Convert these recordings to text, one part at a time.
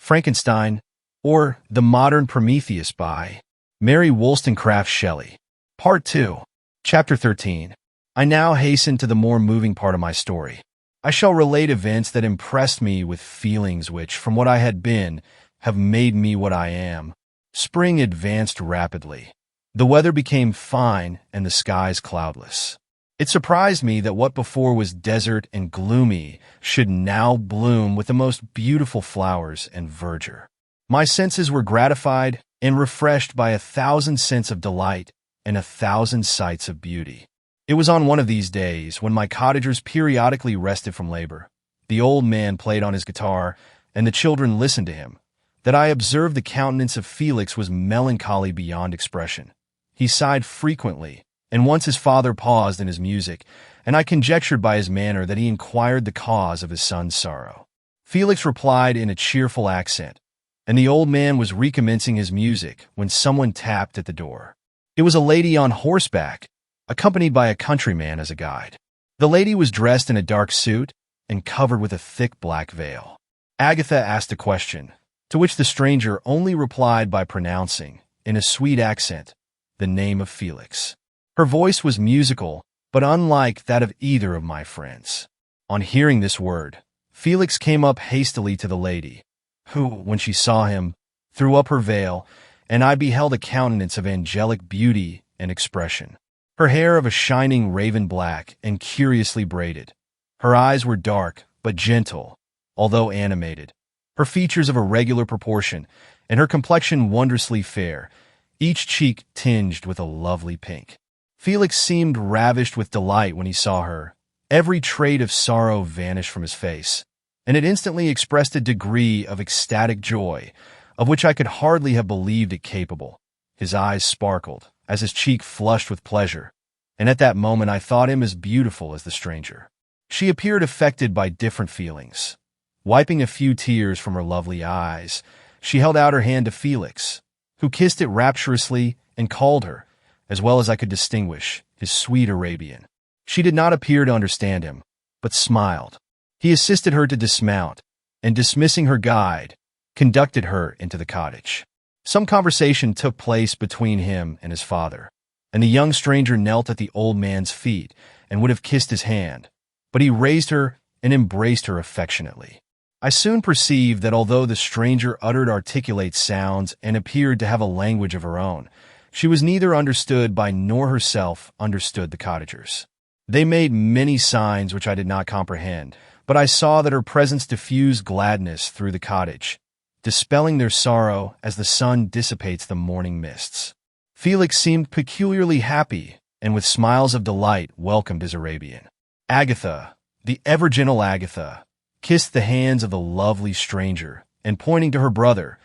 Frankenstein, or The Modern Prometheus by Mary Wollstonecraft Shelley. Part 2. Chapter 13. I now hasten to the more moving part of my story. I shall relate events that impressed me with feelings which, from what I had been, have made me what I am. Spring advanced rapidly. The weather became fine and the skies cloudless. It surprised me that what before was desert and gloomy should now bloom with the most beautiful flowers and verdure. My senses were gratified and refreshed by 1,000 scents of delight and 1,000 sights of beauty. It was on one of these days, when my cottagers periodically rested from labor, the old man played on his guitar, and the children listened to him, that I observed the countenance of Felix was melancholy beyond expression. He sighed frequently, and once his father paused in his music, and I conjectured by his manner that he inquired the cause of his son's sorrow. Felix replied in a cheerful accent, and the old man was recommencing his music when someone tapped at the door. It was a lady on horseback, accompanied by a countryman as a guide. The lady was dressed in a dark suit and covered with a thick black veil. Agatha asked a question, to which the stranger only replied by pronouncing, in a sweet accent, the name of Felix. Her voice was musical, but unlike that of either of my friends. On hearing this word, Felix came up hastily to the lady, who, when she saw him, threw up her veil, and I beheld a countenance of angelic beauty and expression. Her hair of a shining raven black and curiously braided. Her eyes were dark, but gentle, although animated. Her features of a regular proportion, and her complexion wondrously fair, each cheek tinged with a lovely pink. Felix seemed ravished with delight when he saw her. Every trait of sorrow vanished from his face, and it instantly expressed a degree of ecstatic joy, of which I could hardly have believed it capable. His eyes sparkled, as his cheek flushed with pleasure, and at that moment I thought him as beautiful as the stranger. She appeared affected by different feelings. Wiping a few tears from her lovely eyes, she held out her hand to Felix, who kissed it rapturously and called her, as well as I could distinguish, his sweet Arabian. She did not appear to understand him, but smiled. He assisted her to dismount, and dismissing her guide, conducted her into the cottage. Some conversation took place between him and his father, and the young stranger knelt at the old man's feet and would have kissed his hand, but he raised her and embraced her affectionately. I soon perceived that although the stranger uttered articulate sounds and appeared to have a language of her own, she was neither understood by nor herself understood the cottagers. They made many signs which I did not comprehend, but I saw that her presence diffused gladness through the cottage, dispelling their sorrow as the sun dissipates the morning mists. Felix seemed peculiarly happy, and with smiles of delight welcomed his Arabian. Agatha, the ever-gentle Agatha, kissed the hands of the lovely stranger, and pointing to her brother,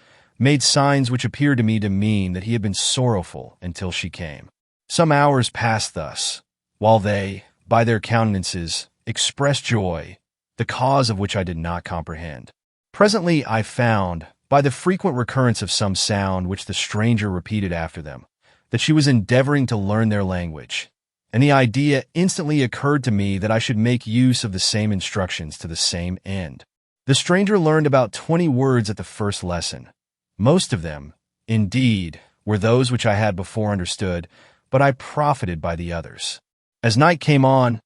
made signs which appeared to me to mean that he had been sorrowful until she came. Some hours passed thus, while they, by their countenances, expressed joy, the cause of which I did not comprehend. Presently I found, by the frequent recurrence of some sound which the stranger repeated after them, that she was endeavoring to learn their language, and the idea instantly occurred to me that I should make use of the same instructions to the same end. The stranger learned about 20 words at the first lesson. Most of them, indeed, were those which I had before understood, but I profited by the others. As night came on,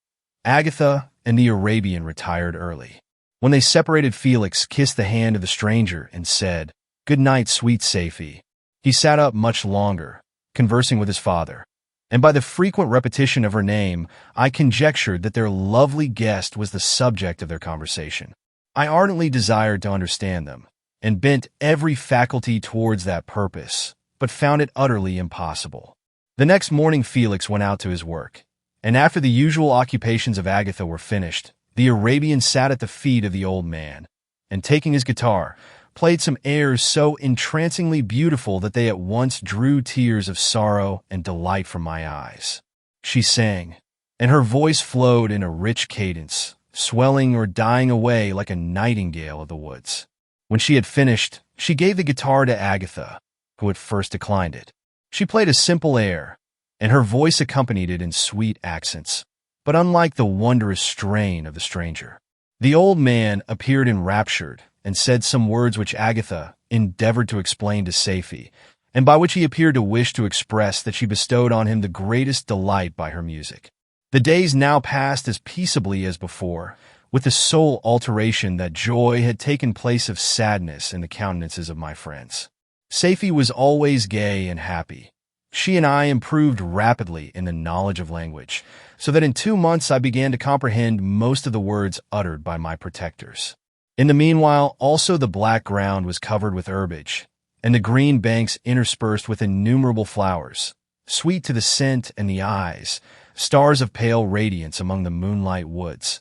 Agatha and the Arabian retired early. When they separated, Felix kissed the hand of the stranger and said, "Good night, sweet Safie." He sat up much longer, conversing with his father, and by the frequent repetition of her name, I conjectured that their lovely guest was the subject of their conversation. I ardently desired to understand them, and bent every faculty towards that purpose, but found it utterly impossible. The next morning Felix went out to his work, and after the usual occupations of Agatha were finished, the Arabian sat at the feet of the old man, and taking his guitar, played some airs so entrancingly beautiful that they at once drew tears of sorrow and delight from my eyes. She sang, and her voice flowed in a rich cadence, swelling or dying away like a nightingale of the woods. When she had finished, she gave the guitar to Agatha, who at first declined it. She played a simple air, and her voice accompanied it in sweet accents, but unlike the wondrous strain of the stranger. The old man appeared enraptured, and said some words which Agatha endeavored to explain to Safie, and by which he appeared to wish to express that she bestowed on him the greatest delight by her music. The days now passed as peaceably as before, with the sole alteration that joy had taken place of sadness in the countenances of my friends. Safie was always gay and happy. She and I improved rapidly in the knowledge of language, so that in 2 months I began to comprehend most of the words uttered by my protectors. In the meanwhile, also the black ground was covered with herbage, and the green banks interspersed with innumerable flowers, sweet to the scent and the eyes, stars of pale radiance among the moonlight woods.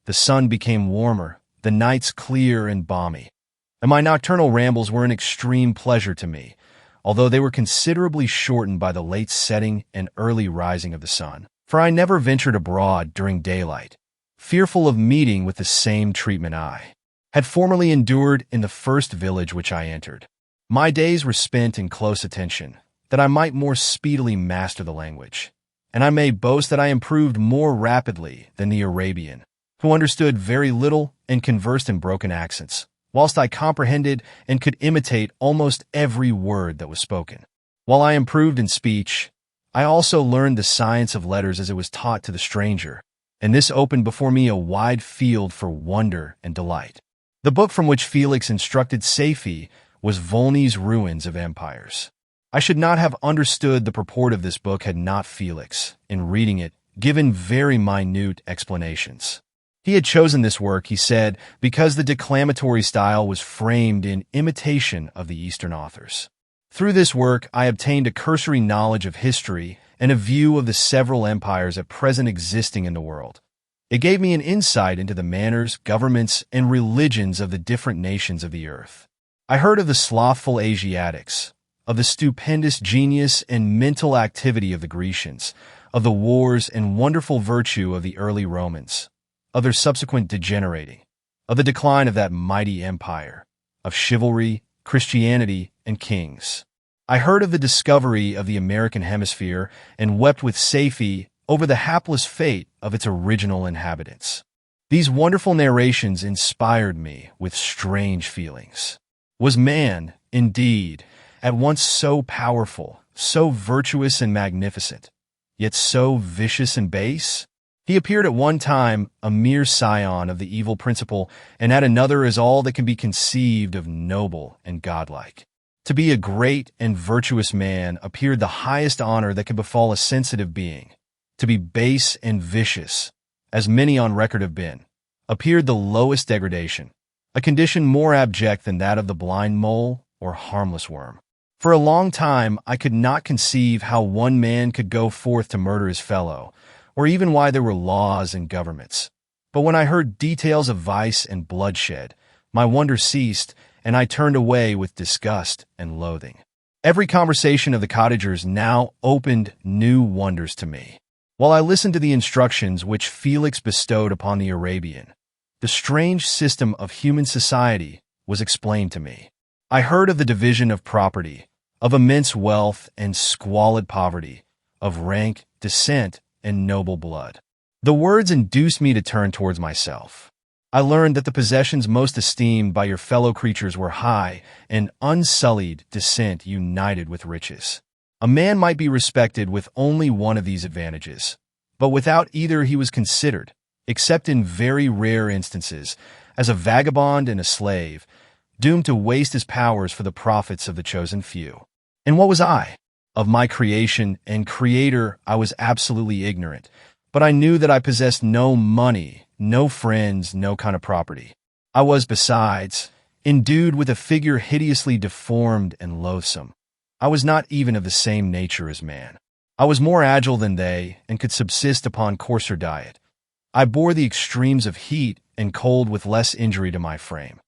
The sun became warmer, the nights clear and balmy, and my nocturnal rambles were an extreme pleasure to me, although they were considerably shortened by the late setting and early rising of the sun. For I never ventured abroad during daylight, fearful of meeting with the same treatment I had formerly endured in the first village which I entered. My days were spent in close attention, that I might more speedily master the language, and I may boast that I improved more rapidly than the Arabian, who understood very little and conversed in broken accents, whilst I comprehended and could imitate almost every word that was spoken. While I improved in speech, I also learned the science of letters as it was taught to the stranger, and this opened before me a wide field for wonder and delight. The book from which Felix instructed Safie was Volney's Ruins of Empires. I should not have understood the purport of this book had not Felix, in reading it, given very minute explanations. He had chosen this work, he said, because the declamatory style was framed in imitation of the Eastern authors. Through this work, I obtained a cursory knowledge of history and a view of the several empires at present existing in the world. It gave me an insight into the manners, governments, and religions of the different nations of the earth. I heard of the slothful Asiatics, of the stupendous genius and mental activity of the Grecians, of the wars and wonderful virtue of the early Romans, of their subsequent degenerating, of the decline of that mighty empire, of chivalry, Christianity, and kings. I heard of the discovery of the American hemisphere and wept with Safie over the hapless fate of its original inhabitants. These wonderful narrations inspired me with strange feelings. Was man, indeed, at once so powerful, so virtuous and magnificent, yet so vicious and base? He appeared at one time a mere scion of the evil principle, and at another as all that can be conceived of noble and godlike. To be a great and virtuous man appeared the highest honor that could befall a sensitive being. To be base and vicious, as many on record have been, appeared the lowest degradation, a condition more abject than that of the blind mole or harmless worm. For a long time I could not conceive how one man could go forth to murder his fellow, or even why there were laws and governments. But when I heard details of vice and bloodshed, my wonder ceased, and I turned away with disgust and loathing. Every conversation of the cottagers now opened new wonders to me. While I listened to the instructions which Felix bestowed upon the Arabian, the strange system of human society was explained to me. I heard of the division of property, of immense wealth and squalid poverty, of rank, descent, and noble blood. The words induced me to turn towards myself. I learned that the possessions most esteemed by your fellow creatures were high and unsullied descent united with riches. A man might be respected with only one of these advantages, but without either he was considered, except in very rare instances, as a vagabond and a slave, doomed to waste his powers for the profits of the chosen few. And what was I? Of my creation and creator I was absolutely ignorant, but I knew that I possessed no money, no friends, no kind of property. I was, besides, endued with a figure hideously deformed and loathsome. I was not even of the same nature as man. I was more agile than they, and could subsist upon coarser diet. I bore the extremes of heat and cold with less injury to my frame.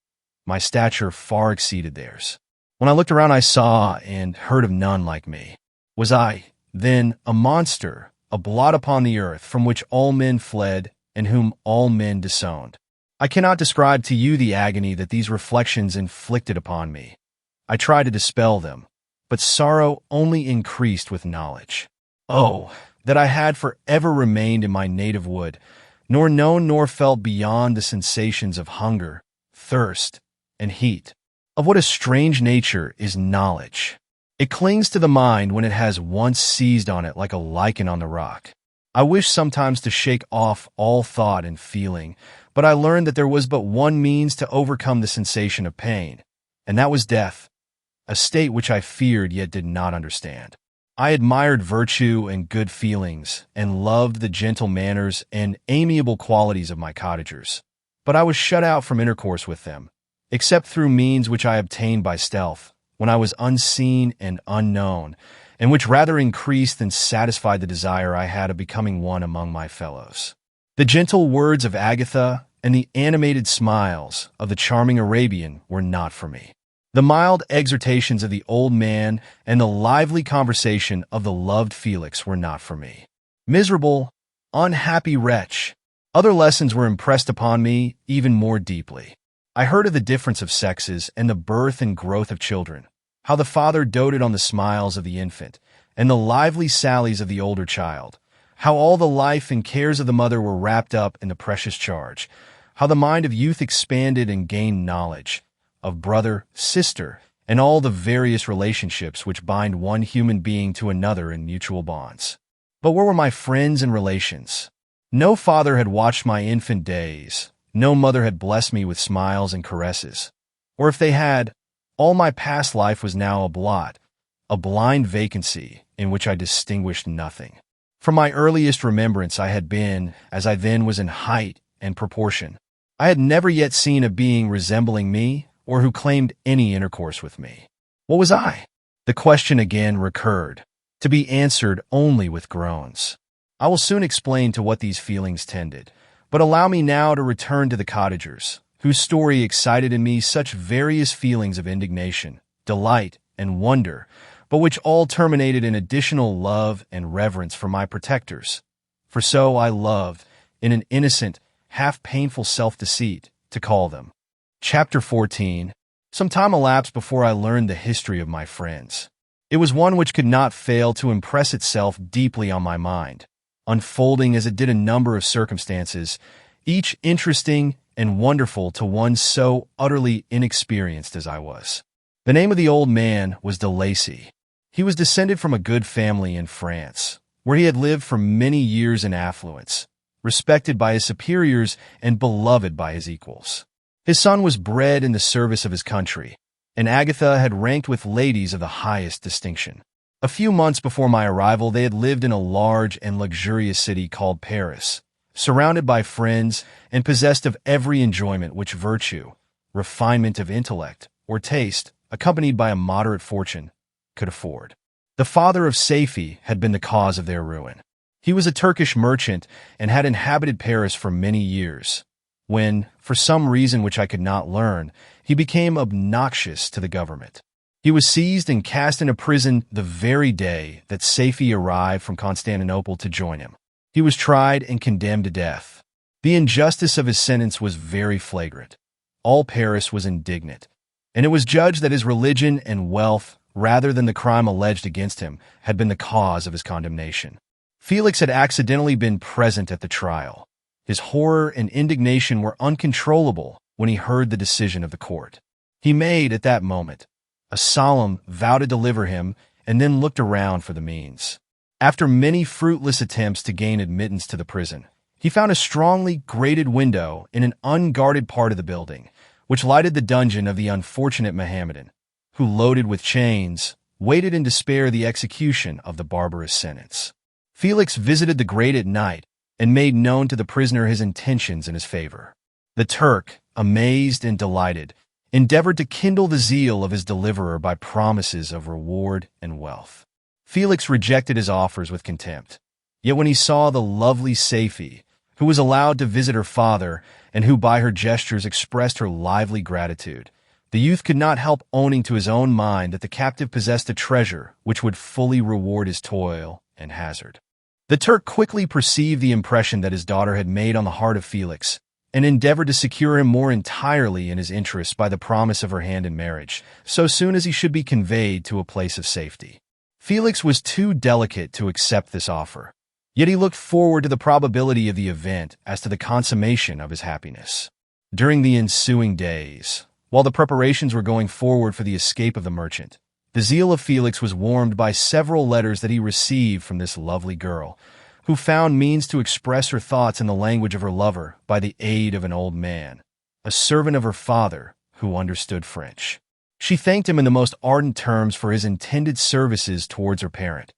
My stature far exceeded theirs. When I looked around I saw and heard of none like me. Was I, then, a monster, a blot upon the earth, from which all men fled, and whom all men disowned? I cannot describe to you the agony that these reflections inflicted upon me. I tried to dispel them, but sorrow only increased with knowledge. Oh, that I had for ever remained in my native wood, nor known nor felt beyond the sensations of hunger, thirst, and heat. Of what a strange nature is knowledge. It clings to the mind when it has once seized on it like a lichen on the rock. I wish sometimes to shake off all thought and feeling, but I learned that there was but one means to overcome the sensation of pain, and that was death, a state which I feared yet did not understand. I admired virtue and good feelings, and loved the gentle manners and amiable qualities of my cottagers, but I was shut out from intercourse with them, except through means which I obtained by stealth, when I was unseen and unknown, and which rather increased than satisfied the desire I had of becoming one among my fellows. The gentle words of Agatha and the animated smiles of the charming Arabian were not for me. The mild exhortations of the old man and the lively conversation of the loved Felix were not for me. Miserable, unhappy wretch! Other lessons were impressed upon me even more deeply. I heard of the difference of sexes and the birth and growth of children, how the father doted on the smiles of the infant and the lively sallies of the older child, how all the life and cares of the mother were wrapped up in the precious charge, how the mind of youth expanded and gained knowledge of brother, sister, and all the various relationships which bind one human being to another in mutual bonds. But where were my friends and relations? No father had watched my infant days. No mother had blessed me with smiles and caresses. Or if they had, all my past life was now a blot, a blind vacancy in which I distinguished nothing. From my earliest remembrance I had been, as I then was in height and proportion. I had never yet seen a being resembling me or who claimed any intercourse with me. What was I? The question again recurred, to be answered only with groans. I will soon explain to what these feelings tended, but allow me now to return to the cottagers, whose story excited in me such various feelings of indignation, delight, and wonder, but which all terminated in additional love and reverence for my protectors. For so I loved, in an innocent, half-painful self-deceit, to call them. Chapter 14. Some time elapsed before I learned the history of my friends. It was one which could not fail to impress itself deeply on my mind, unfolding as it did a number of circumstances, each interesting and wonderful to one so utterly inexperienced as I was. The name of the old man was de Lacy. He was descended from a good family in France, where he had lived for many years in affluence, respected by his superiors and beloved by his equals. His son was bred in the service of his country, and Agatha had ranked with ladies of the highest distinction. A few months before my arrival, they had lived in a large and luxurious city called Paris, surrounded by friends and possessed of every enjoyment which virtue, refinement of intellect, or taste, accompanied by a moderate fortune, could afford. The father of Safie had been the cause of their ruin. He was a Turkish merchant and had inhabited Paris for many years, when, for some reason which I could not learn, he became obnoxious to the government. He was seized and cast into prison the very day that Safie arrived from Constantinople to join him. He was tried and condemned to death. The injustice of his sentence was very flagrant. All Paris was indignant, and it was judged that his religion and wealth, rather than the crime alleged against him, had been the cause of his condemnation. Felix had accidentally been present at the trial. His horror and indignation were uncontrollable when he heard the decision of the court. He made, at that moment, a solemn vow to deliver him, and then looked around for the means. After many fruitless attempts to gain admittance to the prison, he found a strongly grated window in an unguarded part of the building, which lighted the dungeon of the unfortunate Mohammedan, who, loaded with chains, waited in despair the execution of the barbarous sentence. Felix visited the grate at night and made known to the prisoner his intentions in his favor. The Turk, amazed and delighted, endeavored to kindle the zeal of his deliverer by promises of reward and wealth. Felix rejected his offers with contempt. Yet when he saw the lovely Safie, who was allowed to visit her father and who by her gestures expressed her lively gratitude, the youth could not help owning to his own mind that the captive possessed a treasure which would fully reward his toil and hazard. The Turk quickly perceived the impression that his daughter had made on the heart of Felix, and endeavored to secure him more entirely in his interests by the promise of her hand in marriage, so soon as he should be conveyed to a place of safety. Felix was too delicate to accept this offer, yet he looked forward to the probability of the event as to the consummation of his happiness. During the ensuing days, While the preparations were going forward for the escape of the merchant, the zeal of Felix was warmed by several letters that he received from this lovely girl, who found means to express her thoughts in the language of her lover by the aid of an old man, a servant of her father who understood French. She thanked him in the most ardent terms for his intended services towards her parent,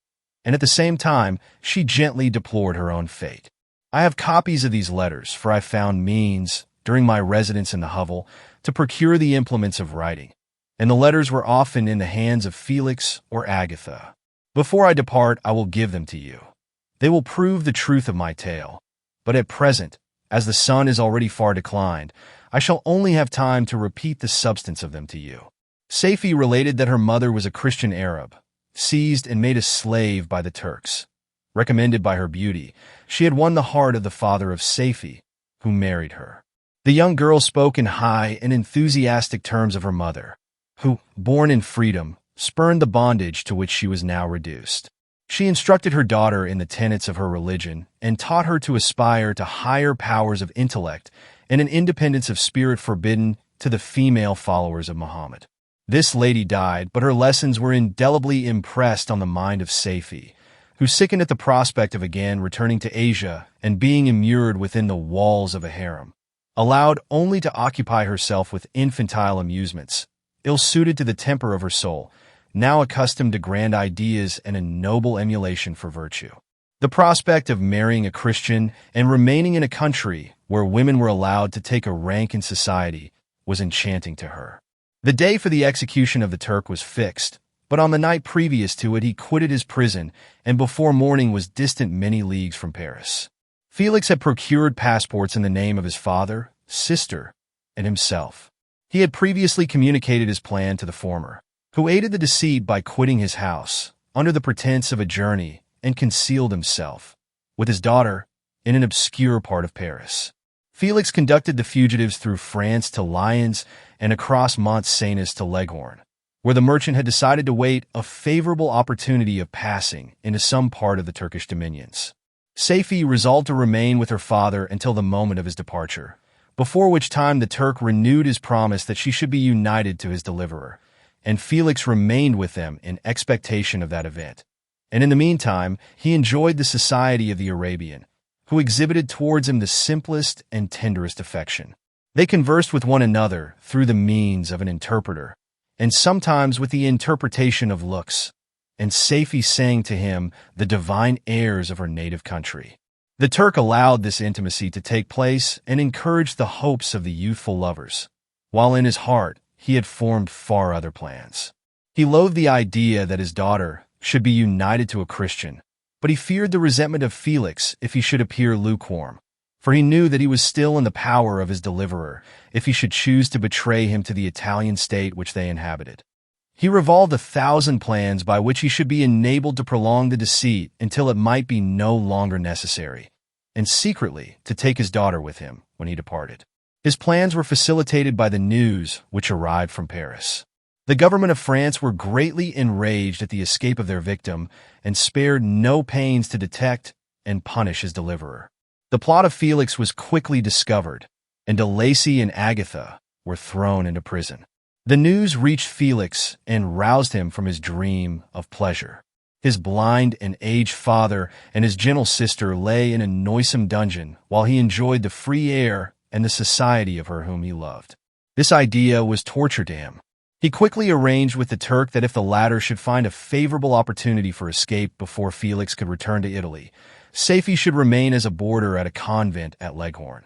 and at the same time she gently deplored her own fate. I have copies of these letters, for I found means, during my residence in the hovel, to procure the implements of writing, and the letters were often in the hands of Felix or Agatha. Before I depart, I will give them to you. They will prove the truth of my tale, but at present, as the sun is already far declined, I shall only have time to repeat the substance of them to you. Saifi related that her mother was a Christian Arab, seized and made a slave by the Turks. Recommended by her beauty, she had won the heart of the father of Saifi, who married her. The young girl spoke in high and enthusiastic terms of her mother, who, born in freedom, spurned the bondage to which she was now reduced. She instructed her daughter in the tenets of her religion and taught her to aspire to higher powers of intellect and an independence of spirit forbidden to the female followers of Muhammad. This lady died, but her lessons were indelibly impressed on the mind of Saifi, who sickened at the prospect of again returning to Asia and being immured within the walls of a harem, allowed only to occupy herself with infantile amusements, ill-suited to the temper of her soul, now accustomed to grand ideas and a noble emulation for virtue. The prospect of marrying a Christian and remaining in a country where women were allowed to take a rank in society was enchanting to her. The day for the execution of the Turk was fixed, but on the night previous to it he quitted his prison and before morning was distant many leagues from Paris. Felix had procured passports in the name of his father, sister, and himself. He had previously communicated his plan to the former, who aided the deceit by quitting his house, under the pretense of a journey, and concealed himself, with his daughter, in an obscure part of Paris. Felix conducted the fugitives through France to Lyons and across Mont Cenis to Leghorn, where the merchant had decided to wait a favorable opportunity of passing into some part of the Turkish dominions. Saifi resolved to remain with her father until the moment of his departure, before which time the Turk renewed his promise that she should be united to his deliverer, and Felix remained with them in expectation of that event. And in the meantime, he enjoyed the society of the Arabian, who exhibited towards him the simplest and tenderest affection. They conversed with one another through the means of an interpreter, and sometimes with the interpretation of looks, and Saifi sang to him the divine airs of her native country. The Turk allowed this intimacy to take place and encouraged the hopes of the youthful lovers, while in his heart he had formed far other plans. He loathed the idea that his daughter should be united to a Christian, but he feared the resentment of Felix if he should appear lukewarm, for he knew that he was still in the power of his deliverer if he should choose to betray him to the Italian state which they inhabited. He revolved 1,000 plans by which he should be enabled to prolong the deceit until it might be no longer necessary, and secretly to take his daughter with him when he departed. His plans were facilitated by the news which arrived from Paris. The government of France were greatly enraged at the escape of their victim and spared no pains to detect and punish his deliverer. The plot of Felix was quickly discovered, and de Lacy and Agatha were thrown into prison. The news reached Felix and roused him from his dream of pleasure. His blind and aged father and his gentle sister lay in a noisome dungeon while he enjoyed the free air and the society of her whom he loved. This idea was torture to him. He quickly arranged with the Turk that if the latter should find a favorable opportunity for escape before Felix could return to Italy, Saifi should remain as a boarder at a convent at Leghorn.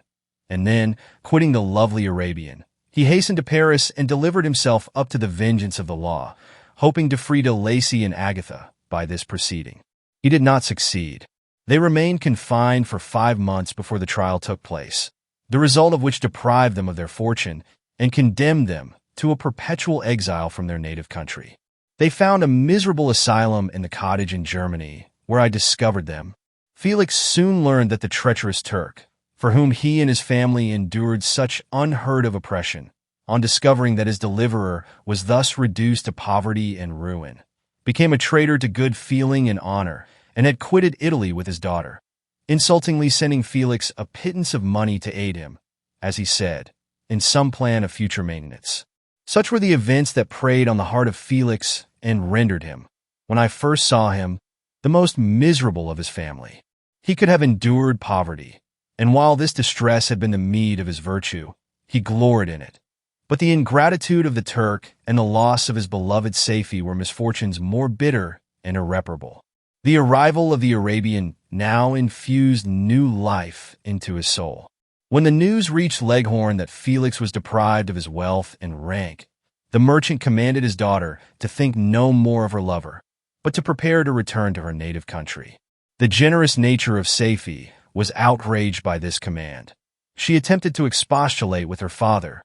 And then, quitting the lovely Arabian, he hastened to Paris and delivered himself up to the vengeance of the law, hoping to free de Lacy and Agatha by this proceeding. He did not succeed. They remained confined for 5 months before the trial took place, the result of which deprived them of their fortune and condemned them to a perpetual exile from their native country. They found a miserable asylum in the cottage in Germany, where I discovered them. Felix soon learned that the treacherous Turk, for whom he and his family endured such unheard-of oppression, on discovering that his deliverer was thus reduced to poverty and ruin, became a traitor to good feeling and honor, and had quitted Italy with his daughter, insultingly sending Felix a pittance of money to aid him, as he said, in some plan of future maintenance. Such were the events that preyed on the heart of Felix and rendered him, when I first saw him, the most miserable of his family. He could have endured poverty, and while this distress had been the meed of his virtue, he gloried in it. But the ingratitude of the Turk and the loss of his beloved Safie were misfortunes more bitter and irreparable. The arrival of the Arabian now infused new life into his soul. When the news reached Leghorn that Felix was deprived of his wealth and rank, the merchant commanded his daughter to think no more of her lover, but to prepare to return to her native country. The generous nature of Safie was outraged by this command. She attempted to expostulate with her father,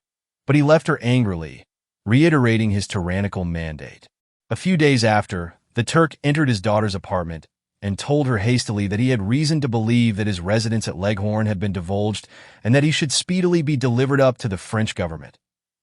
but he left her angrily, reiterating his tyrannical mandate. A few days after, the Turk entered his daughter's apartment and told her hastily that he had reason to believe that his residence at Leghorn had been divulged and that he should speedily be delivered up to the French government.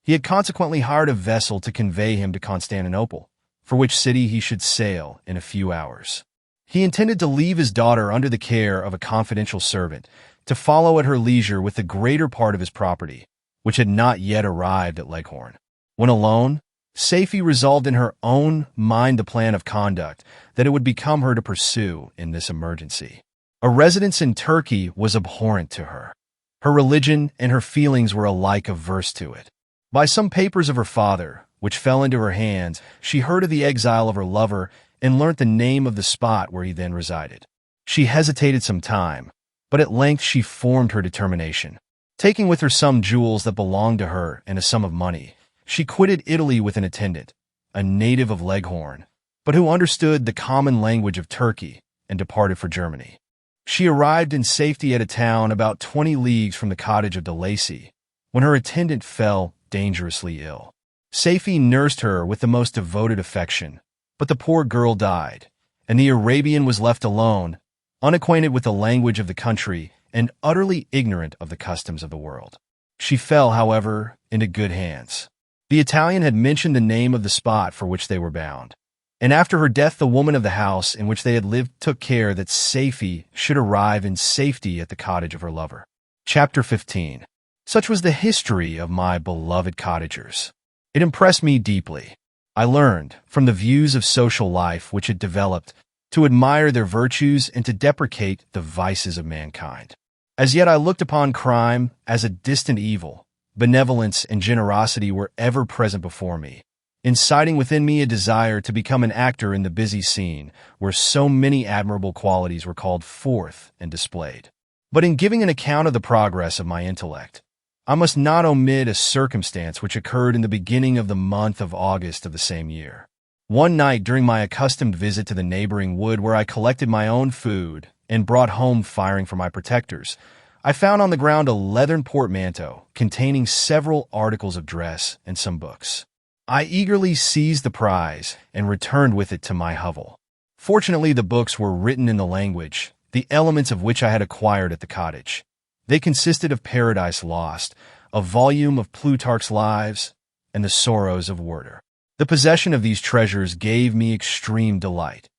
He had consequently hired a vessel to convey him to Constantinople, for which city he should sail in a few hours. He intended to leave his daughter under the care of a confidential servant, to follow at her leisure with the greater part of his property, which had not yet arrived at Leghorn. When alone, Safie resolved in her own mind the plan of conduct that it would become her to pursue in this emergency. A residence in Turkey was abhorrent to her. Her religion and her feelings were alike averse to it. By some papers of her father, which fell into her hands, she heard of the exile of her lover and learnt the name of the spot where he then resided. She hesitated some time, but at length she formed her determination. Taking with her some jewels that belonged to her and a sum of money, she quitted Italy with an attendant, a native of Leghorn, but who understood the common language of Turkey, and departed for Germany. She arrived in safety at a town about 20 leagues from the cottage of de Lacy, when her attendant fell dangerously ill. Safie nursed her with the most devoted affection, but the poor girl died, and the Arabian was left alone, unacquainted with the language of the country and utterly ignorant of the customs of the world. She fell, however, into good hands. The Italian had mentioned the name of the spot for which they were bound, and after her death the woman of the house in which they had lived took care that Safie should arrive in safety at the cottage of her lover. Chapter 15. Such was the history of my beloved cottagers. It impressed me deeply. I learned, from the views of social life which it developed, to admire their virtues and to deprecate the vices of mankind. As yet I looked upon crime as a distant evil. Benevolence and generosity were ever present before me, inciting within me a desire to become an actor in the busy scene where so many admirable qualities were called forth and displayed. But in giving an account of the progress of my intellect, I must not omit a circumstance which occurred in the beginning of the month of August of the same year. One night during my accustomed visit to the neighboring wood where I collected my own food and brought home firing for my protectors, I found on the ground a leathern portmanteau containing several articles of dress and some books. I eagerly seized the prize and returned with it to my hovel. Fortunately, the books were written in the language, the elements of which I had acquired at the cottage. They consisted of Paradise Lost, a volume of Plutarch's Lives, and the Sorrows of Werther. The possession of these treasures gave me extreme delight.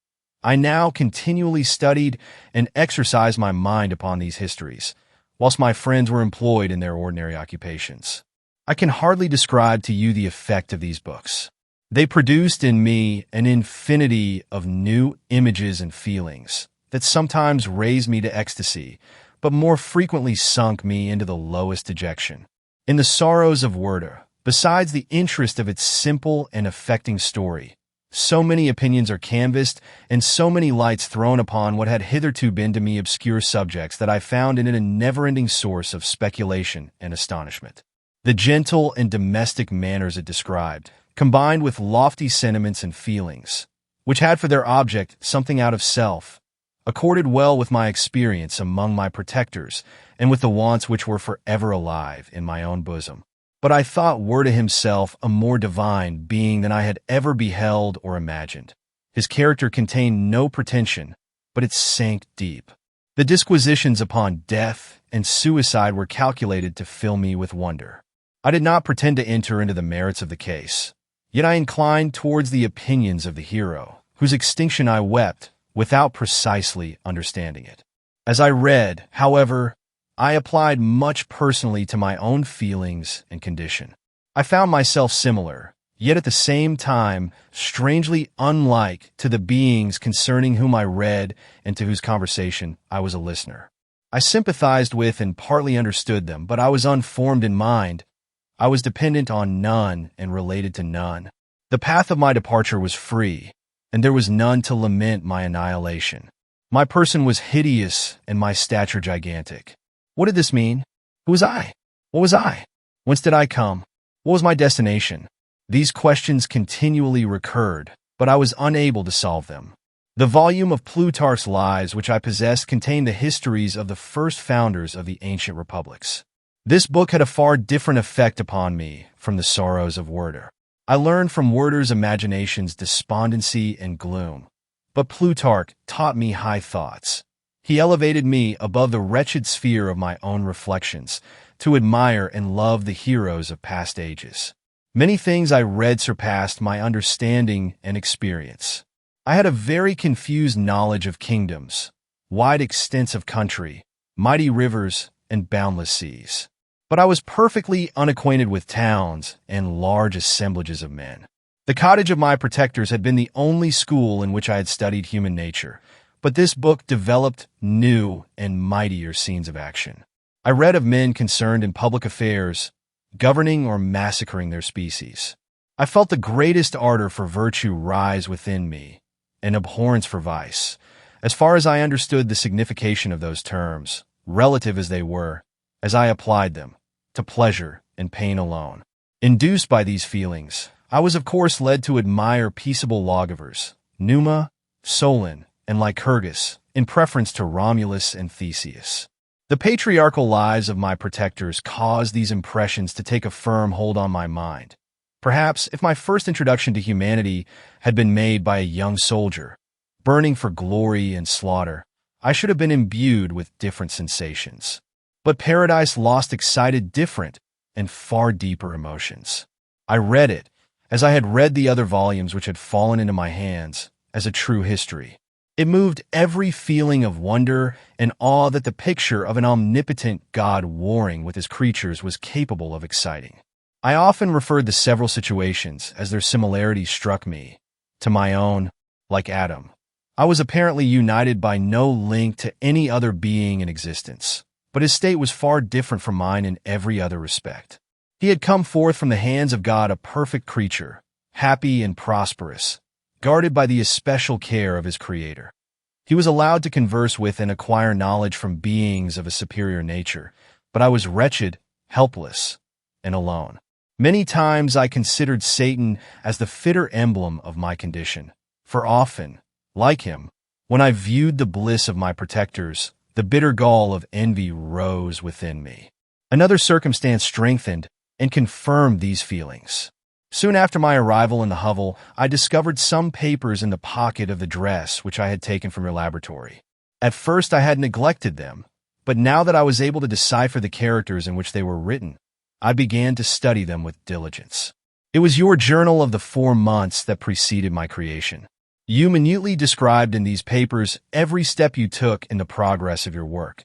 I now continually studied and exercised my mind upon these histories, whilst my friends were employed in their ordinary occupations. I can hardly describe to you the effect of these books. They produced in me an infinity of new images and feelings that sometimes raised me to ecstasy, but more frequently sunk me into the lowest dejection. In the Sorrows of Werther, besides the interest of its simple and affecting story, so many opinions are canvassed and so many lights thrown upon what had hitherto been to me obscure subjects that I found in it a never-ending source of speculation and astonishment. The gentle and domestic manners it described, combined with lofty sentiments and feelings, which had for their object something out of self, accorded well with my experience among my protectors and with the wants which were forever alive in my own bosom. But I thought Werther himself a more divine being than I had ever beheld or imagined. His character contained no pretension, but it sank deep. The disquisitions upon death and suicide were calculated to fill me with wonder. I did not pretend to enter into the merits of the case, yet I inclined towards the opinions of the hero, whose extinction I wept, without precisely understanding it. As I read, however, I applied much personally to my own feelings and condition. I found myself similar, yet at the same time strangely unlike to the beings concerning whom I read and to whose conversation I was a listener. I sympathized with and partly understood them, but I was unformed in mind. I was dependent on none and related to none. The path of my departure was free, and there was none to lament my annihilation. My person was hideous and my stature gigantic. What did this mean? Who was I? What was I? Whence did I come? What was my destination? These questions continually recurred, but I was unable to solve them. The volume of Plutarch's Lives which I possessed contained the histories of the first founders of the ancient republics. This book had a far different effect upon me from the sorrows of Werther. I learned from Werther's imagination's despondency and gloom, but Plutarch taught me high thoughts. He elevated me above the wretched sphere of my own reflections to admire and love the heroes of past ages. Many things I read surpassed my understanding and experience. I had a very confused knowledge of kingdoms, wide extents of country, mighty rivers, and boundless seas. But I was perfectly unacquainted with towns and large assemblages of men. The cottage of my protectors had been the only school in which I had studied human nature, but this book developed new and mightier scenes of action. I read of men concerned in public affairs, governing or massacring their species. I felt the greatest ardor for virtue rise within me, an abhorrence for vice, as far as I understood the signification of those terms, relative as they were, as I applied them, to pleasure and pain alone. Induced by these feelings, I was of course led to admire peaceable lawgivers, Numa, Solon, and Lycurgus, in preference to Romulus and Theseus. The patriarchal lives of my protectors caused these impressions to take a firm hold on my mind. Perhaps if my first introduction to humanity had been made by a young soldier, burning for glory and slaughter, I should have been imbued with different sensations. But Paradise Lost excited different and far deeper emotions. I read it, as I had read the other volumes which had fallen into my hands, as a true history. It moved every feeling of wonder and awe that the picture of an omnipotent God warring with his creatures was capable of exciting. I often referred to several situations, as their similarities struck me, to my own, like Adam. I was apparently united by no link to any other being in existence, but his state was far different from mine in every other respect. He had come forth from the hands of God a perfect creature, happy and prosperous, guarded by the especial care of his Creator. He was allowed to converse with and acquire knowledge from beings of a superior nature, but I was wretched, helpless, and alone. Many times I considered Satan as the fitter emblem of my condition, for often, like him, when I viewed the bliss of my protectors, the bitter gall of envy rose within me. Another circumstance strengthened and confirmed these feelings. Soon after my arrival in the hovel, I discovered some papers in the pocket of the dress which I had taken from your laboratory. At first I had neglected them, but now that I was able to decipher the characters in which they were written, I began to study them with diligence. It was your journal of the 4 months that preceded my creation. You minutely described in these papers every step you took in the progress of your work.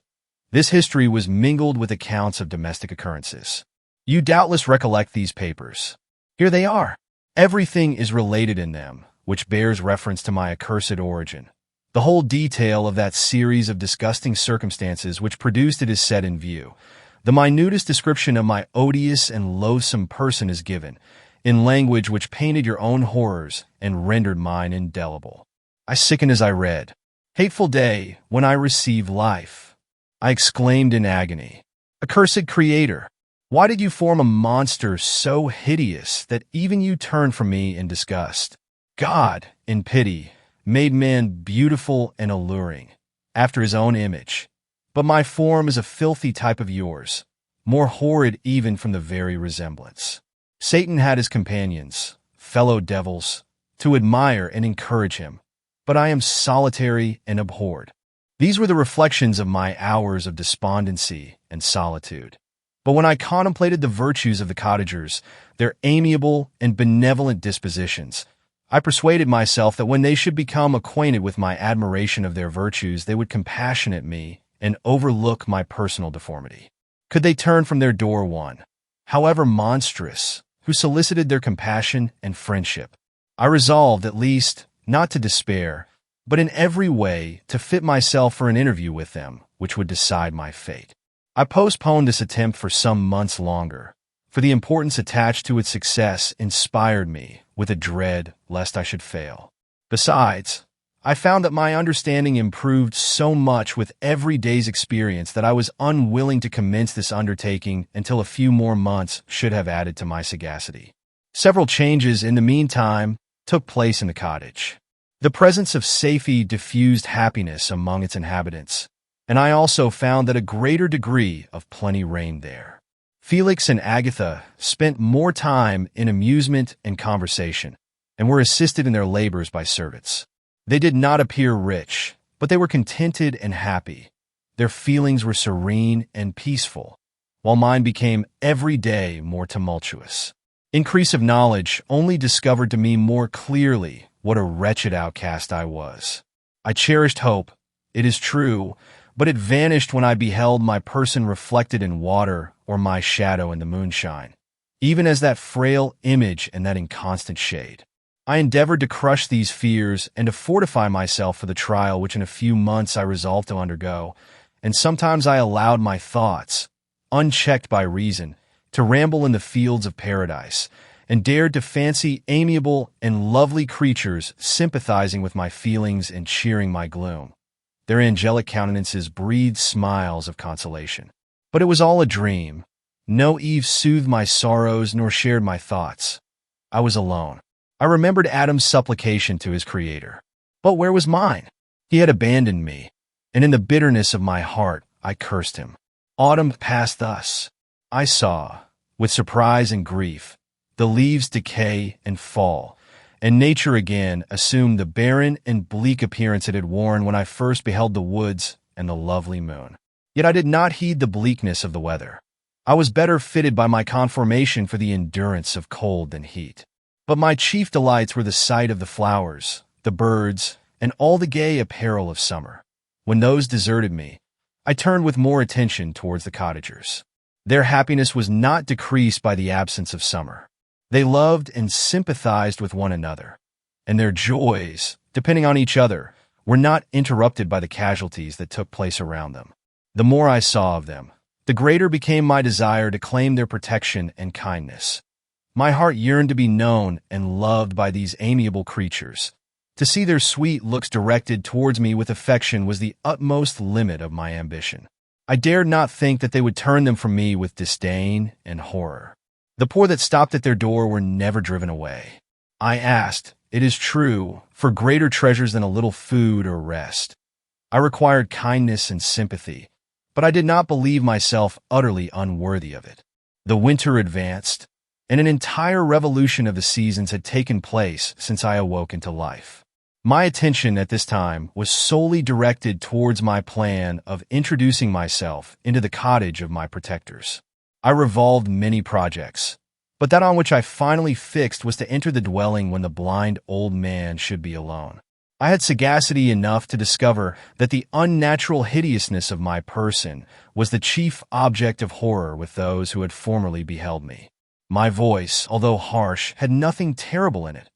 This history was mingled with accounts of domestic occurrences. You doubtless recollect these papers. Here they are. Everything is related in them, which bears reference to my accursed origin. The whole detail of that series of disgusting circumstances which produced it is set in view. The minutest description of my odious and loathsome person is given, in language which painted your own horrors and rendered mine indelible. I sickened as I read. Hateful day, when I receive life, I exclaimed in agony. Accursed Creator, why did you form a monster so hideous that even you turned from me in disgust? God, in pity, made man beautiful and alluring, after his own image. But my form is a filthy type of yours, more horrid even from the very resemblance. Satan had his companions, fellow devils, to admire and encourage him, but I am solitary and abhorred. These were the reflections of my hours of despondency and solitude. But when I contemplated the virtues of the cottagers, their amiable and benevolent dispositions, I persuaded myself that when they should become acquainted with my admiration of their virtues, they would compassionate me and overlook my personal deformity. Could they turn from their door one, however monstrous, who solicited their compassion and friendship. I resolved, at least, not to despair, but in every way to fit myself for an interview with them, which would decide my fate. I postponed this attempt for some months longer, for the importance attached to its success inspired me with a dread lest I should fail. Besides, I found that my understanding improved so much with every day's experience that I was unwilling to commence this undertaking until a few more months should have added to my sagacity. Several changes in the meantime took place in the cottage. The presence of safety diffused happiness among its inhabitants, and I also found that a greater degree of plenty reigned there. Felix and Agatha spent more time in amusement and conversation, and were assisted in their labors by servants. They did not appear rich, but they were contented and happy. Their feelings were serene and peaceful, while mine became every day more tumultuous. Increase of knowledge only discovered to me more clearly what a wretched outcast I was. I cherished hope, it is true, but it vanished when I beheld my person reflected in water or my shadow in the moonshine, even as that frail image in that inconstant shade. I endeavored to crush these fears and to fortify myself for the trial which in a few months I resolved to undergo, and sometimes I allowed my thoughts, unchecked by reason, to ramble in the fields of paradise, and dared to fancy amiable and lovely creatures sympathizing with my feelings and cheering my gloom. Their angelic countenances breathed smiles of consolation. But it was all a dream. No Eve soothed my sorrows nor shared my thoughts. I was alone. I remembered Adam's supplication to his Creator. But where was mine? He had abandoned me, and in the bitterness of my heart I cursed him. Autumn passed thus. I saw, with surprise and grief, the leaves decay and fall, and nature again assumed the barren and bleak appearance it had worn when I first beheld the woods and the lovely moon. Yet I did not heed the bleakness of the weather. I was better fitted by my conformation for the endurance of cold than heat. But my chief delights were the sight of the flowers, the birds, and all the gay apparel of summer. When those deserted me, I turned with more attention towards the cottagers. Their happiness was not decreased by the absence of summer. They loved and sympathized with one another, and their joys, depending on each other, were not interrupted by the casualties that took place around them. The more I saw of them, the greater became my desire to claim their protection and kindness. My heart yearned to be known and loved by these amiable creatures. To see their sweet looks directed towards me with affection was the utmost limit of my ambition. I dared not think that they would turn them from me with disdain and horror. The poor that stopped at their door were never driven away. I asked, it is true, for greater treasures than a little food or rest. I required kindness and sympathy, but I did not believe myself utterly unworthy of it. The winter advanced, and an entire revolution of the seasons had taken place since I awoke into life. My attention at this time was solely directed towards my plan of introducing myself into the cottage of my protectors. I revolved many projects, but that on which I finally fixed was to enter the dwelling when the blind old man should be alone. I had sagacity enough to discover that the unnatural hideousness of my person was the chief object of horror with those who had formerly beheld me. My voice, although harsh, had nothing terrible in it.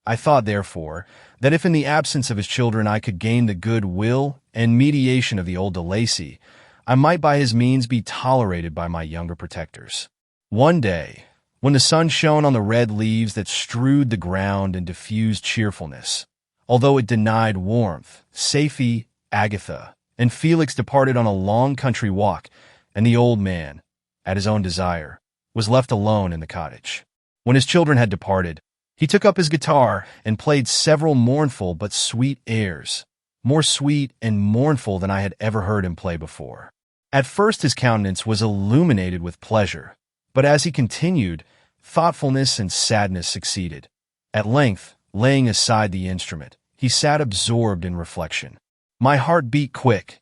I thought, therefore, that if in the absence of his children I could gain the good will and mediation of the old de Lacy, I might by his means be tolerated by my younger protectors. One day, when the sun shone on the red leaves that strewed the ground and diffused cheerfulness, although it denied warmth, Safie, Agatha, and Felix departed on a long country walk, and the old man, at his own desire, was left alone in the cottage. When his children had departed, he took up his guitar and played several mournful but sweet airs, more sweet and mournful than I had ever heard him play before. At first his countenance was illuminated with pleasure, but as he continued, thoughtfulness and sadness succeeded. At length, laying aside the instrument, he sat absorbed in reflection. My heart beat quick.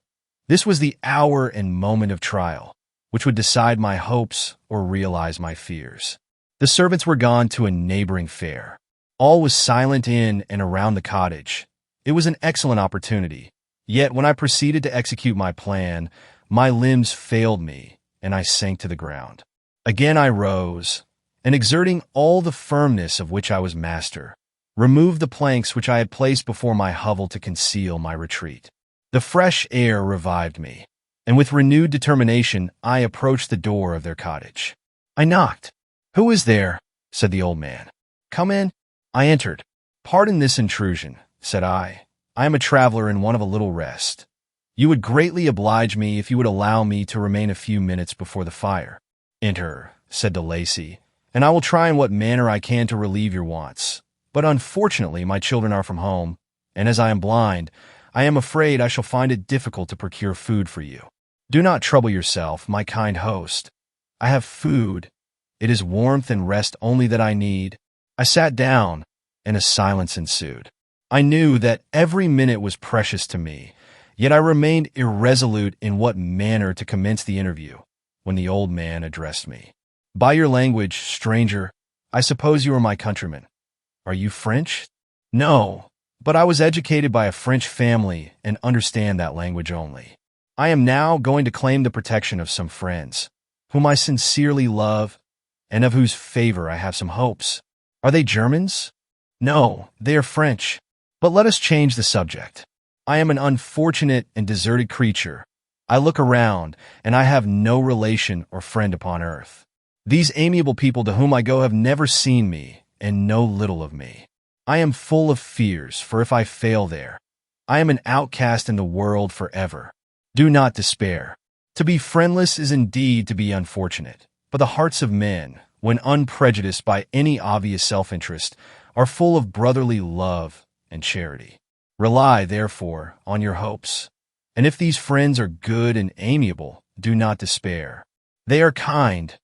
This was the hour and moment of trial, which would decide my hopes or realize my fears. The servants were gone to a neighboring fair. All was silent in and around the cottage. It was an excellent opportunity. Yet when I proceeded to execute my plan, my limbs failed me, and I sank to the ground. Again I rose, and exerting all the firmness of which I was master, removed the planks which I had placed before my hovel to conceal my retreat. The fresh air revived me, and with renewed determination I approached the door of their cottage. I knocked. "Who is there?" said the old man. "Come in." I entered. "Pardon this intrusion," said I. "I am a traveler and one of a little rest. You would greatly oblige me if you would allow me to remain a few minutes before the fire." "Enter," said de Lacy, "and I will try in what manner I can to relieve your wants. But unfortunately my children are from home, and as I am blind, I am afraid I shall find it difficult to procure food for you. Do not trouble yourself, my kind host. I have food. It is warmth and rest only that I need." I sat down, and a silence ensued. I knew that every minute was precious to me, yet I remained irresolute in what manner to commence the interview, when the old man addressed me. "By your language, stranger, I suppose you are my countryman. Are you French?" "No, but I was educated by a French family and understand that language only. I am now going to claim the protection of some friends, whom I sincerely love, and of whose favor I have some hopes." "Are they Germans?" "No, they are French. But let us change the subject. I am an unfortunate and deserted creature. I look around, and I have no relation or friend upon earth. These amiable people to whom I go have never seen me, and know little of me. I am full of fears, for if I fail there, I am an outcast in the world forever. Do not despair. To be friendless is indeed to be unfortunate, but the hearts of men, when unprejudiced by any obvious self-interest, are full of brotherly love and charity. Rely, therefore, on your hopes, and if these friends are good and amiable, do not despair. They are kind.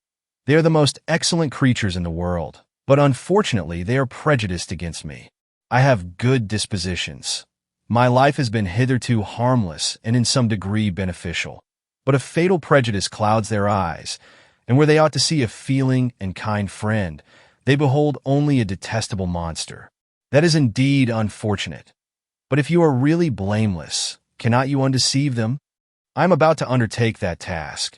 They are the most excellent creatures in the world, but unfortunately they are prejudiced against me. I have good dispositions. My life has been hitherto harmless and in some degree beneficial, but a fatal prejudice clouds their eyes, and where they ought to see a feeling and kind friend, they behold only a detestable monster. That is indeed unfortunate. But if you are really blameless, cannot you undeceive them? I am about to undertake that task,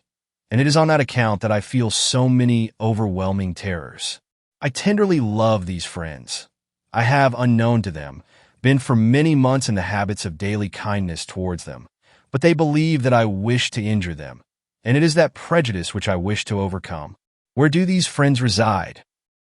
and it is on that account that I feel so many overwhelming terrors. I tenderly love these friends. I have, unknown to them, been for many months in the habits of daily kindness towards them, but they believe that I wish to injure them, and it is that prejudice which I wish to overcome. Where do these friends reside?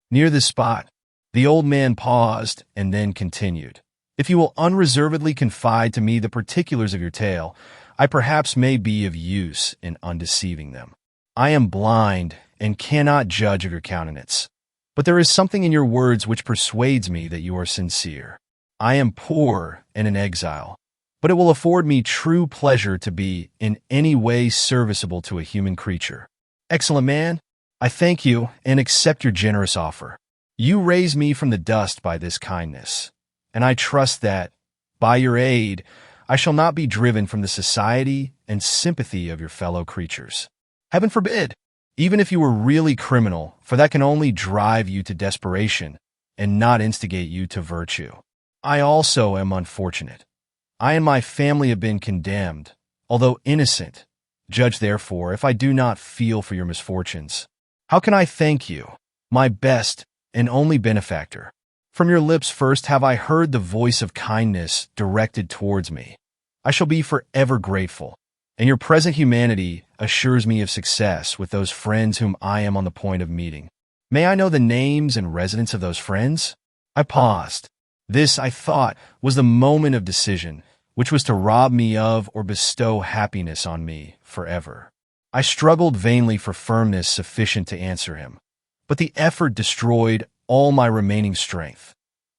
Near this spot. The old man paused and then continued. If you will unreservedly confide to me the particulars of your tale, I perhaps may be of use in undeceiving them. I am blind and cannot judge of your countenance, but there is something in your words which persuades me that you are sincere. I am poor and in exile, but it will afford me true pleasure to be in any way serviceable to a human creature. Excellent man, I thank you and accept your generous offer. You raise me from the dust by this kindness, and I trust that, by your aid, I shall not be driven from the society and sympathy of your fellow creatures. Heaven forbid, even if you were really criminal, for that can only drive you to desperation and not instigate you to virtue. I also am unfortunate. I and my family have been condemned, although innocent. Judge, therefore, if I do not feel for your misfortunes. How can I thank you, my best and only benefactor? From your lips first have I heard the voice of kindness directed towards me. I shall be forever grateful, and your present humanity assures me of success with those friends whom I am on the point of meeting. May I know the names and residence of those friends? I paused. This, I thought, was the moment of decision, which was to rob me of or bestow happiness on me forever. I struggled vainly for firmness sufficient to answer him, but the effort destroyed all my remaining strength.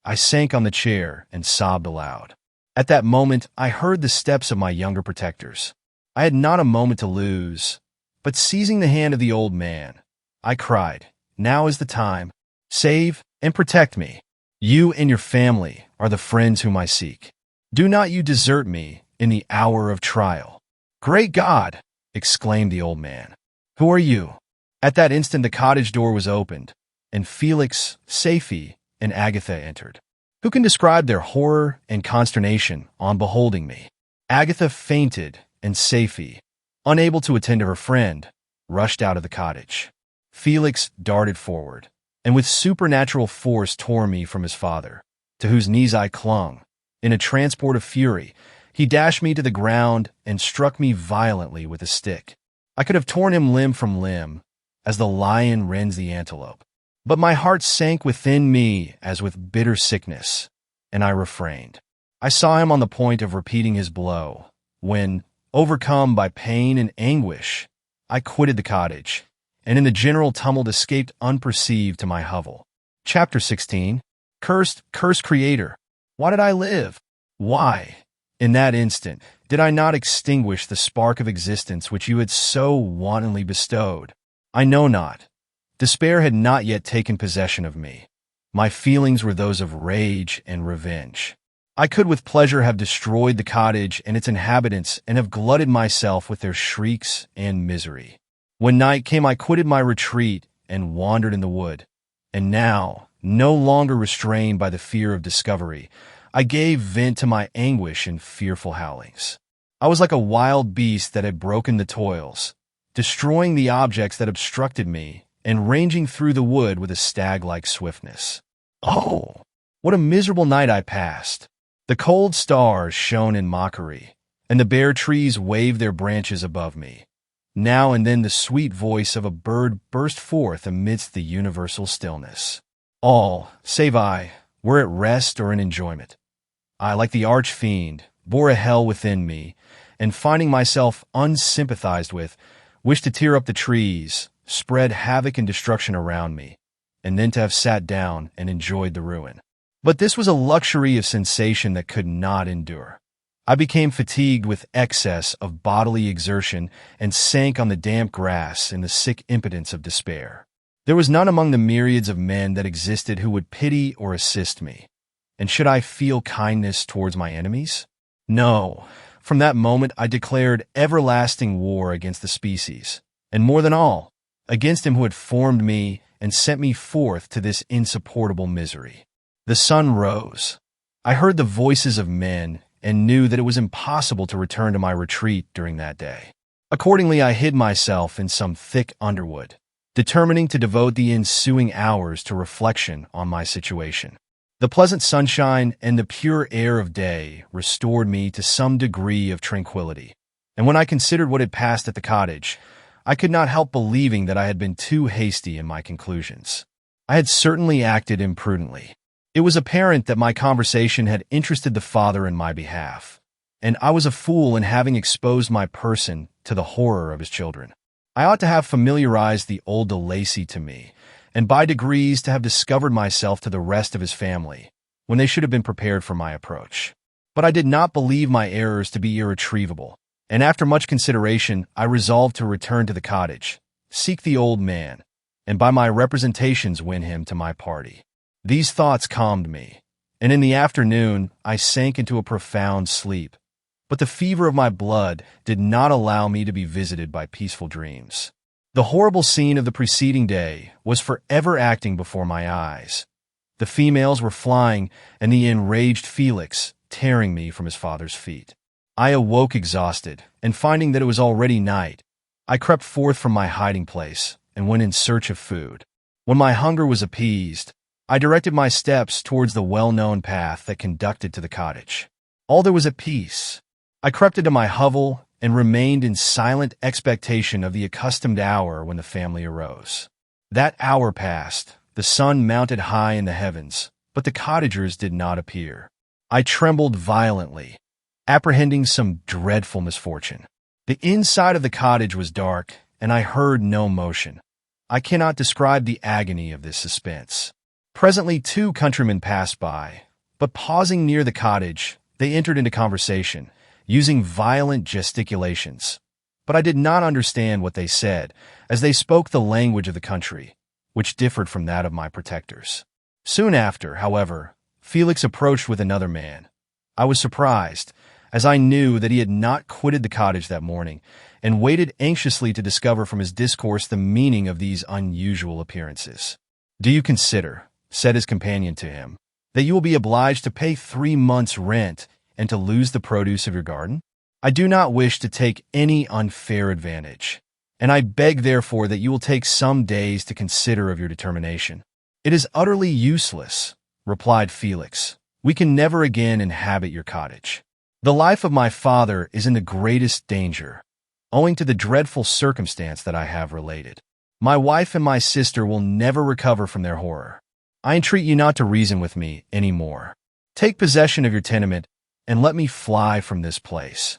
I sank on the chair and sobbed aloud. At that moment, I heard the steps of my younger protectors. I had not a moment to lose, but seizing the hand of the old man, I cried, "Now is the time. Save and protect me. You and your family are the friends whom I seek. Do not you desert me in the hour of trial." "Great God!" exclaimed the old man. "Who are you?" At that instant the cottage door was opened, and Felix, Safie, and Agatha entered. Who can describe their horror and consternation on beholding me? Agatha fainted, and Safie, unable to attend to her friend, rushed out of the cottage. Felix darted forward. and with supernatural force tore me from his father, to whose knees I clung. In a transport of fury, he dashed me to the ground and struck me violently with a stick. I could have torn him limb from limb, as the lion rends the antelope. But my heart sank within me as with bitter sickness, and I refrained. I saw him on the point of repeating his blow, when, overcome by pain and anguish, I quitted the cottage, and in the general tumult escaped unperceived to my hovel. Chapter 16. Cursed Creator. Why did I live? Why, in that instant, did I not extinguish the spark of existence which you had so wantonly bestowed? I know not. Despair had not yet taken possession of me. My feelings were those of rage and revenge. I could with pleasure have destroyed the cottage and its inhabitants and have glutted myself with their shrieks and misery. When night came, I quitted my retreat and wandered in the wood. And now, no longer restrained by the fear of discovery, I gave vent to my anguish in fearful howlings. I was like a wild beast that had broken the toils, destroying the objects that obstructed me and ranging through the wood with a stag-like swiftness. Oh, what a miserable night I passed! The cold stars shone in mockery, and the bare trees waved their branches above me. Now and then the sweet voice of a bird burst forth amidst the universal stillness. All, save I, were at rest or in enjoyment. I, like the arch-fiend, bore a hell within me, and finding myself unsympathized with, wished to tear up the trees, spread havoc and destruction around me, and then to have sat down and enjoyed the ruin. But this was a luxury of sensation that could not endure. I became fatigued with excess of bodily exertion and sank on the damp grass in the sick impotence of despair. There was none among the myriads of men that existed who would pity or assist me. And should I feel kindness towards my enemies? No. From that moment I declared everlasting war against the species, and more than all, against him who had formed me and sent me forth to this insupportable misery. The sun rose. I heard the voices of men and knew that it was impossible to return to my retreat during that day. Accordingly, I hid myself in some thick underwood, determining to devote the ensuing hours to reflection on my situation. The pleasant sunshine and the pure air of day restored me to some degree of tranquility, and when I considered what had passed at the cottage, I could not help believing that I had been too hasty in my conclusions. I had certainly acted imprudently. It was apparent that my conversation had interested the father in my behalf, and I was a fool in having exposed my person to the horror of his children. I ought to have familiarized the old de Lacy to me, and by degrees to have discovered myself to the rest of his family, when they should have been prepared for my approach. But I did not believe my errors to be irretrievable, and after much consideration I resolved to return to the cottage, seek the old man, and by my representations win him to my party. These thoughts calmed me, and in the afternoon I sank into a profound sleep, but the fever of my blood did not allow me to be visited by peaceful dreams. The horrible scene of the preceding day was forever acting before my eyes. The females were flying, and the enraged Felix tearing me from his father's feet. I awoke exhausted, and finding that it was already night, I crept forth from my hiding place and went in search of food. When my hunger was appeased, I directed my steps towards the well-known path that conducted to the cottage. All there was at peace. I crept into my hovel and remained in silent expectation of the accustomed hour when the family arose. That hour passed, the sun mounted high in the heavens, but the cottagers did not appear. I trembled violently, apprehending some dreadful misfortune. The inside of the cottage was dark, and I heard no motion. I cannot describe the agony of this suspense. Presently 2 countrymen passed by, but pausing near the cottage, they entered into conversation, using violent gesticulations. But I did not understand what they said, as they spoke the language of the country, which differed from that of my protectors. Soon after, however, Felix approached with another man. I was surprised, as I knew that he had not quitted the cottage that morning, and waited anxiously to discover from his discourse the meaning of these unusual appearances. "Do you consider," said his companion to him, "that you will be obliged to pay 3 months' rent and to lose the produce of your garden? I do not wish to take any unfair advantage, and I beg therefore that you will take some days to consider of your determination. "It is utterly useless," replied Felix. "We can never again inhabit your cottage. The life of my father is in the greatest danger, owing to the dreadful circumstance that I have related. My wife and my sister will never recover from their horror. I entreat you not to reason with me any more. Take possession of your tenement and let me fly from this place."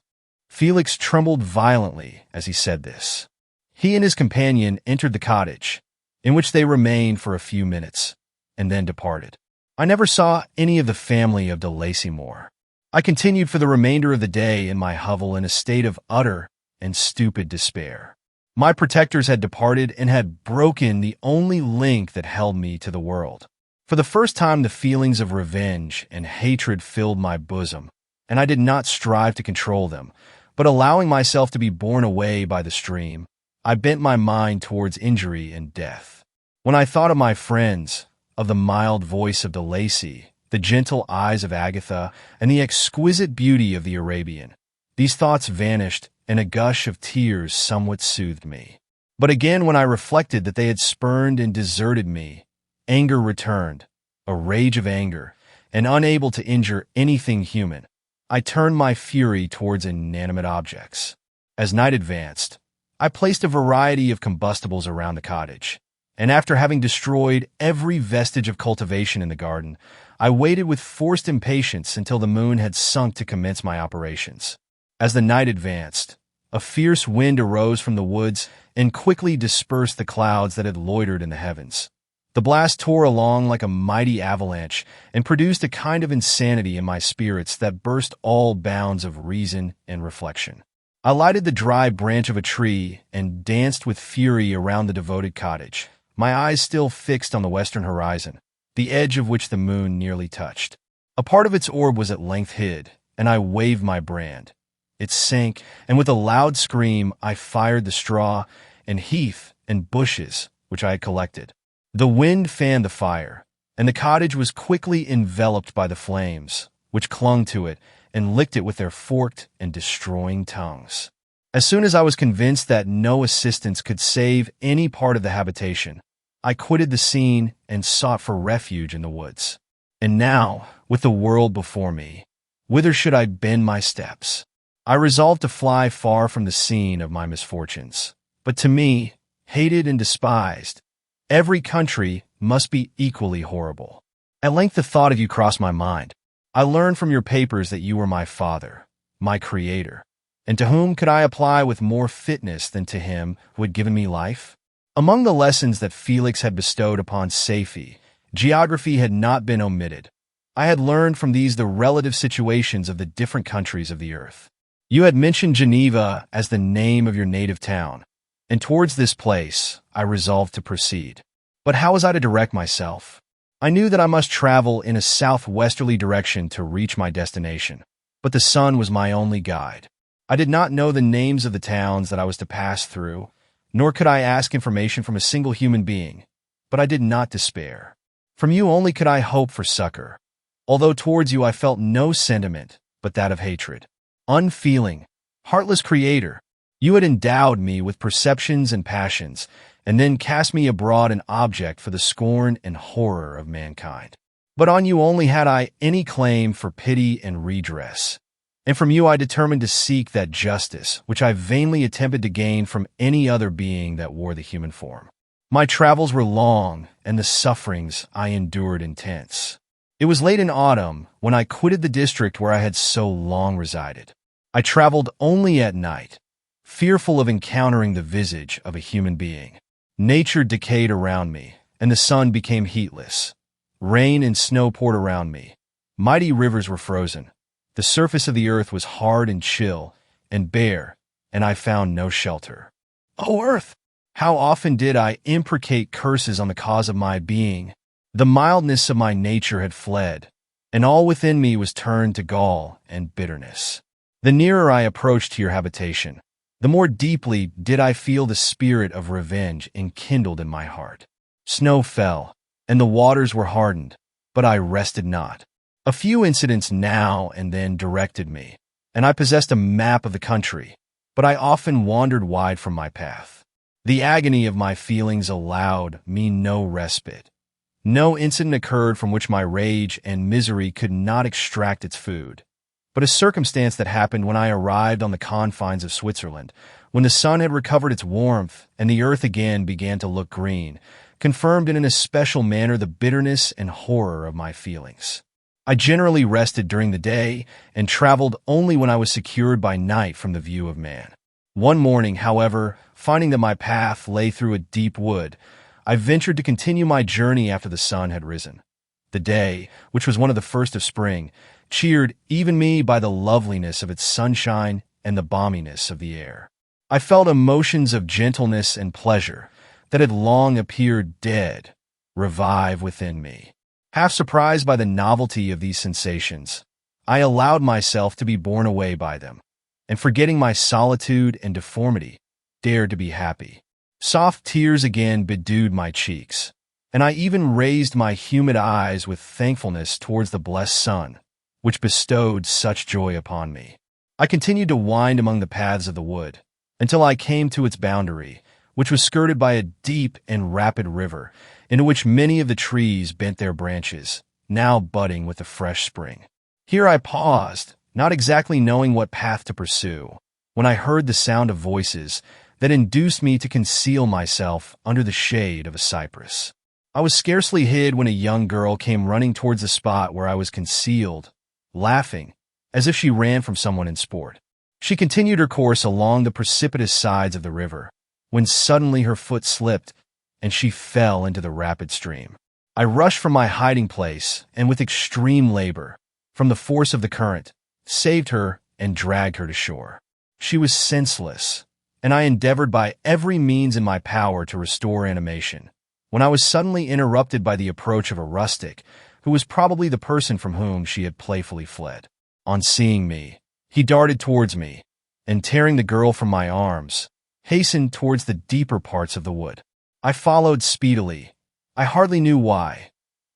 Felix trembled violently as he said this. He and his companion entered the cottage, in which they remained for a few minutes, and then departed. I never saw any of the family of de Lacy more. I continued for the remainder of the day in my hovel in a state of utter and stupid despair. My protectors had departed and had broken the only link that held me to the world. For the first time, the feelings of revenge and hatred filled my bosom, and I did not strive to control them, but allowing myself to be borne away by the stream, I bent my mind towards injury and death. When I thought of my friends, of the mild voice of de Lacy, the gentle eyes of Agatha, and the exquisite beauty of the Arabian, these thoughts vanished, and a gush of tears somewhat soothed me. But again, when I reflected that they had spurned and deserted me, anger returned, a rage of anger, and unable to injure anything human, I turned my fury towards inanimate objects. As night advanced, I placed a variety of combustibles around the cottage, and after having destroyed every vestige of cultivation in the garden, I waited with forced impatience until the moon had sunk to commence my operations. As the night advanced, a fierce wind arose from the woods and quickly dispersed the clouds that had loitered in the heavens. The blast tore along like a mighty avalanche and produced a kind of insanity in my spirits that burst all bounds of reason and reflection. I lighted the dry branch of a tree and danced with fury around the devoted cottage, my eyes still fixed on the western horizon, the edge of which the moon nearly touched. A part of its orb was at length hid, and I waved my brand. It sank, and with a loud scream I fired the straw and heath and bushes which I had collected. The wind fanned the fire, and the cottage was quickly enveloped by the flames, which clung to it and licked it with their forked and destroying tongues. As soon as I was convinced that no assistance could save any part of the habitation, I quitted the scene and sought for refuge in the woods. And now, with the world before me, whither should I bend my steps? I resolved to fly far from the scene of my misfortunes. But to me, hated and despised, every country must be equally horrible. At length the thought of you crossed my mind. I learned from your papers that you were my father, my creator, and to whom could I apply with more fitness than to him who had given me life? Among the lessons that Felix had bestowed upon Safie, geography had not been omitted. I had learned from these the relative situations of the different countries of the earth. You had mentioned Geneva as the name of your native town, and towards this place I resolved to proceed. But how was I to direct myself? I knew that I must travel in a southwesterly direction to reach my destination, but the sun was my only guide. I did not know the names of the towns that I was to pass through, nor could I ask information from a single human being, but I did not despair. From you only could I hope for succor, although towards you I felt no sentiment but that of hatred. Unfeeling, heartless creator, you had endowed me with perceptions and passions, and then cast me abroad an object for the scorn and horror of mankind. But on you only had I any claim for pity and redress, and from you I determined to seek that justice which I vainly attempted to gain from any other being that wore the human form. My travels were long, and the sufferings I endured intense. It was late in autumn when I quitted the district where I had so long resided. I traveled only at night, fearful of encountering the visage of a human being. Nature decayed around me, and the sun became heatless. Rain and snow poured around me. Mighty rivers were frozen. The surface of the earth was hard and chill and bare, and I found no shelter. O earth! How often did I imprecate curses on the cause of my being? The mildness of my nature had fled, and all within me was turned to gall and bitterness. The nearer I approached to your habitation, the more deeply did I feel the spirit of revenge enkindled in my heart. Snow fell, and the waters were hardened, but I rested not. A few incidents now and then directed me, and I possessed a map of the country, but I often wandered wide from my path. The agony of my feelings allowed me no respite, No incident occurred from which my rage and misery could not extract its food. But a circumstance that happened when I arrived on the confines of Switzerland, when the sun had recovered its warmth and the earth again began to look green, confirmed in an especial manner the bitterness and horror of my feelings. I generally rested during the day and traveled only when I was secured by night from the view of man. One morning, however, finding that my path lay through a deep wood, I ventured to continue my journey after the sun had risen. The day, which was one of the first of spring, cheered even me by the loveliness of its sunshine and the balminess of the air. I felt emotions of gentleness and pleasure that had long appeared dead revive within me. Half surprised by the novelty of these sensations, I allowed myself to be borne away by them, and forgetting my solitude and deformity, dared to be happy. Soft tears again bedewed my cheeks, and I even raised my humid eyes with thankfulness towards the blessed sun, which bestowed such joy upon me. I continued to wind among the paths of the wood, until I came to its boundary, which was skirted by a deep and rapid river, into which many of the trees bent their branches, now budding with the fresh spring. Here I paused, not exactly knowing what path to pursue, when I heard the sound of voices that induced me to conceal myself under the shade of a cypress. I was scarcely hid when a young girl came running towards the spot where I was concealed, laughing, as if she ran from someone in sport. She continued her course along the precipitous sides of the river, when suddenly her foot slipped, and she fell into the rapid stream. I rushed from my hiding place, and with extreme labor, from the force of the current, saved her and dragged her to shore. She was senseless, and I endeavored by every means in my power to restore animation, when I was suddenly interrupted by the approach of a rustic, who was probably the person from whom she had playfully fled. On seeing me, he darted towards me, and tearing the girl from my arms, hastened towards the deeper parts of the wood. I followed speedily. I hardly knew why,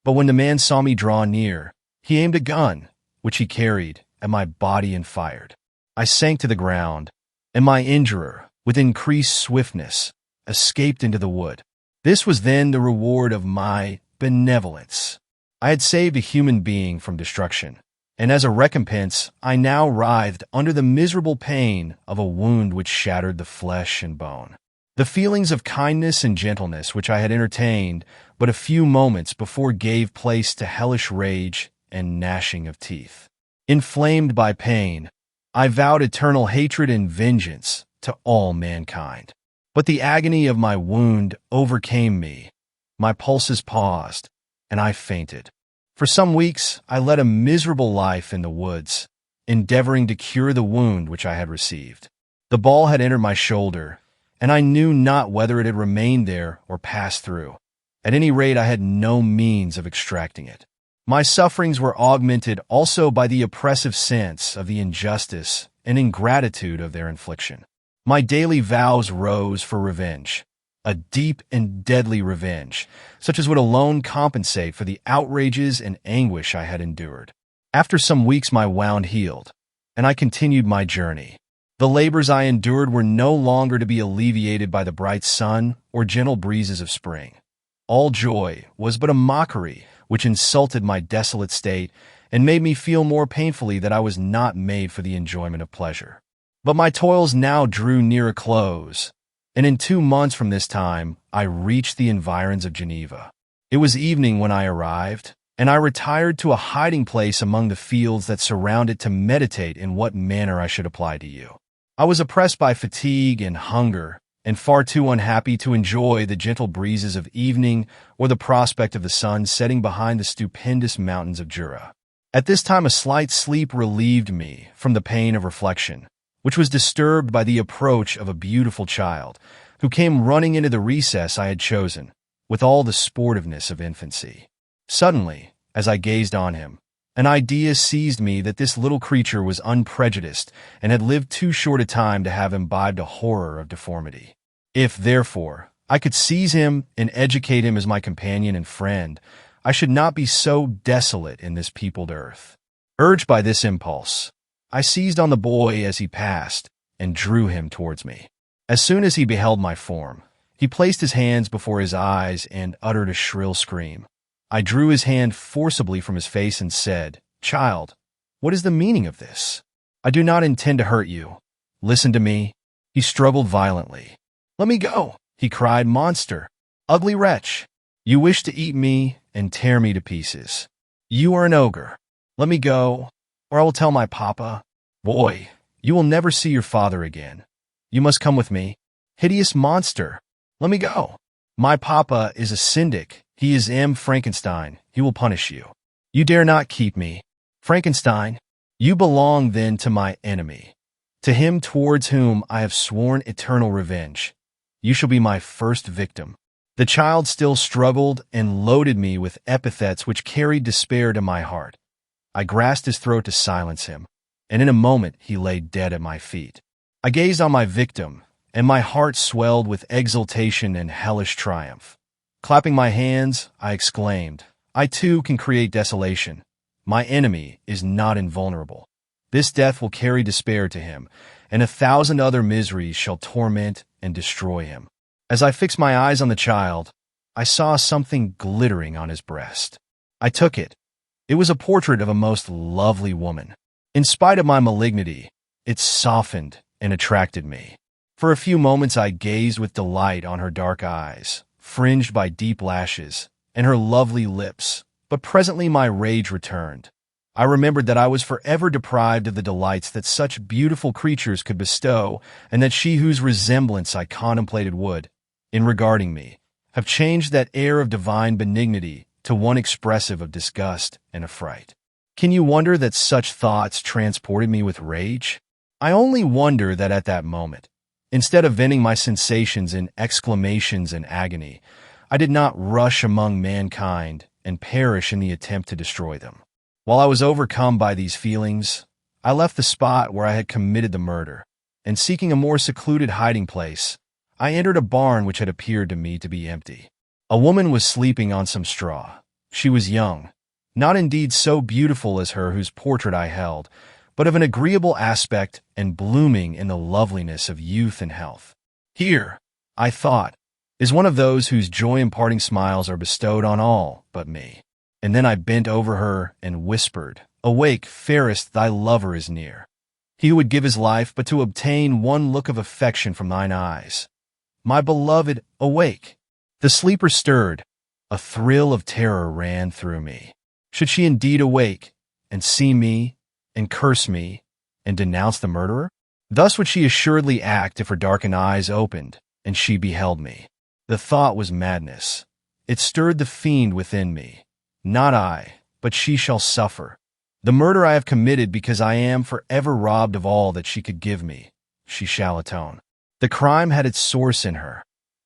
but when the man saw me draw near, he aimed a gun, which he carried, at my body and fired. I sank to the ground, and my injurer, with increased swiftness, escaped into the wood. This was then the reward of my benevolence. I had saved a human being from destruction, and as a recompense, I now writhed under the miserable pain of a wound which shattered the flesh and bone. The feelings of kindness and gentleness which I had entertained but a few moments before gave place to hellish rage and gnashing of teeth. Inflamed by pain, I vowed eternal hatred and vengeance to all mankind. But the agony of my wound overcame me. My pulses paused, and I fainted. For some weeks, I led a miserable life in the woods, endeavoring to cure the wound which I had received. The ball had entered my shoulder, and I knew not whether it had remained there or passed through. At any rate, I had no means of extracting it. My sufferings were augmented also by the oppressive sense of the injustice and ingratitude of their infliction. My daily vows rose for revenge, a deep and deadly revenge, such as would alone compensate for the outrages and anguish I had endured. After some weeks my wound healed, and I continued my journey. The labors I endured were no longer to be alleviated by the bright sun or gentle breezes of spring. All joy was but a mockery which insulted my desolate state and made me feel more painfully that I was not made for the enjoyment of pleasure. But my toils now drew near a close, and in 2 months from this time I reached the environs of Geneva. It was evening when I arrived, and I retired to a hiding place among the fields that surround it to meditate in what manner I should apply to you. I was oppressed by fatigue and hunger, and far too unhappy to enjoy the gentle breezes of evening or the prospect of the sun setting behind the stupendous mountains of Jura. At this time a slight sleep relieved me from the pain of reflection, which was disturbed by the approach of a beautiful child, who came running into the recess I had chosen, with all the sportiveness of infancy. Suddenly, as I gazed on him, an idea seized me that this little creature was unprejudiced and had lived too short a time to have imbibed a horror of deformity. If, therefore, I could seize him and educate him as my companion and friend, I should not be so desolate in this peopled earth. Urged by this impulse, I seized on the boy as he passed and drew him towards me. As soon as he beheld my form, he placed his hands before his eyes and uttered a shrill scream. I drew his hand forcibly from his face and said, "Child, what is the meaning of this? I do not intend to hurt you. Listen to me." He struggled violently. "Let me go," he cried. "Monster! Ugly wretch! You wish to eat me and tear me to pieces. You are an ogre. Let me go, or I will tell my papa. Boy, you will never see your father again. You must come with me. Hideous monster! Let me go. My papa is a syndic. He is Frankenstein. He will punish you. You dare not keep me. Frankenstein, you belong then to my enemy, to him towards whom I have sworn eternal revenge. You shall be my first victim." The child still struggled and loaded me with epithets which carried despair to my heart. I grasped his throat to silence him, and in a moment he lay dead at my feet. I gazed on my victim, and my heart swelled with exultation and hellish triumph. Clapping my hands, I exclaimed, "I too can create desolation. My enemy is not invulnerable. This death will carry despair to him, and 1,000 other miseries shall torment and destroy him." As I fixed my eyes on the child, I saw something glittering on his breast. I took it. It was a portrait of a most lovely woman. In spite of my malignity, it softened and attracted me. For a few moments I gazed with delight on her dark eyes, fringed by deep lashes, and her lovely lips, but presently my rage returned. I remembered that I was forever deprived of the delights that such beautiful creatures could bestow, and that she whose resemblance I contemplated would, in regarding me, have changed that air of divine benignity to one expressive of disgust and affright. Can you wonder that such thoughts transported me with rage? I only wonder that at that moment, instead of venting my sensations in exclamations and agony, I did not rush among mankind and perish in the attempt to destroy them. While I was overcome by these feelings, I left the spot where I had committed the murder, and seeking a more secluded hiding place, I entered a barn which had appeared to me to be empty. A woman was sleeping on some straw. She was young, not indeed so beautiful as her whose portrait I held, but of an agreeable aspect and blooming in the loveliness of youth and health. Here, I thought, is one of those whose joy-imparting smiles are bestowed on all but me. And then I bent over her and whispered, "Awake, fairest, thy lover is near. He who would give his life but to obtain one look of affection from thine eyes. My beloved, awake." The sleeper stirred. A thrill of terror ran through me. Should she indeed awake, and see me, and curse me, and denounce the murderer? Thus would she assuredly act if her darkened eyes opened, and she beheld me. The thought was madness. It stirred the fiend within me. Not I, but she shall suffer. The murder I have committed because I am forever robbed of all that she could give me. She shall atone. The crime had its source in her.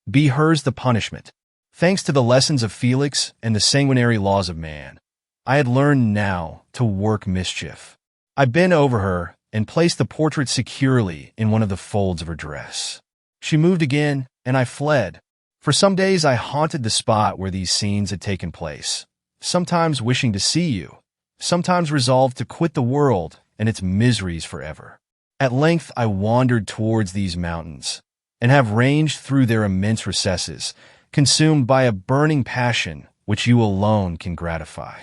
Be hers the punishment. Thanks to the lessons of Felix and the sanguinary laws of man, I had learned now to work mischief. I bent over her and placed the portrait securely in one of the folds of her dress. She moved again, and I fled. For some days I haunted the spot where these scenes had taken place, sometimes wishing to see you, sometimes resolved to quit the world and its miseries forever. At length I wandered towards these mountains, and have ranged through their immense recesses, consumed by a burning passion which you alone can gratify.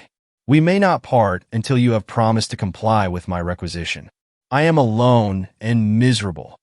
We may not part until you have promised to comply with my requisition. I am alone and miserable.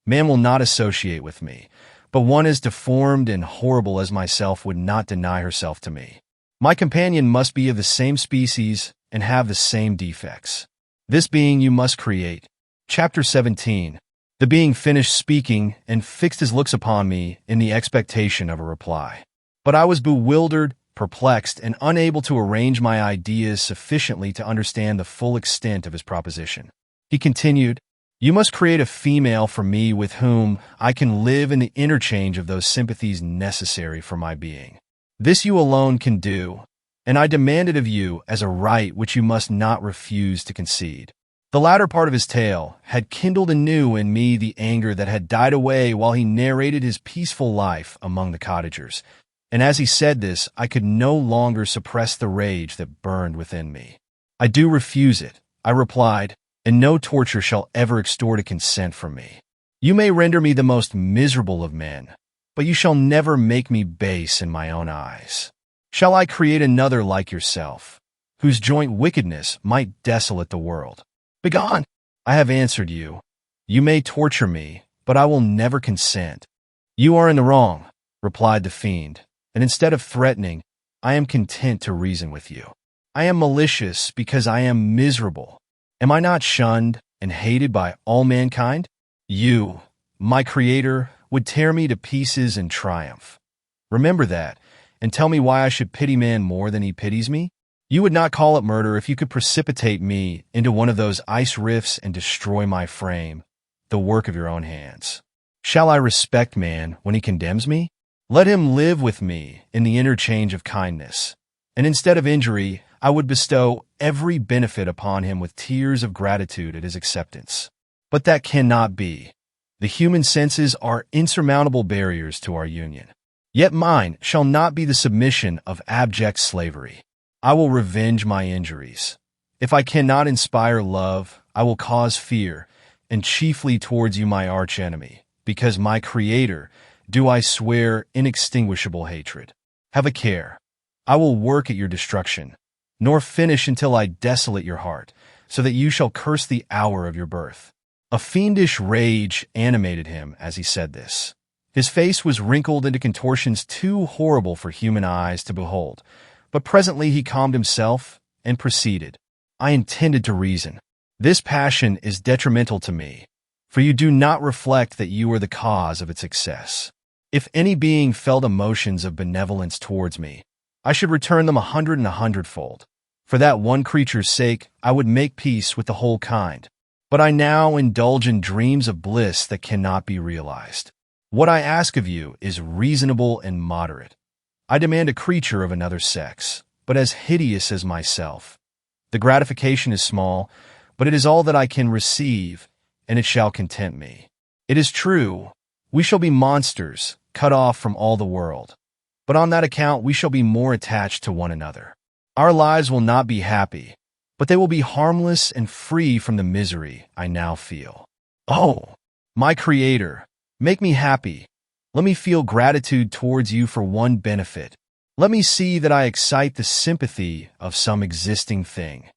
Man will not associate with me, but one as deformed and horrible as myself would not deny herself to me. My companion must be of the same species and have the same defects. This being you must create. Chapter 17. The being finished speaking and fixed his looks upon me in the expectation of a reply. But I was bewildered, perplexed, and unable to arrange my ideas sufficiently to understand the full extent of his proposition. He continued, "You must create a female for me with whom I can live in the interchange of those sympathies necessary for my being. This you alone can do, and I demand it of you as a right which you must not refuse to concede." The latter part of his tale had kindled anew in me the anger that had died away while he narrated his peaceful life among the cottagers, and as he said this, I could no longer suppress the rage that burned within me. "I do refuse it," I replied, "and no torture shall ever extort a consent from me. You may render me the most miserable of men, but you shall never make me base in my own eyes." Shall I create another like yourself, whose joint wickedness might desolate the world? Begone! I have answered you. You may torture me, but I will never consent. You are in the wrong, replied the fiend, and instead of threatening, I am content to reason with you. I am malicious because I am miserable. Am I not shunned and hated by all mankind? You, my creator, would tear me to pieces in triumph. Remember that, and tell me why I should pity man more than he pities me? You would not call it murder if you could precipitate me into one of those ice rifts and destroy my frame, the work of your own hands. Shall I respect man when he condemns me? Let him live with me in the interchange of kindness, and instead of injury, I would bestow every benefit upon him with tears of gratitude at his acceptance. But that cannot be. The human senses are insurmountable barriers to our union. Yet mine shall not be the submission of abject slavery. I will revenge my injuries. If I cannot inspire love, I will cause fear, and chiefly towards you, my archenemy, because my Creator, do I swear inextinguishable hatred. Have a care. I will work at your destruction, nor finish until I desolate your heart, so that you shall curse the hour of your birth. A fiendish rage animated him as he said this. His face was wrinkled into contortions too horrible for human eyes to behold, but presently he calmed himself and proceeded. I intended to reason. This passion is detrimental to me, for you do not reflect that you are the cause of its excess. If any being felt emotions of benevolence towards me, I should return them 100 and 100-fold. For that one creature's sake, I would make peace with the whole kind. But I now indulge in dreams of bliss that cannot be realized. What I ask of you is reasonable and moderate. I demand a creature of another sex, but as hideous as myself. The gratification is small, but it is all that I can receive, and it shall content me. It is true, we shall be monsters, cut off from all the world. But on that account we shall be more attached to one another. Our lives will not be happy, but they will be harmless and free from the misery I now feel. Oh, my Creator, make me happy. Let me feel gratitude towards you for one benefit. Let me see that I excite the sympathy of some existing thing.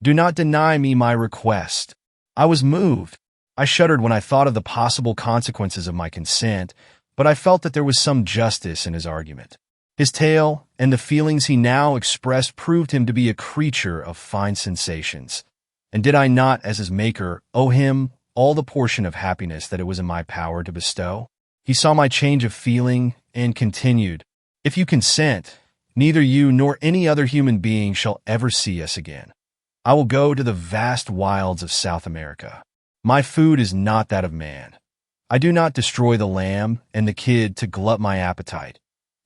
Do not deny me my request. I was moved. I shuddered when I thought of the possible consequences of my consent, but I felt that there was some justice in his argument. His tale and the feelings he now expressed proved him to be a creature of fine sensations. And did I not, as his maker, owe him all the portion of happiness that it was in my power to bestow? He saw my change of feeling and continued, If you consent, neither you nor any other human being shall ever see us again. I will go to the vast wilds of South America. My food is not that of man. I do not destroy the lamb and the kid to glut my appetite.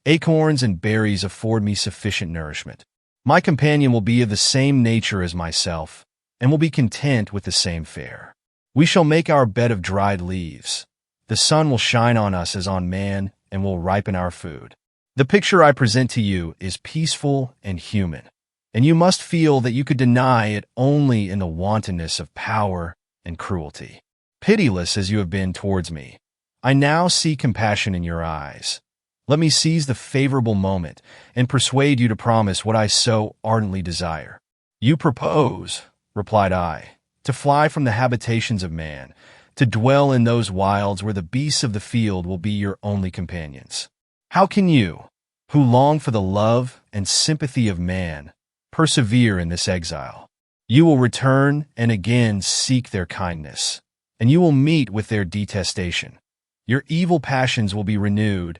Acorns and berries afford me sufficient nourishment. My companion will be of the same nature as myself, and will be content with the same fare. We shall make our bed of dried leaves. The sun will shine on us as on man, and will ripen our food. The picture I present to you is peaceful and human, and you must feel that you could deny it only in the wantonness of power and cruelty. Pitiless as you have been towards me, I now see compassion in your eyes. Let me seize the favorable moment and persuade you to promise what I so ardently desire. You propose, replied I, to fly from the habitations of man, to dwell in those wilds where the beasts of the field will be your only companions. How can you, who long for the love and sympathy of man, persevere in this exile? You will return and again seek their kindness, and you will meet with their detestation. Your evil passions will be renewed,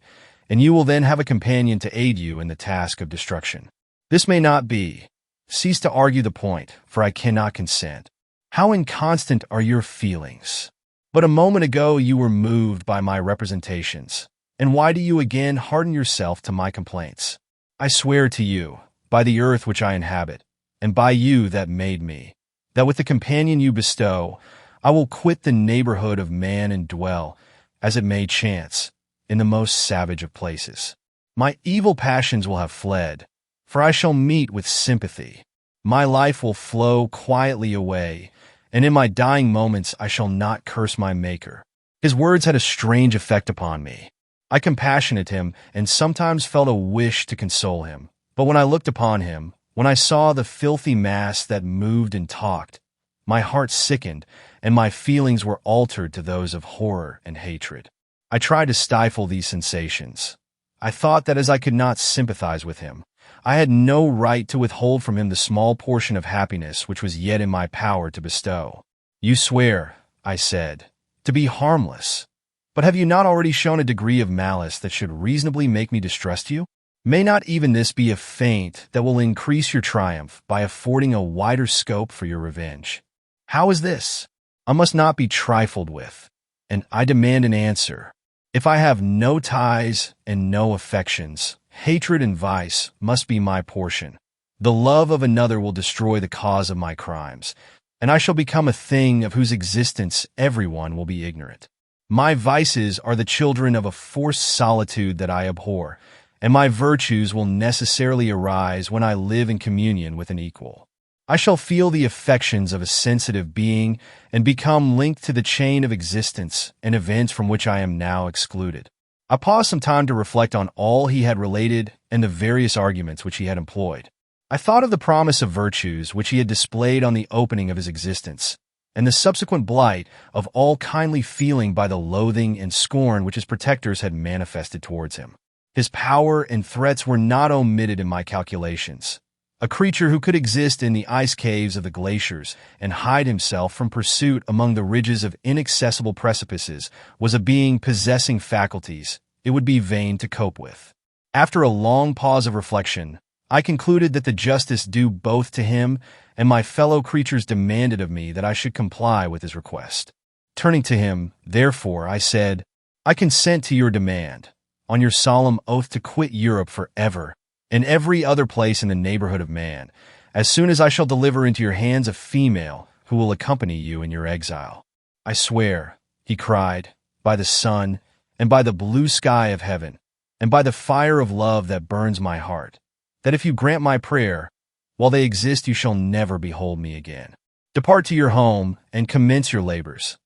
and you will then have a companion to aid you in the task of destruction. This may not be. Cease to argue the point, for I cannot consent. How inconstant are your feelings! But a moment ago you were moved by my representations, and why do you again harden yourself to my complaints? I swear to you, by the earth which I inhabit, and by you that made me, that with the companion you bestow, I will quit the neighborhood of man and dwell, as it may chance, in the most savage of places. My evil passions will have fled, for I shall meet with sympathy. My life will flow quietly away, and in my dying moments I shall not curse my Maker. His words had a strange effect upon me. I compassionated him and sometimes felt a wish to console him, But when I looked upon him, when I saw the filthy mass that moved and talked, my heart sickened, and my feelings were altered to those of horror and hatred. I tried to stifle these sensations. I thought that as I could not sympathize with him, I had no right to withhold from him the small portion of happiness which was yet in my power to bestow. "You swear," I said, "to be harmless. But have you not already shown a degree of malice that should reasonably make me distrust you? May not even this be a feint that will increase your triumph by affording a wider scope for your revenge? How is this? I must not be trifled with, and I demand an answer. If I have no ties and no affections, hatred and vice must be my portion. The love of another will destroy the cause of my crimes, and I shall become a thing of whose existence everyone will be ignorant. My vices are the children of a forced solitude that I abhor, and my virtues will necessarily arise when I live in communion with an equal. I shall feel the affections of a sensitive being and become linked to the chain of existence and events from which I am now excluded." I paused some time to reflect on all he had related and the various arguments which he had employed. I thought of the promise of virtues which he had displayed on the opening of his existence, and the subsequent blight of all kindly feeling by the loathing and scorn which his protectors had manifested towards him. His power and threats were not omitted in my calculations. A creature who could exist in the ice caves of the glaciers and hide himself from pursuit among the ridges of inaccessible precipices was a being possessing faculties it would be vain to cope with. After a long pause of reflection, I concluded that the justice due both to him and my fellow creatures demanded of me that I should comply with his request. Turning to him, therefore, I said, "I consent to your demand, on your solemn oath to quit Europe forever, and every other place in the neighborhood of man, as soon as I shall deliver into your hands a female who will accompany you in your exile." "I swear," he cried, "by the sun, and by the blue sky of heaven, and by the fire of love that burns my heart, that if you grant my prayer, while they exist you shall never behold me again. Depart to your home and commence your labors.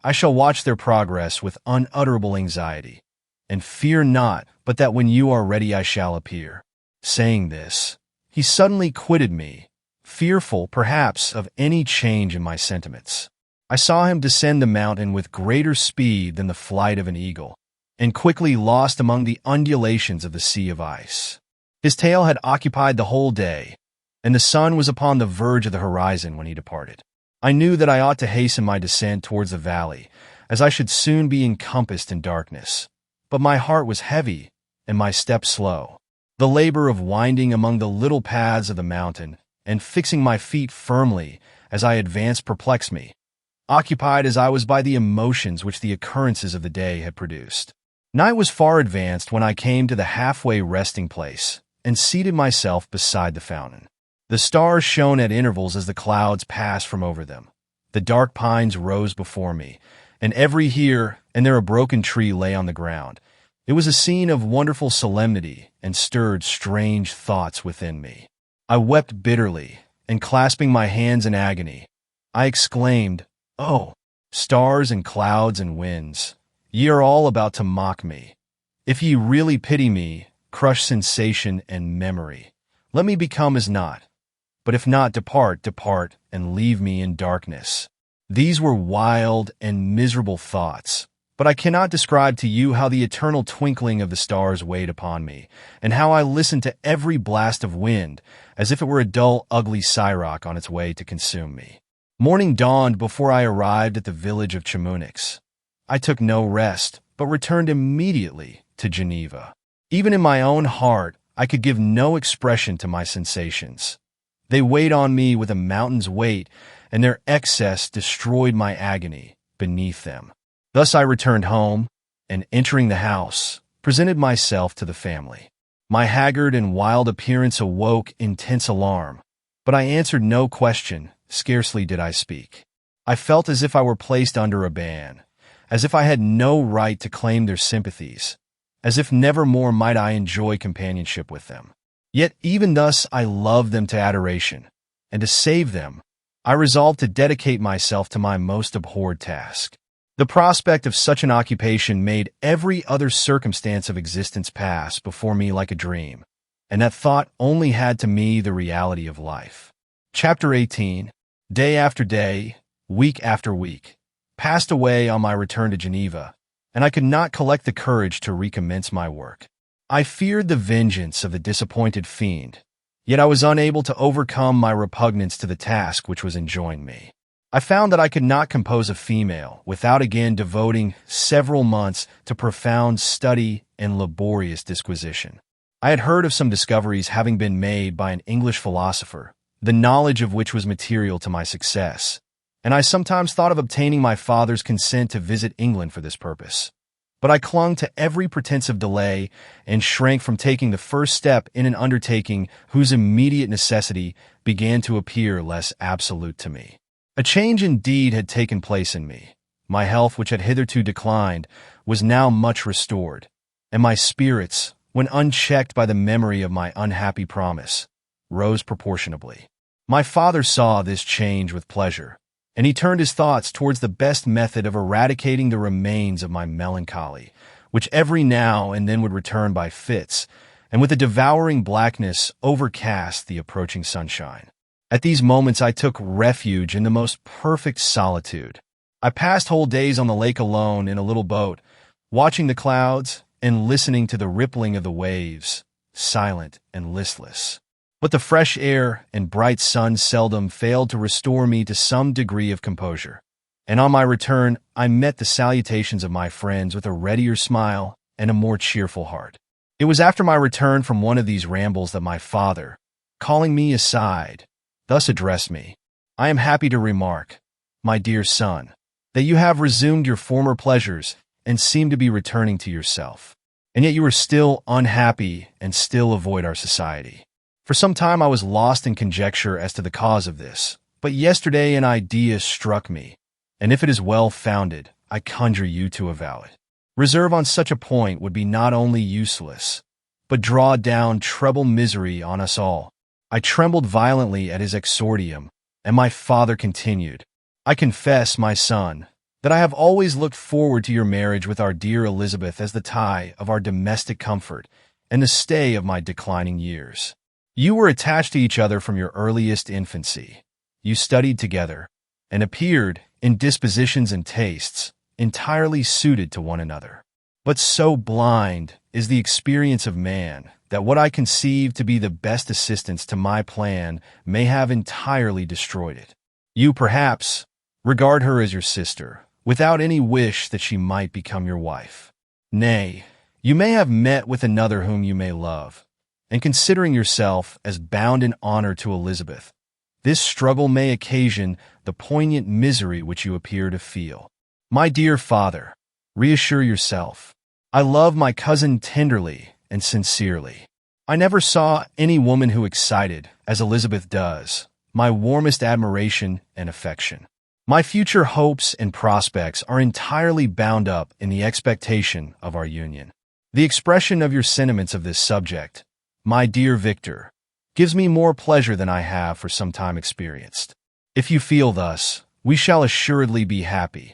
I shall watch their progress with unutterable anxiety, and fear not but that when you are ready I shall appear." Saying this, he suddenly quitted me, fearful, perhaps, of any change in my sentiments. I saw him descend the mountain with greater speed than the flight of an eagle, and quickly lost among the undulations of the sea of ice. His tale had occupied the whole day, and the sun was upon the verge of the horizon when he departed. I knew that I ought to hasten my descent towards the valley, as I should soon be encompassed in darkness. But my heart was heavy, and my step slow. The labor of winding among the little paths of the mountain and fixing my feet firmly as I advanced perplexed me, occupied as I was by the emotions which the occurrences of the day had produced. Night was far advanced when I came to the halfway resting place and seated myself beside the fountain. The stars shone at intervals as the clouds passed from over them. The dark pines rose before me, and every here and there a broken tree lay on the ground. It was a scene of wonderful solemnity and stirred strange thoughts within me. I wept bitterly, and clasping my hands in agony, I exclaimed, "Oh, stars and clouds and winds, ye are all about to mock me. If ye really pity me, crush sensation and memory. Let me become as naught. But if not, depart, depart, and leave me in darkness." These were wild and miserable thoughts, but I cannot describe to you how the eternal twinkling of the stars weighed upon me, and how I listened to every blast of wind as if it were a dull, ugly siroc on its way to consume me. Morning dawned before I arrived at the village of Chamonix. I took no rest, but returned immediately to Geneva. Even in my own heart, I could give no expression to my sensations. They weighed on me with a mountain's weight, and their excess destroyed my agony beneath them. Thus I returned home, and entering the house, presented myself to the family. My haggard and wild appearance awoke intense alarm, but I answered no question, scarcely did I speak. I felt as if I were placed under a ban, as if I had no right to claim their sympathies, as if never more might I enjoy companionship with them. Yet even thus I loved them to adoration, and to save them, I resolved to dedicate myself to my most abhorred task. The prospect of such an occupation made every other circumstance of existence pass before me like a dream. and that thought only had to me the reality of life. Chapter 18. Day after day, week after week, passed away on my return to Geneva, and I could not collect the courage to recommence my work. I feared the vengeance of the disappointed fiend, yet I was unable to overcome my repugnance to the task which was enjoined me. I found that I could not compose a female without again devoting several months to profound study and laborious disquisition. I had heard of some discoveries having been made by an English philosopher, the knowledge of which was material to my success, and I sometimes thought of obtaining my father's consent to visit England for this purpose. But I clung to every pretense of delay and shrank from taking the first step in an undertaking whose immediate necessity began to appear less absolute to me. A change indeed had taken place in me. My health, which had hitherto declined, was now much restored, and my spirits, when unchecked by the memory of my unhappy promise, rose proportionably. My father saw this change with pleasure, and he turned his thoughts towards the best method of eradicating the remains of my melancholy, which every now and then would return by fits, and with a devouring blackness overcast the approaching sunshine. At these moments I took refuge in the most perfect solitude. I passed whole days on the lake alone in a little boat, watching the clouds and listening to the rippling of the waves, silent and listless. But the fresh air and bright sun seldom failed to restore me to some degree of composure, and on my return I met the salutations of my friends with a readier smile and a more cheerful heart. It was after my return from one of these rambles that my father, calling me aside, thus addressed me. "I am happy to remark, my dear son, that you have resumed your former pleasures and seem to be returning to yourself. And yet you are still unhappy and still avoid our society." For some time I was lost in conjecture as to the cause of this, but yesterday an idea struck me, and if it is well founded, I conjure you to avow it. Reserve on such a point would be not only useless, but draw down treble misery on us all. I trembled violently at his exordium, and my father continued, "I confess, my son, that I have always looked forward to your marriage with our dear Elizabeth as the tie of our domestic comfort and the stay of my declining years. You were attached to each other from your earliest infancy. You studied together, and appeared, in dispositions and tastes, entirely suited to one another. But so blind is the experience of man that what I conceive to be the best assistance to my plan may have entirely destroyed it. You, perhaps, regard her as your sister, without any wish that she might become your wife. Nay, you may have met with another whom you may love, and considering yourself as bound in honor to Elizabeth, this struggle may occasion the poignant misery which you appear to feel. My dear father, reassure yourself. I love my cousin tenderly and sincerely. I never saw any woman who excited, as Elizabeth does, my warmest admiration and affection. My future hopes and prospects are entirely bound up in the expectation of our union. The expression of your sentiments of this subject, my dear Victor, gives me more pleasure than I have for some time experienced. If you feel thus, we shall assuredly be happy,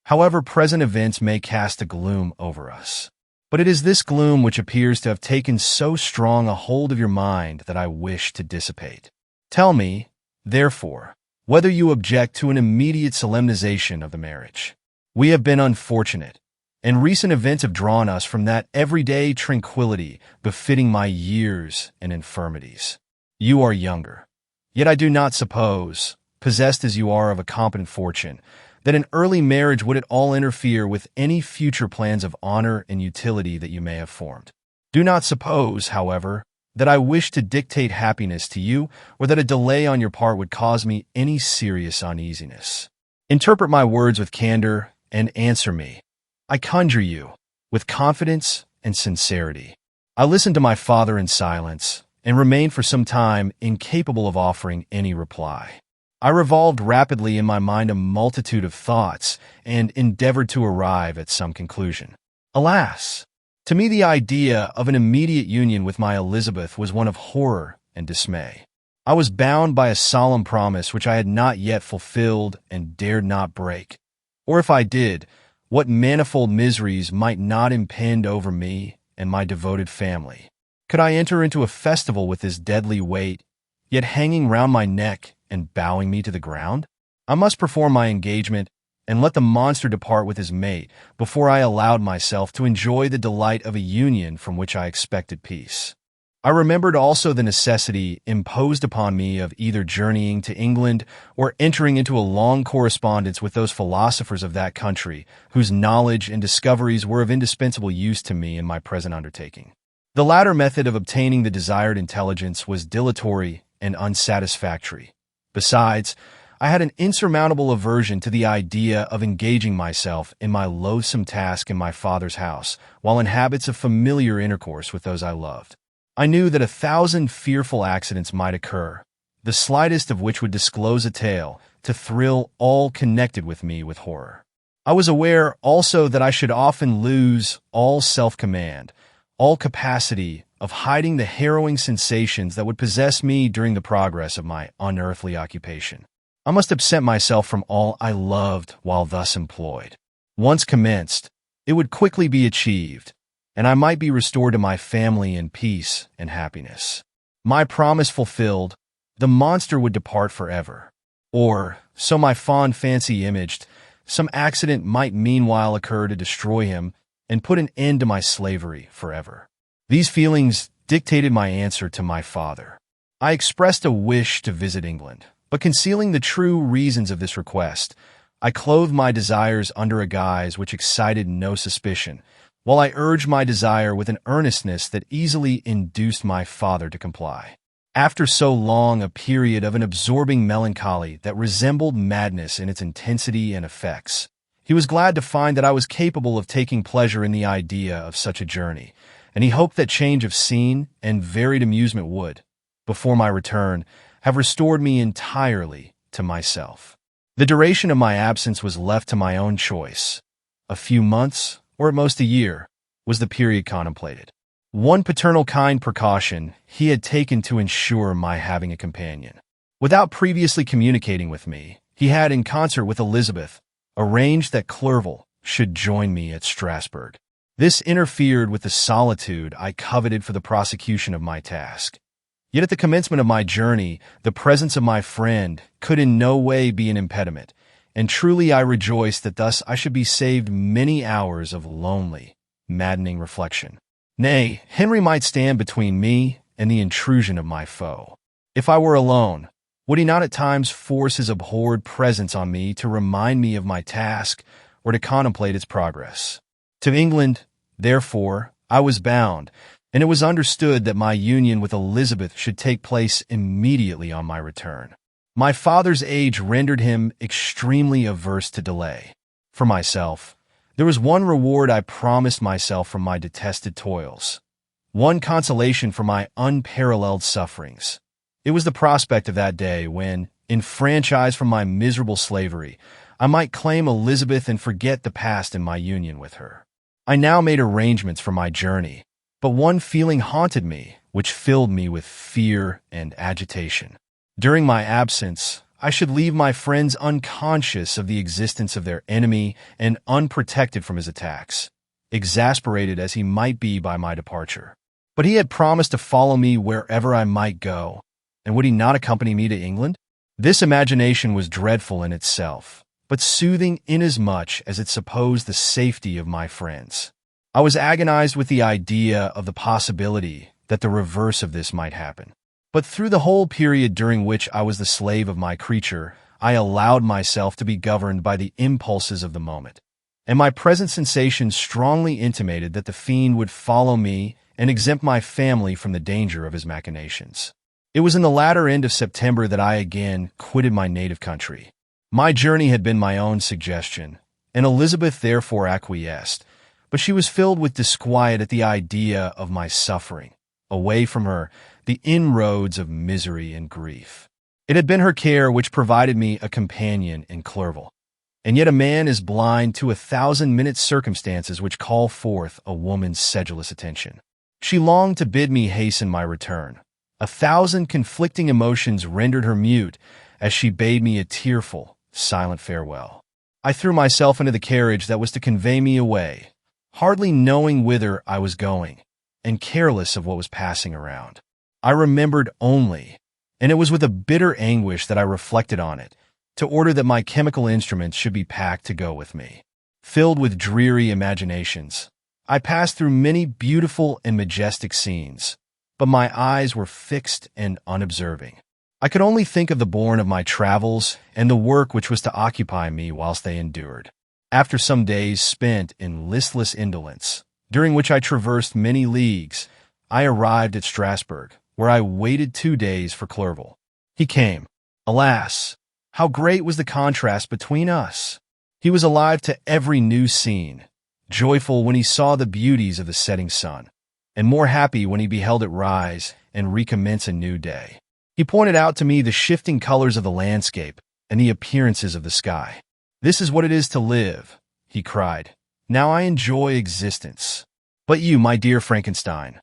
however present events may cast a gloom over us. But it is this gloom which appears to have taken so strong a hold of your mind that I wish to dissipate. Tell me, therefore, whether you object to an immediate solemnization of the marriage. We have been unfortunate, and recent events have drawn us from that everyday tranquility befitting my years and infirmities. You are younger, yet I do not suppose, possessed as you are of a competent fortune, that an early marriage would at all interfere with any future plans of honor and utility that you may have formed. Do not suppose, however, that I wish to dictate happiness to you, or that a delay on your part would cause me any serious uneasiness. Interpret my words with candor and answer me, I conjure you, with confidence and sincerity. I listened to my father in silence, and remained for some time incapable of offering any reply. I revolved rapidly in my mind a multitude of thoughts, and endeavored to arrive at some conclusion. Alas! To me the idea of an immediate union with my Elizabeth was one of horror and dismay. I was bound by a solemn promise which I had not yet fulfilled and dared not break. Or if I did, what manifold miseries might not impend over me and my devoted family. Could I enter into a festival with this deadly weight, yet hanging round my neck and bowing me to the ground? I must perform my engagement and let the monster depart with his mate before I allowed myself to enjoy the delight of a union from which I expected peace. I remembered also the necessity imposed upon me of either journeying to England or entering into a long correspondence with those philosophers of that country whose knowledge and discoveries were of indispensable use to me in my present undertaking. The latter method of obtaining the desired intelligence was dilatory and unsatisfactory. Besides, I had an insurmountable aversion to the idea of engaging myself in my loathsome task in my father's house, while in habits of familiar intercourse with those I loved. I knew that 1,000 fearful accidents might occur, the slightest of which would disclose a tale to thrill all connected with me with horror. I was aware also that I should often lose all self-command, all capacity of hiding the harrowing sensations that would possess me during the progress of my unearthly occupation. I must absent myself from all I loved while thus employed. Once commenced, it would quickly be achieved, and I might be restored to my family in peace and happiness. My promise fulfilled, the monster would depart forever. Or, so my fond fancy imaged, some accident might meanwhile occur to destroy him and put an end to my slavery forever. These feelings dictated my answer to my father. I expressed a wish to visit England, but concealing the true reasons of this request, I clothed my desires under a guise which excited no suspicion, while I urged my desire with an earnestness that easily induced my father to comply. After so long a period of an absorbing melancholy that resembled madness in its intensity and effects, he was glad to find that I was capable of taking pleasure in the idea of such a journey, and he hoped that change of scene and varied amusement would, before my return, have restored me entirely to myself. The duration of my absence was left to my own choice. A few months, or at most a year, was the period contemplated. One paternal kind precaution he had taken to ensure my having a companion. Without previously communicating with me, he had, in concert with Elizabeth, arranged that Clerval should join me at Strasbourg. This interfered with the solitude I coveted for the prosecution of my task. Yet at the commencement of my journey, the presence of my friend could in no way be an impediment, and truly I rejoiced that thus I should be saved many hours of lonely, maddening reflection. Nay, Henry might stand between me and the intrusion of my foe. If I were alone, would he not at times force his abhorred presence on me to remind me of my task or to contemplate its progress? To England, therefore, I was bound, and it was understood that my union with Elizabeth should take place immediately on my return. My father's age rendered him extremely averse to delay. For myself, there was one reward I promised myself from my detested toils, one consolation for my unparalleled sufferings. It was the prospect of that day when, enfranchised from my miserable slavery, I might claim Elizabeth and forget the past in my union with her. I now made arrangements for my journey, but one feeling haunted me, which filled me with fear and agitation. During my absence, I should leave my friends unconscious of the existence of their enemy and unprotected from his attacks, exasperated as he might be by my departure. But he had promised to follow me wherever I might go, and would he not accompany me to England? This imagination was dreadful in itself, but soothing inasmuch as it supposed the safety of my friends. I was agonized with the idea of the possibility that the reverse of this might happen. But through the whole period during which I was the slave of my creature, I allowed myself to be governed by the impulses of the moment, and my present sensations strongly intimated that the fiend would follow me and exempt my family from the danger of his machinations. It was in the latter end of September that I again quitted my native country. My journey had been my own suggestion, and Elizabeth therefore acquiesced, but she was filled with disquiet at the idea of my suffering, away from her, the inroads of misery and grief. It had been her care which provided me a companion in Clerval, and yet a man is blind to 1,000 circumstances which call forth a woman's sedulous attention. She longed to bid me hasten my return. 1,000 conflicting emotions rendered her mute as she bade me a tearful, silent farewell. I threw myself into the carriage that was to convey me away, hardly knowing whither I was going, and careless of what was passing around. I remembered only, and it was with a bitter anguish that I reflected on it, to order that my chemical instruments should be packed to go with me. Filled with dreary imaginations, I passed through many beautiful and majestic scenes, but my eyes were fixed and unobserving. I could only think of the bourne of my travels and the work which was to occupy me whilst they endured. After some days spent in listless indolence, during which I traversed many leagues, I arrived at Strasbourg, where I waited 2 days for Clerval. He came. Alas, how great was the contrast between us! He was alive to every new scene, joyful when he saw the beauties of the setting sun, and more happy when he beheld it rise and recommence a new day. He pointed out to me the shifting colors of the landscape and the appearances of the sky. "This is what it is to live," he cried. "Now I enjoy existence. But you, my dear Frankenstein,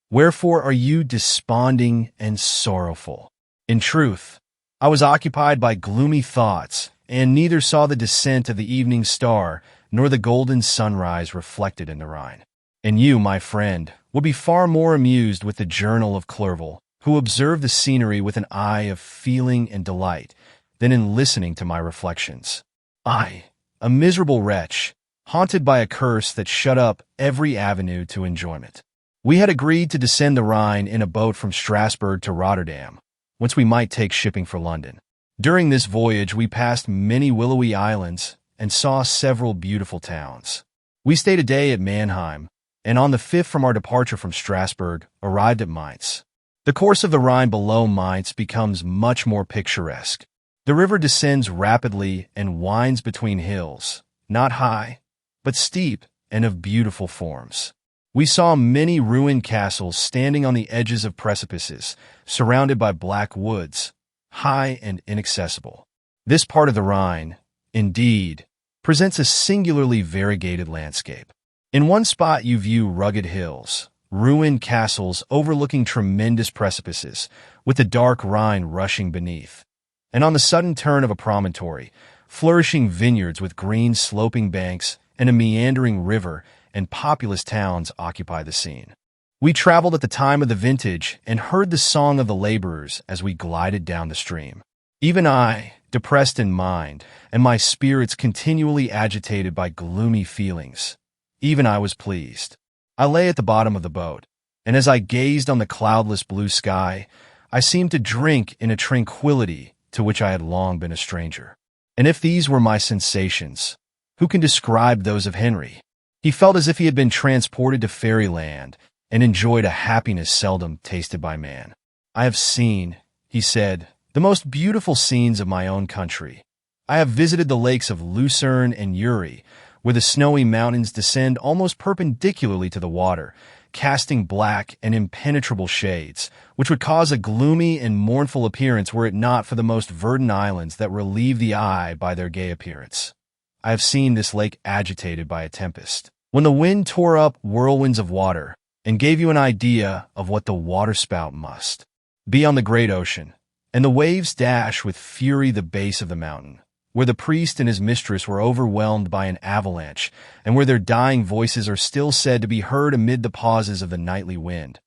wherefore are you desponding and sorrowful?" In truth, I was occupied by gloomy thoughts, and neither saw the descent of the evening star nor the golden sunrise reflected in the Rhine. And you, my friend, would be far more amused with the journal of Clerval, who observed the scenery with an eye of feeling and delight, than in listening to my reflections. I, a miserable wretch, haunted by a curse that shut up every avenue to enjoyment. We had agreed to descend the Rhine in a boat from Strasbourg to Rotterdam, whence we might take shipping for London. During this voyage we passed many willowy islands and saw several beautiful towns. We stayed a day at Mannheim, and on the 5th from our departure from Strasbourg, arrived at Mainz. The course of the Rhine below Mainz becomes much more picturesque. The river descends rapidly and winds between hills, not high, but steep and of beautiful forms. We saw many ruined castles standing on the edges of precipices, surrounded by black woods, high and inaccessible. This part of the Rhine, indeed, presents a singularly variegated landscape. In one spot you view rugged hills, ruined castles overlooking tremendous precipices, with the dark Rhine rushing beneath. And on the sudden turn of a promontory, flourishing vineyards with green sloping banks and a meandering river and populous towns occupy the scene. We traveled at the time of the vintage and heard the song of the laborers as we glided down the stream. Even I, depressed in mind, and my spirits continually agitated by gloomy feelings, even I was pleased. I lay at the bottom of the boat, and as I gazed on the cloudless blue sky, I seemed to drink in a tranquility to which I had long been a stranger. And if these were my sensations, who can describe those of Henry? He felt as if he had been transported to fairyland and enjoyed a happiness seldom tasted by man. "I have seen," he said, "the most beautiful scenes of my own country. I have visited the lakes of Lucerne and Uri, where the snowy mountains descend almost perpendicularly to the water, casting black and impenetrable shades, which would cause a gloomy and mournful appearance were it not for the most verdant islands that relieve the eye by their gay appearance. I have seen this lake agitated by a tempest, when the wind tore up whirlwinds of water, and gave you an idea of what the waterspout must be on the great ocean, and the waves dash with fury the base of the mountain, where the priest and his mistress were overwhelmed by an avalanche, and where their dying voices are still said to be heard amid the pauses of the nightly wind.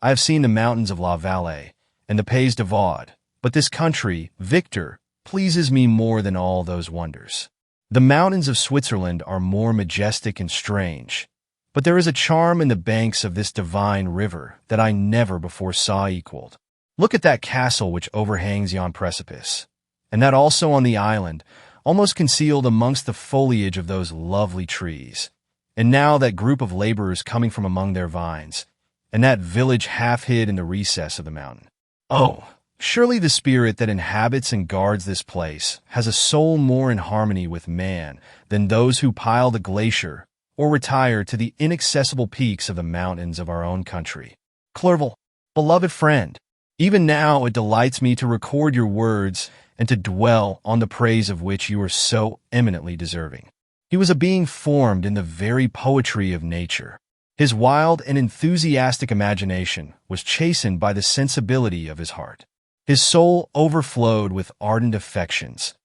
I have seen the mountains of La Valais and the Pays de Vaud, but this country, Victor, pleases me more than all those wonders. The mountains of Switzerland are more majestic and strange, but there is a charm in the banks of this divine river that I never before saw equaled. Look at that castle which overhangs yon precipice, and that also on the island, almost concealed amongst the foliage of those lovely trees. And now that group of laborers coming from among their vines, and that village half hid in the recess of the mountain. Oh, surely the spirit that inhabits and guards this place has a soul more in harmony with man than those who pile the glacier or retire to the inaccessible peaks of the mountains of our own country. Clerval, beloved friend, even now it delights me to record your words and to dwell on the praise of which you are so eminently deserving. He was a being formed in the very poetry of nature. His wild and enthusiastic imagination was chastened by the sensibility of his heart. His soul overflowed with ardent affections,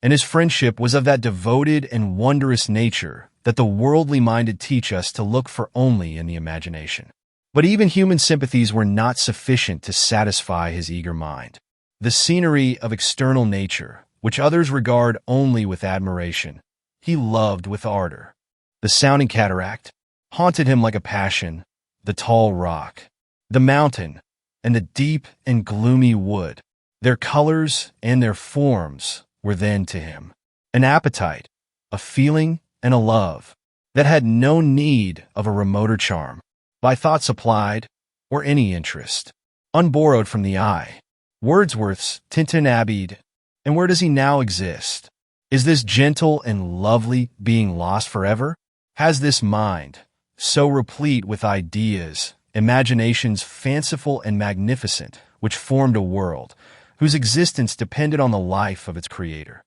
and his friendship was of that devoted and wondrous nature that the worldly minded teach us to look for only in the imagination. But even human sympathies were not sufficient to satisfy his eager mind. The scenery of external nature, which others regard only with admiration, he loved with ardor. The sounding cataract haunted him like a passion, the tall rock, the mountain, and the deep and gloomy wood. Their colors and their forms were then to him an appetite, a feeling, and a love that had no need of a remoter charm, by thought supplied, or any interest, unborrowed from the eye. Wordsworth's Tintin-Abid, and where does he now exist? Is this gentle and lovely being lost forever? Has this mind, so replete with ideas, imaginations fanciful and magnificent, which formed a world, whose existence depended on the life of its creator,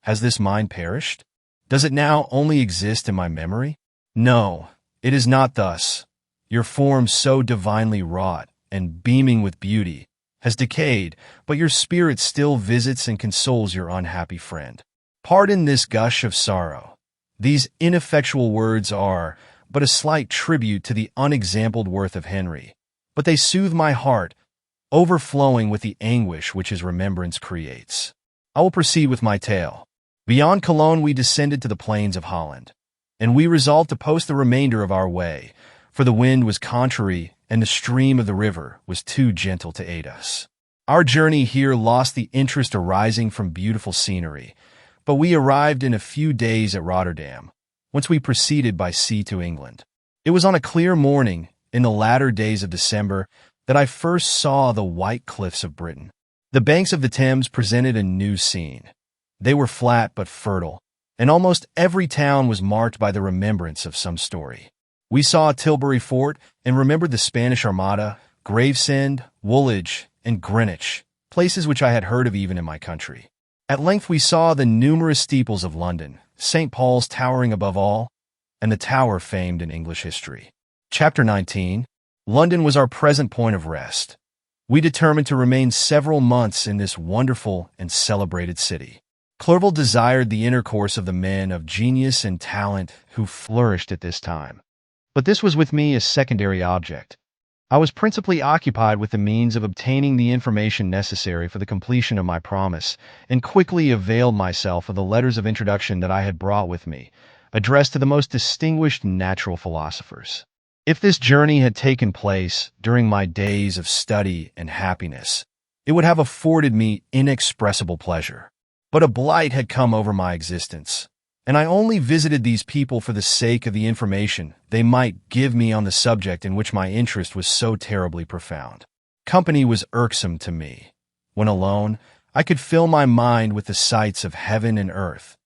has this mind perished? Does it now only exist in my memory? No, it is not thus. Your form so divinely wrought and beaming with beauty has decayed, but your spirit still visits and consoles your unhappy friend. Pardon this gush of sorrow. These ineffectual words are but a slight tribute to the unexampled worth of Henry, but they soothe my heart, overflowing with the anguish which his remembrance creates. I will proceed with my tale. Beyond Cologne we descended to the plains of Holland, and we resolved to post the remainder of our way, for the wind was contrary and the stream of the river was too gentle to aid us. Our journey here lost the interest arising from beautiful scenery, but we arrived in a few days at Rotterdam, whence we proceeded by sea to England. It was on a clear morning, in the latter days of December, that I first saw the white cliffs of Britain. The banks of the Thames presented a new scene. They were flat but fertile, and almost every town was marked by the remembrance of some story. We saw Tilbury Fort and remembered the Spanish Armada, Gravesend, Woolwich, and Greenwich, places which I had heard of even in my country. At length we saw the numerous steeples of London, St. Paul's towering above all, and the Tower famed in English history. Chapter 19. London was our present point of rest. We determined to remain several months in this wonderful and celebrated city. Clerval desired the intercourse of the men of genius and talent who flourished at this time. But this was with me a secondary object. I was principally occupied with the means of obtaining the information necessary for the completion of my promise, and quickly availed myself of the letters of introduction that I had brought with me, addressed to the most distinguished natural philosophers. If this journey had taken place during my days of study and happiness, it would have afforded me inexpressible pleasure. But a blight had come over my existence, and I only visited these people for the sake of the information they might give me on the subject in which my interest was so terribly profound. Company was irksome to me. When alone, I could fill my mind with the sights of heaven and earth.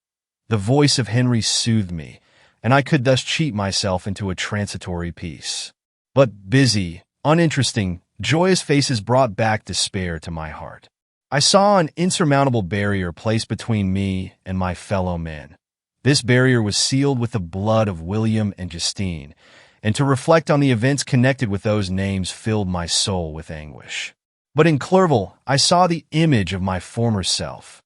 The voice of Henry soothed me, and I could thus cheat myself into a transitory peace. But busy, uninteresting, joyous faces brought back despair to my heart. I saw an insurmountable barrier placed between me and my fellow men. This barrier was sealed with the blood of William and Justine, and to reflect on the events connected with those names filled my soul with anguish. But in Clerval, I saw the image of my former self.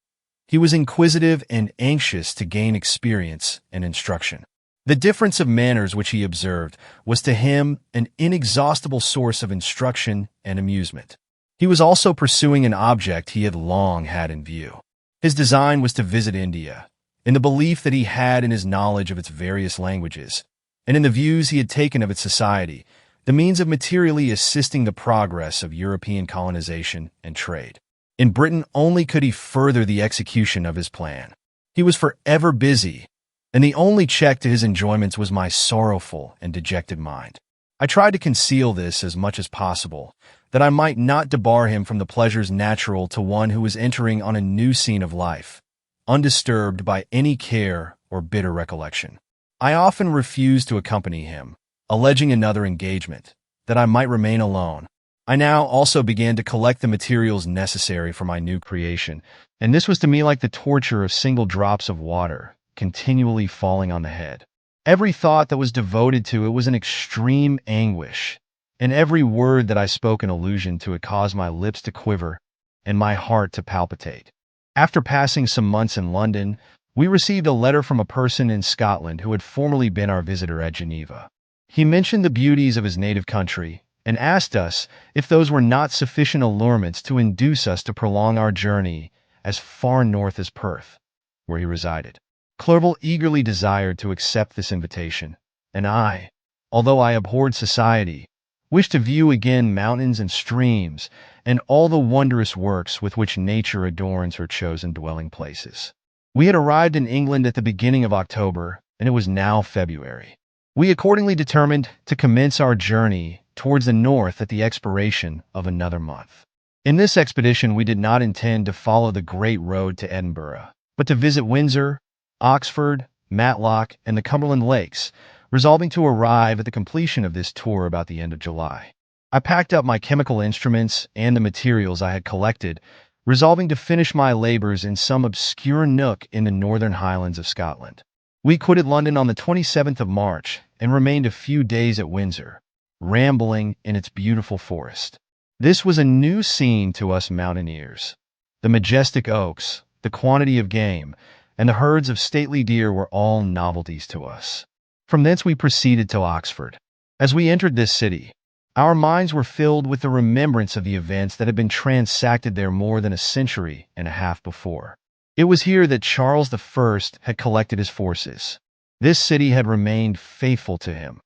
He was inquisitive and anxious to gain experience and instruction. The difference of manners which he observed was to him an inexhaustible source of instruction and amusement. He was also pursuing an object he had long had in view. His design was to visit India, in the belief that he had in his knowledge of its various languages, and in the views he had taken of its society, the means of materially assisting the progress of European colonization and trade. In Britain only could he further the execution of his plan. He was forever busy, and the only check to his enjoyments was my sorrowful and dejected mind. I tried to conceal this as much as possible, that I might not debar him from the pleasures natural to one who was entering on a new scene of life, undisturbed by any care or bitter recollection. I often refused to accompany him, alleging another engagement, that I might remain alone. I now also began to collect the materials necessary for my new creation, and this was to me like the torture of single drops of water, continually falling on the head. Every thought that was devoted to it was an extreme anguish, and every word that I spoke in allusion to it caused my lips to quiver and my heart to palpitate. After passing some months in London, we received a letter from a person in Scotland who had formerly been our visitor at Geneva. He mentioned the beauties of his native country, and asked us if those were not sufficient allurements to induce us to prolong our journey as far north as Perth, where he resided. Clerval eagerly desired to accept this invitation, and I, although I abhorred society, wished to view again mountains and streams and all the wondrous works with which nature adorns her chosen dwelling places. We had arrived in England at the beginning of October, and it was now February. We accordingly determined to commence our journey towards the north at the expiration of another month. In this expedition, we did not intend to follow the great road to Edinburgh, but to visit Windsor, Oxford, Matlock, and the Cumberland Lakes, resolving to arrive at the completion of this tour about the end of July. I packed up my chemical instruments and the materials I had collected, resolving to finish my labors in some obscure nook in the northern highlands of Scotland. We quitted London on the 27th of March and remained a few days at Windsor, rambling in its beautiful forest. This was a new scene to us mountaineers. The majestic oaks, the quantity of game, and the herds of stately deer were all novelties to us. From thence we proceeded to Oxford. As we entered this city, our minds were filled with the remembrance of the events that had been transacted there more than a century and a half before. It was here that Charles I had collected his forces. This city had remained faithful to him,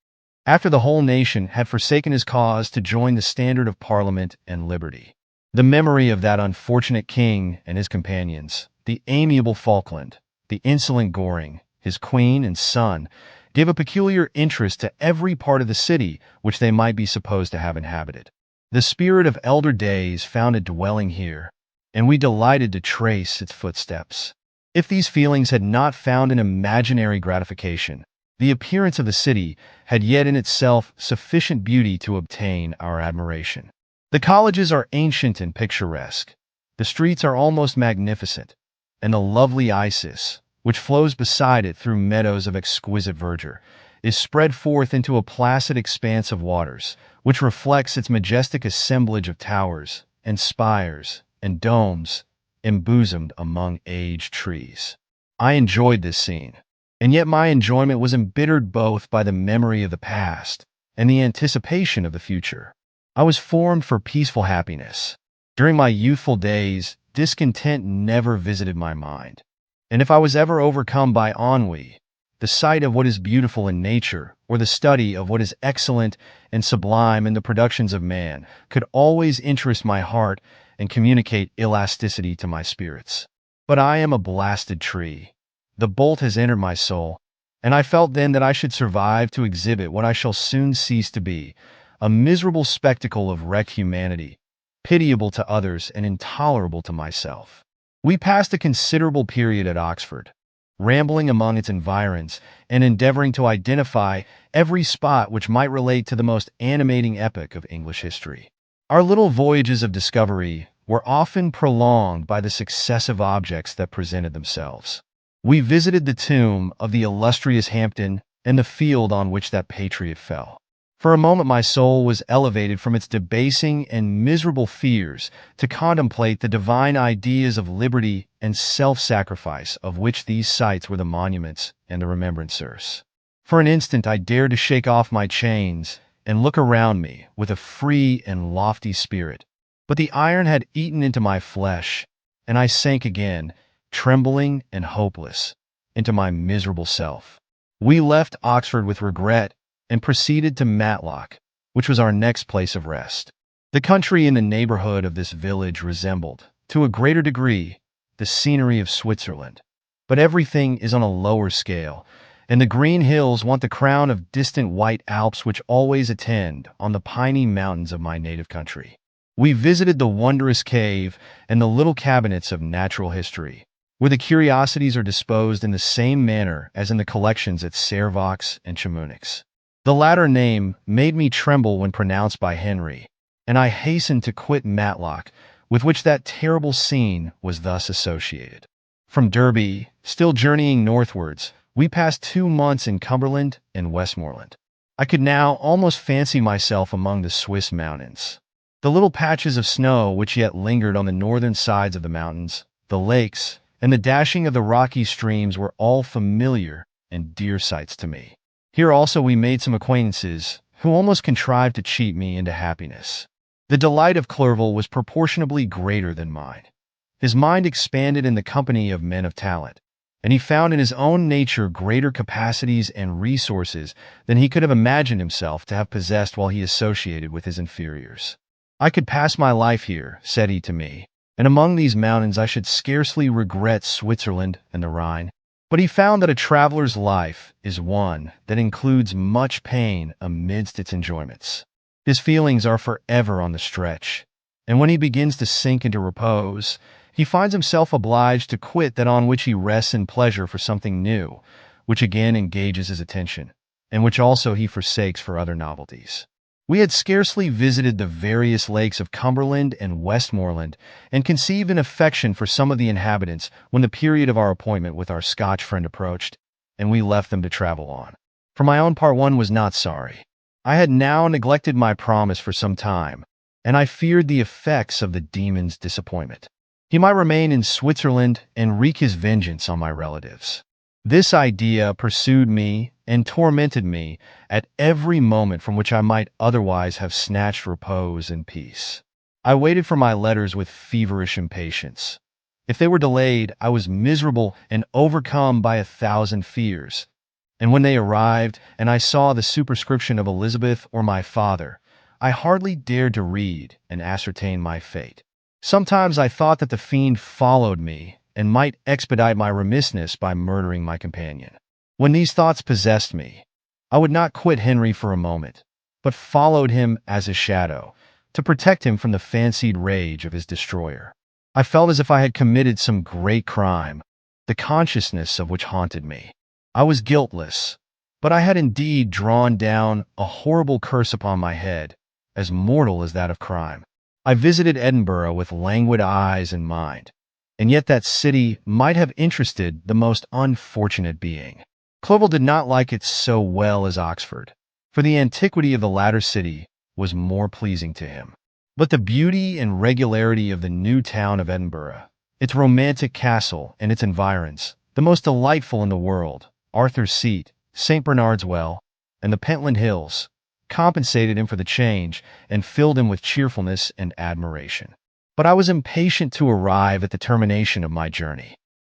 after the whole nation had forsaken his cause to join the standard of Parliament and liberty. The memory of that unfortunate king and his companions, the amiable Falkland, the insolent Goring, his queen and son, gave a peculiar interest to every part of the city which they might be supposed to have inhabited. The spirit of elder days found a dwelling here, and we delighted to trace its footsteps. If these feelings had not found an imaginary gratification, the appearance of the city had yet in itself sufficient beauty to obtain our admiration. The colleges are ancient and picturesque, the streets are almost magnificent, and the lovely Isis, which flows beside it through meadows of exquisite verdure, is spread forth into a placid expanse of waters, which reflects its majestic assemblage of towers and spires and domes embosomed among aged trees. I enjoyed this scene, and yet my enjoyment was embittered both by the memory of the past and the anticipation of the future. I was formed for peaceful happiness. During my youthful days, discontent never visited my mind, and if I was ever overcome by ennui, the sight of what is beautiful in nature, or the study of what is excellent and sublime in the productions of man, could always interest my heart and communicate elasticity to my spirits. But I am a blasted tree. The bolt has entered my soul, and I felt then that I should survive to exhibit what I shall soon cease to be, a miserable spectacle of wrecked humanity, pitiable to others and intolerable to myself. We passed a considerable period at Oxford, rambling among its environs and endeavoring to identify every spot which might relate to the most animating epoch of English history. Our little voyages of discovery were often prolonged by the successive objects that presented themselves. We visited the tomb of the illustrious Hampden and the field on which that patriot fell. For a moment my soul was elevated from its debasing and miserable fears to contemplate the divine ideas of liberty and self-sacrifice of which these sites were the monuments and the remembrancers. For an instant I dared to shake off my chains and look around me with a free and lofty spirit, but the iron had eaten into my flesh, and I sank again, trembling and hopeless, into my miserable self. We left Oxford with regret and proceeded to Matlock, which was our next place of rest. The country in the neighborhood of this village resembled, to a greater degree, the scenery of Switzerland, but everything is on a lower scale, and the green hills want the crown of distant white Alps which always attend on the piney mountains of my native country. We visited the wondrous cave and the little cabinets of natural history, where the curiosities are disposed in the same manner as in the collections at Servox and Chamonix. The latter name made me tremble when pronounced by Henry, and I hastened to quit Matlock, with which that terrible scene was thus associated. From Derby, still journeying northwards, we passed 2 months in Cumberland and Westmoreland. I could now almost fancy myself among the Swiss mountains. The little patches of snow which yet lingered on the northern sides of the mountains, the lakes, and the dashing of the rocky streams were all familiar and dear sights to me. Here also we made some acquaintances who almost contrived to cheat me into happiness. The delight of Clerval was proportionably greater than mine. His mind expanded in the company of men of talent, and he found in his own nature greater capacities and resources than he could have imagined himself to have possessed while he associated with his inferiors. "I could pass my life here," said he to me, "and among these mountains I should scarcely regret Switzerland and the Rhine." But he found that a traveler's life is one that includes much pain amidst its enjoyments. His feelings are forever on the stretch, and when he begins to sink into repose, he finds himself obliged to quit that on which he rests in pleasure for something new, which again engages his attention, and which also he forsakes for other novelties. We had scarcely visited the various lakes of Cumberland and Westmoreland, and conceived an affection for some of the inhabitants, when the period of our appointment with our Scotch friend approached, and we left them to travel on. For my own part, one was not sorry. I had now neglected my promise for some time, and I feared the effects of the demon's disappointment. He might remain in Switzerland and wreak his vengeance on my relatives. This idea pursued me and tormented me at every moment from which I might otherwise have snatched repose and peace. I waited for my letters with feverish impatience. If they were delayed, I was miserable and overcome by 1,000 fears. And when they arrived, and I saw the superscription of Elizabeth or my father, I hardly dared to read and ascertain my fate. Sometimes I thought that the fiend followed me and might expedite my remissness by murdering my companion. When these thoughts possessed me, I would not quit Henry for a moment, but followed him as a shadow, to protect him from the fancied rage of his destroyer. I felt as if I had committed some great crime, the consciousness of which haunted me. I was guiltless, but I had indeed drawn down a horrible curse upon my head, as mortal as that of crime. I visited Edinburgh with languid eyes and mind, and yet that city might have interested the most unfortunate being. Clerval did not like it so well as Oxford, for the antiquity of the latter city was more pleasing to him. But the beauty and regularity of the new town of Edinburgh, its romantic castle and its environs, the most delightful in the world, Arthur's Seat, St. Bernard's Well, and the Pentland Hills, compensated him for the change and filled him with cheerfulness and admiration. But I was impatient to arrive at the termination of my journey.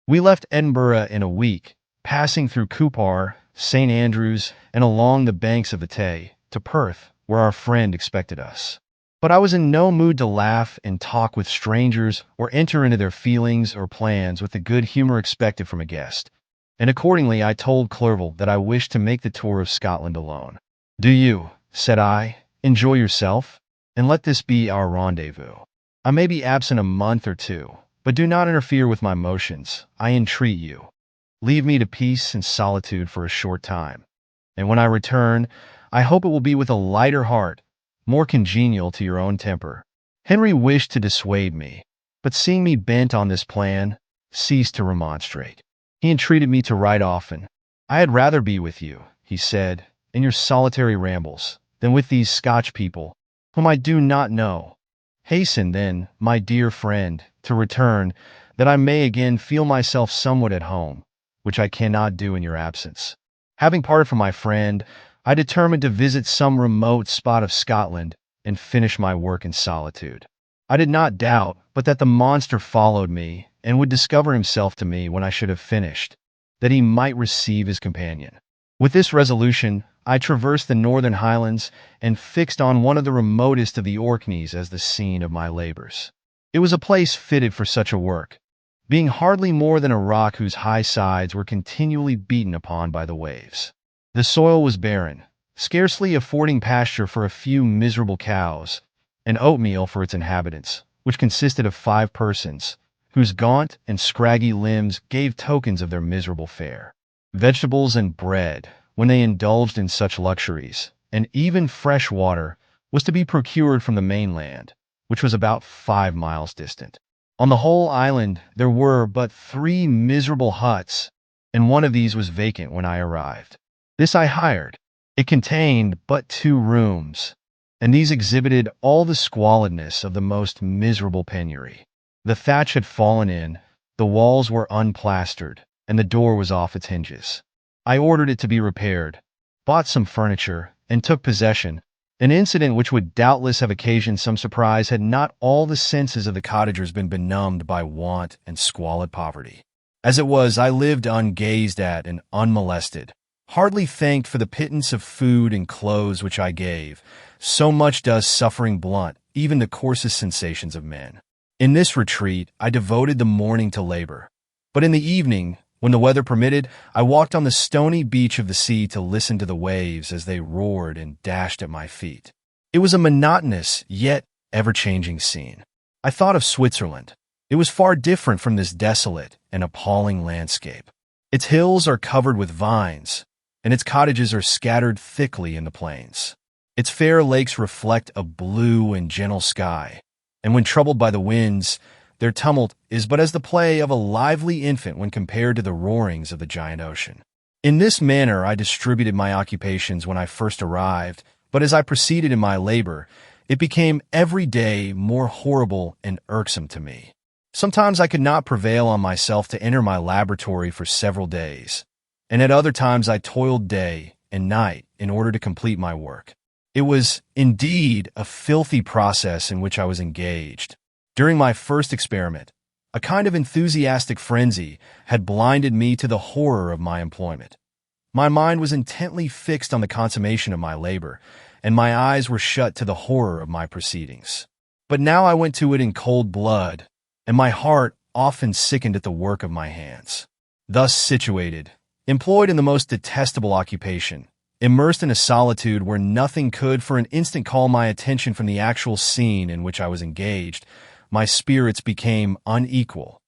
We left Edinburgh in a week, passing through Cupar, St. Andrews, and along the banks of the Tay, to Perth, where our friend expected us. But I was in no mood to laugh and talk with strangers or enter into their feelings or plans with the good humor expected from a guest, and accordingly I told Clerval that I wished to make the tour of Scotland alone. "Do you," said I, "enjoy yourself, and let this be our rendezvous. I may be absent a month or two, but do not interfere with my motions, I entreat you. Leave me to peace and solitude for a short time, and when I return, I hope it will be with a lighter heart, more congenial to your own temper." Henry wished to dissuade me, but seeing me bent on this plan, ceased to remonstrate. He entreated me to write often. "I had rather be with you," he said, "in your solitary rambles, than with these Scotch people, whom I do not know. Hasten, then, my dear friend, to return, that I may again feel myself somewhat at home, which I cannot do in your absence." Having parted from my friend, I determined to visit some remote spot of Scotland and finish my work in solitude. I did not doubt but that the monster followed me and would discover himself to me when I should have finished, that he might receive his companion. With this resolution, I traversed the northern highlands and fixed on one of the remotest of the Orkneys as the scene of my labors. It was a place fitted for such a work, being hardly more than a rock whose high sides were continually beaten upon by the waves. The soil was barren, scarcely affording pasture for a few miserable cows, and oatmeal for its inhabitants, which consisted of 5 persons, whose gaunt and scraggy limbs gave tokens of their miserable fare. Vegetables and bread, when they indulged in such luxuries, and even fresh water, was to be procured from the mainland, which was about 5 miles distant. On the whole island there were but 3 miserable huts, and one of these was vacant when I arrived. This I hired. It contained but 2 rooms, and these exhibited all the squalidness of the most miserable penury. The thatch had fallen in, the walls were unplastered, and the door was off its hinges. I ordered it to be repaired, bought some furniture, and took possession, an incident which would doubtless have occasioned some surprise had not all the senses of the cottagers been benumbed by want and squalid poverty. As it was, I lived ungazed at and unmolested, hardly thanked for the pittance of food and clothes which I gave. So much does suffering blunt even the coarsest sensations of men. In this retreat, I devoted the morning to labor. But in the evening, when the weather permitted, I walked on the stony beach of the sea to listen to the waves as they roared and dashed at my feet. It was a monotonous, yet ever-changing scene. I thought of Switzerland. It was far different from this desolate and appalling landscape. Its hills are covered with vines, and its cottages are scattered thickly in the plains. Its fair lakes reflect a blue and gentle sky, and when troubled by the winds, their tumult is but as the play of a lively infant when compared to the roarings of the giant ocean. In this manner I distributed my occupations when I first arrived, but as I proceeded in my labor, it became every day more horrible and irksome to me. Sometimes I could not prevail on myself to enter my laboratory for several days, and at other times I toiled day and night in order to complete my work. It was, indeed, a filthy process in which I was engaged. During my first experiment, a kind of enthusiastic frenzy had blinded me to the horror of my employment. My mind was intently fixed on the consummation of my labor, and my eyes were shut to the horror of my proceedings. But now I went to it in cold blood, and my heart often sickened at the work of my hands. Thus situated, employed in the most detestable occupation, immersed in a solitude where nothing could for an instant call my attention from the actual scene in which I was engaged, my spirits became unequal.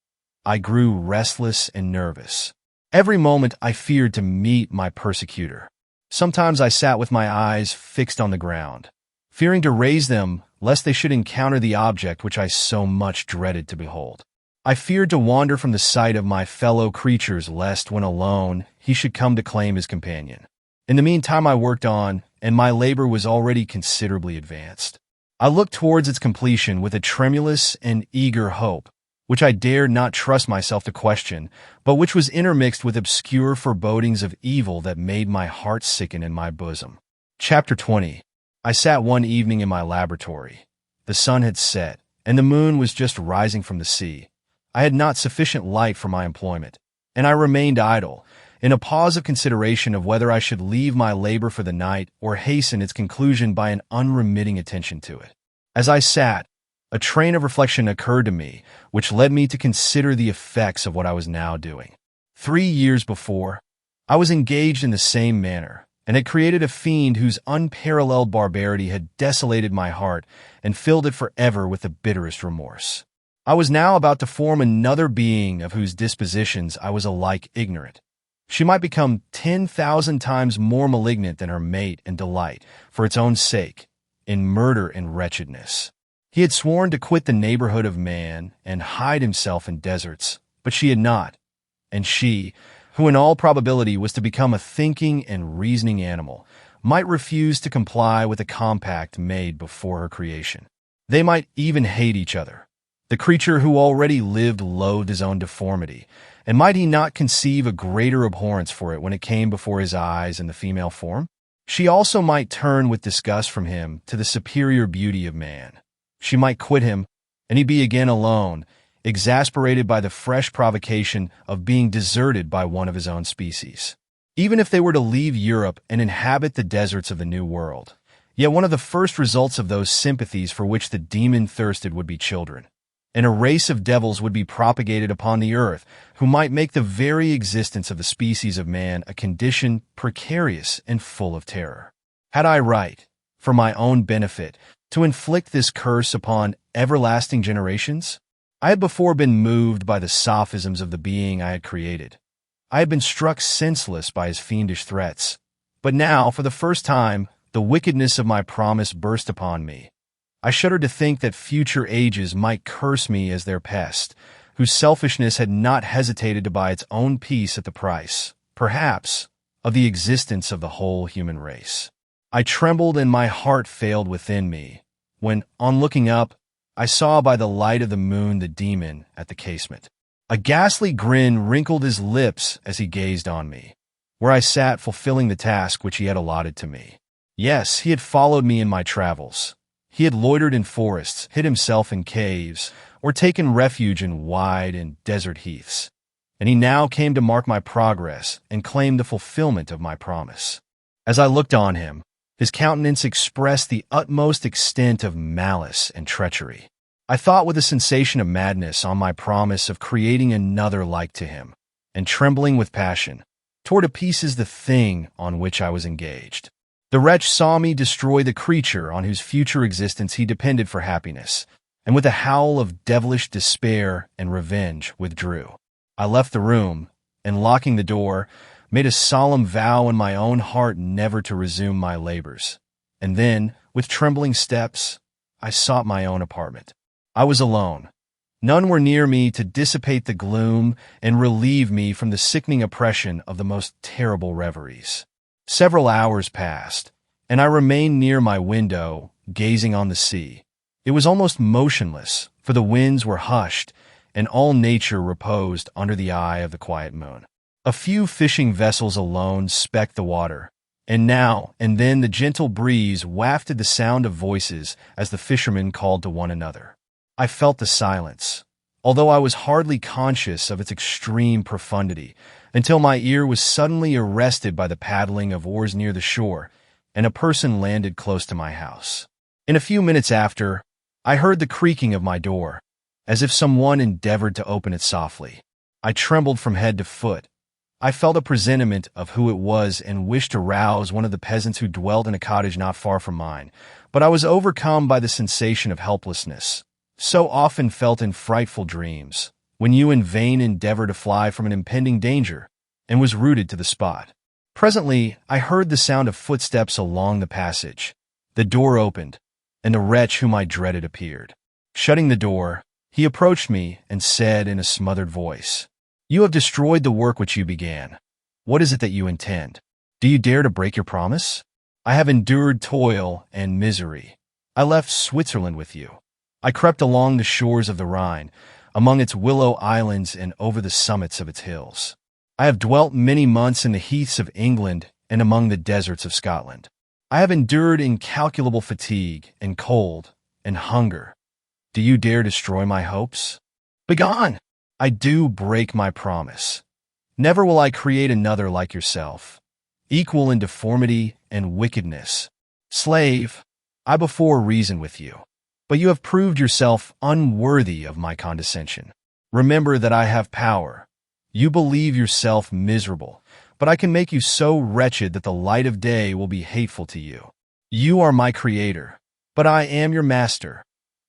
I grew restless and nervous. Every moment I feared to meet my persecutor. Sometimes I sat with my eyes fixed on the ground, fearing to raise them lest they should encounter the object which I so much dreaded to behold. I feared to wander from the sight of my fellow creatures lest, when alone, he should come to claim his companion. In the meantime I worked on, and my labor was already considerably advanced. I looked towards its completion with a tremulous and eager hope, which I dared not trust myself to question, but which was intermixed with obscure forebodings of evil that made my heart sicken in my bosom. Chapter 20. I sat one evening in my laboratory. The sun had set, and the moon was just rising from the sea. I had not sufficient light for my employment, and I remained idle, in a pause of consideration of whether I should leave my labor for the night or hasten its conclusion by an unremitting attention to it. As I sat, a train of reflection occurred to me, which led me to consider the effects of what I was now doing. 3 years before, I was engaged in the same manner, and had created a fiend whose unparalleled barbarity had desolated my heart and filled it forever with the bitterest remorse. I was now about to form another being of whose dispositions I was alike ignorant. She might become 10,000 times more malignant than her mate and delight, for its own sake, in murder and wretchedness. He had sworn to quit the neighborhood of man and hide himself in deserts, but she had not, and she, who in all probability was to become a thinking and reasoning animal, might refuse to comply with a compact made before her creation. They might even hate each other. The creature who already lived loathed his own deformity, and might he not conceive a greater abhorrence for it when it came before his eyes in the female form? She also might turn with disgust from him to the superior beauty of man. She might quit him, and he be again alone, exasperated by the fresh provocation of being deserted by one of his own species. Even if they were to leave Europe and inhabit the deserts of the New World, yet one of the first results of those sympathies for which the demon thirsted would be children, and a race of devils would be propagated upon the earth who might make the very existence of the species of man a condition precarious and full of terror. Had I right, for my own benefit, to inflict this curse upon everlasting generations? I had before been moved by the sophisms of the being I had created. I had been struck senseless by his fiendish threats. But now, for the first time, the wickedness of my promise burst upon me. I shuddered to think that future ages might curse me as their pest, whose selfishness had not hesitated to buy its own peace at the price, perhaps, of the existence of the whole human race. I trembled and my heart failed within me, when, on looking up, I saw by the light of the moon the demon at the casement. A ghastly grin wrinkled his lips as he gazed on me, where I sat fulfilling the task which he had allotted to me. Yes, he had followed me in my travels. He had loitered in forests, hid himself in caves, or taken refuge in wide and desert heaths. And he now came to mark my progress and claim the fulfillment of my promise. As I looked on him, his countenance expressed the utmost extent of malice and treachery. I thought with a sensation of madness on my promise of creating another like to him, and trembling with passion, tore to pieces the thing on which I was engaged. The wretch saw me destroy the creature on whose future existence he depended for happiness, and with a howl of devilish despair and revenge withdrew. I left the room, and locking the door, made a solemn vow in my own heart never to resume my labors. And then, with trembling steps, I sought my own apartment. I was alone. None were near me to dissipate the gloom and relieve me from the sickening oppression of the most terrible reveries. Several hours passed, and I remained near my window, gazing on the sea. It was almost motionless, for the winds were hushed, and all nature reposed under the eye of the quiet moon. A few fishing vessels alone specked the water, and now and then the gentle breeze wafted the sound of voices as the fishermen called to one another. I felt the silence, although I was hardly conscious of its extreme profundity, until my ear was suddenly arrested by the paddling of oars near the shore, and a person landed close to my house. In a few minutes after, I heard the creaking of my door, as if someone endeavored to open it softly. I trembled from head to foot. I felt a presentiment of who it was and wished to rouse one of the peasants who dwelt in a cottage not far from mine, but I was overcome by the sensation of helplessness, so often felt in frightful dreams, when you in vain endeavor to fly from an impending danger, and was rooted to the spot. Presently, I heard the sound of footsteps along the passage. The door opened, and the wretch whom I dreaded appeared. Shutting the door, he approached me and said in a smothered voice, "You have destroyed the work which you began. What is it that you intend? Do you dare to break your promise? I have endured toil and misery. I left Switzerland with you. I crept along the shores of the Rhine, among its willow islands and over the summits of its hills. I have dwelt many months in the heaths of England and among the deserts of Scotland. I have endured incalculable fatigue and cold and hunger. Do you dare destroy my hopes? Begone! I do break my promise. Never will I create another like yourself, equal in deformity and wickedness. Slave, I before reasoned with you, but you have proved yourself unworthy of my condescension. Remember that I have power. You believe yourself miserable, but I can make you so wretched that the light of day will be hateful to you. You are my creator, but I am your master.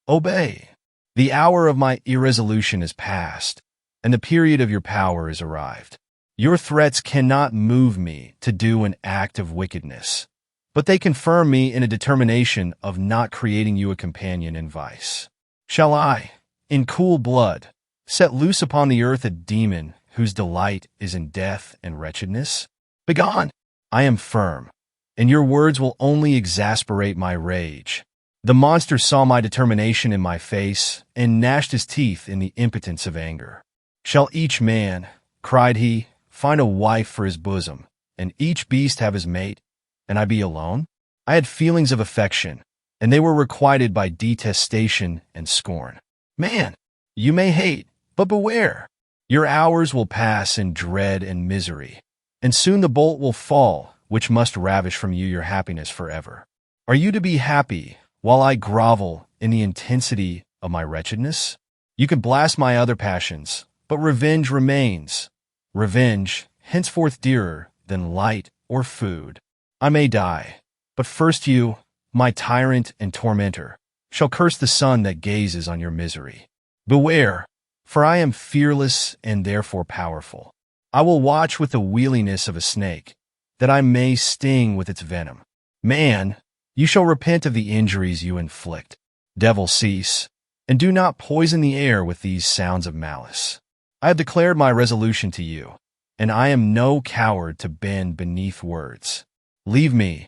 Obey. The hour of my irresolution is past, and the period of your power is arrived. Your threats cannot move me to do an act of wickedness, but they confirm me in a determination of not creating you a companion in vice. Shall I, in cool blood, set loose upon the earth a demon whose delight is in death and wretchedness? Begone! I am firm, and your words will only exasperate my rage. The monster saw my determination in my face and gnashed his teeth in the impotence of anger. Shall each man, cried he, find a wife for his bosom, and each beast have his mate, and I be alone? I had feelings of affection, and they were requited by detestation and scorn. Man, you may hate, but beware. Your hours will pass in dread and misery, and soon the bolt will fall, which must ravish from you your happiness forever. Are you to be happy while I grovel in the intensity of my wretchedness? You can blast my other passions, but revenge remains. Revenge, henceforth dearer than light or food. I may die, but first you, my tyrant and tormentor, shall curse the sun that gazes on your misery. Beware, for I am fearless and therefore powerful. I will watch with the wheeliness of a snake, that I may sting with its venom. Man, you shall repent of the injuries you inflict. Devil, cease, and do not poison the air with these sounds of malice. I have declared my resolution to you, and I am no coward to bend beneath words. Leave me.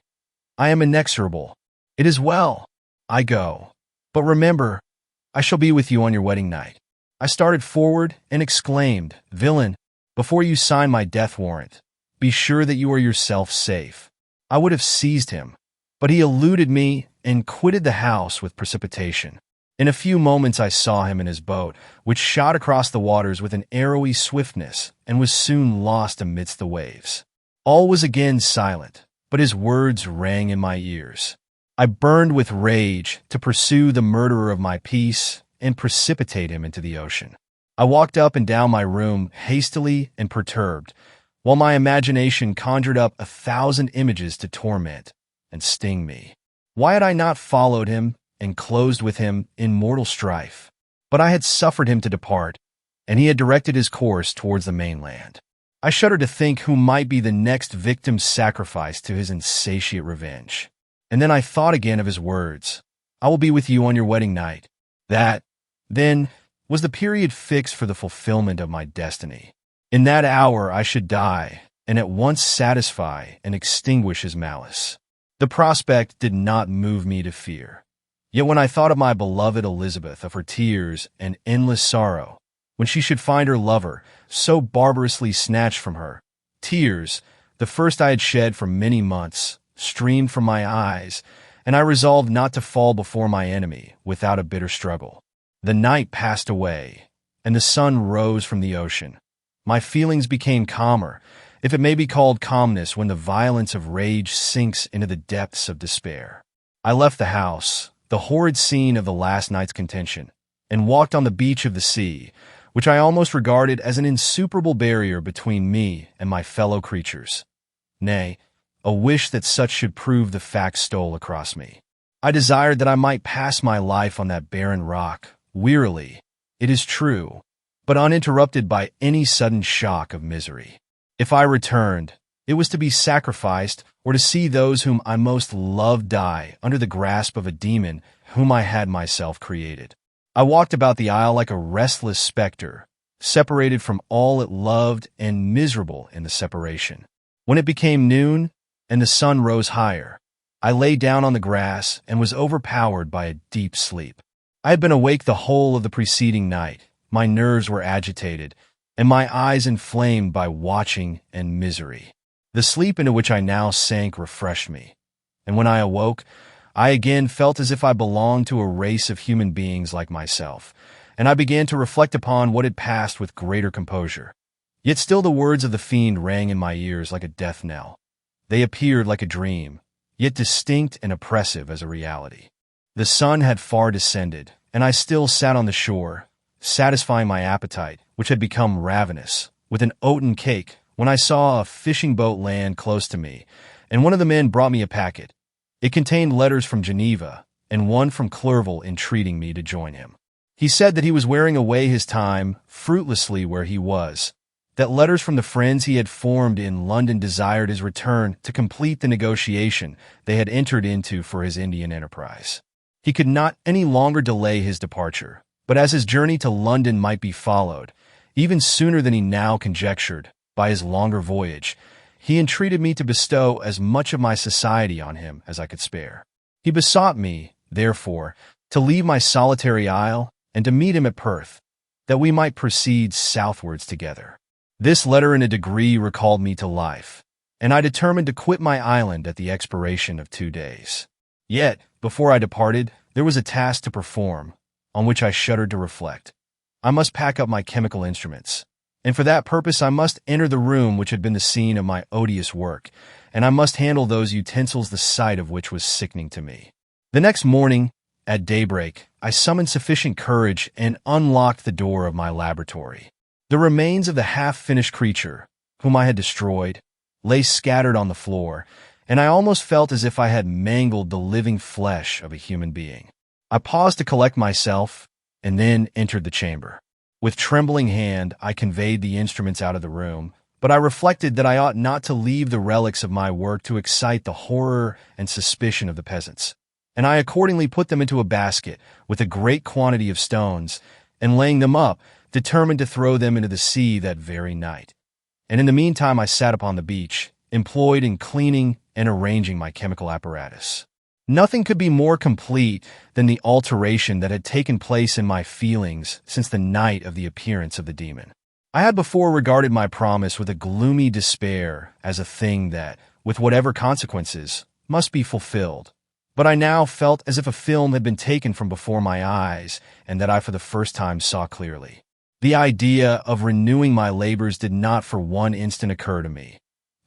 I am inexorable. It is well. I go. But remember, I shall be with you on your wedding night. I started forward and exclaimed, Villain, before you sign my death warrant, be sure that you are yourself safe. I would have seized him, But he eluded me and quitted the house with precipitation. In a few moments I saw him in his boat, which shot across the waters with an arrowy swiftness and was soon lost amidst the waves. All was again silent, but his words rang in my ears. I burned with rage to pursue the murderer of my peace and precipitate him into the ocean. I walked up and down my room hastily and perturbed, while my imagination conjured up 1,000 images to torment and sting me. Why had I not followed him and closed with him in mortal strife? But I had suffered him to depart, and he had directed his course towards the mainland. I shuddered to think who might be the next victim sacrificed to his insatiate revenge. And then I thought again of his words, "I will be with you on your wedding night." That, then, was the period fixed for the fulfillment of my destiny. In that hour I should die, and at once satisfy and extinguish his malice. The prospect did not move me to fear. Yet when I thought of my beloved Elizabeth, of her tears and endless sorrow, when she should find her lover so barbarously snatched from her, tears, the first I had shed for many months, streamed from my eyes, and I resolved not to fall before my enemy without a bitter struggle. The night passed away, and the sun rose from the ocean. My feelings became calmer, if it may be called calmness when the violence of rage sinks into the depths of despair. I left the house, the horrid scene of the last night's contention, and walked on the beach of the sea, which I almost regarded as an insuperable barrier between me and my fellow creatures. Nay, a wish that such should prove the fact stole across me. I desired that I might pass my life on that barren rock, wearily, it is true, but uninterrupted by any sudden shock of misery. If I returned, it was to be sacrificed or to see those whom I most loved die under the grasp of a demon whom I had myself created. I walked about the isle like a restless specter, separated from all it loved and miserable in the separation. When it became noon and the sun rose higher, I lay down on the grass and was overpowered by a deep sleep. I had been awake the whole of the preceding night. My nerves were agitated, and my eyes inflamed by watching and misery. The sleep into which I now sank refreshed me, and when I awoke, I again felt as if I belonged to a race of human beings like myself, and I began to reflect upon what had passed with greater composure. Yet still the words of the fiend rang in my ears like a death knell. They appeared like a dream, yet distinct and oppressive as a reality. The sun had far descended, and I still sat on the shore, satisfying my appetite, which had become ravenous, with an oaten cake, when I saw a fishing boat land close to me, and one of the men brought me a packet. It contained letters from Geneva, and one from Clerval entreating me to join him. He said that he was wearing away his time fruitlessly where he was, that letters from the friends he had formed in London desired his return to complete the negotiation they had entered into for his Indian enterprise. He could not any longer delay his departure, but as his journey to London might be followed, even sooner than he now conjectured, by his longer voyage, he entreated me to bestow as much of my society on him as I could spare. He besought me, therefore, to leave my solitary isle and to meet him at Perth, that we might proceed southwards together. This letter in a degree recalled me to life, and I determined to quit my island at the expiration of 2 days. Yet, before I departed, there was a task to perform, on which I shuddered to reflect. I must pack up my chemical instruments, and for that purpose I must enter the room which had been the scene of my odious work, and I must handle those utensils the sight of which was sickening to me. The next morning, at daybreak, I summoned sufficient courage and unlocked the door of my laboratory. The remains of the half-finished creature, whom I had destroyed, lay scattered on the floor, and I almost felt as if I had mangled the living flesh of a human being. I paused to collect myself, and then entered the chamber. With trembling hand, I conveyed the instruments out of the room, but I reflected that I ought not to leave the relics of my work to excite the horror and suspicion of the peasants, and I accordingly put them into a basket with a great quantity of stones, and laying them up, determined to throw them into the sea that very night. And in the meantime I sat upon the beach, employed in cleaning and arranging my chemical apparatus. Nothing could be more complete than the alteration that had taken place in my feelings since the night of the appearance of the demon. I had before regarded my promise with a gloomy despair as a thing that, with whatever consequences, must be fulfilled. But I now felt as if a film had been taken from before my eyes and that I for the first time saw clearly. The idea of renewing my labors did not for one instant occur to me.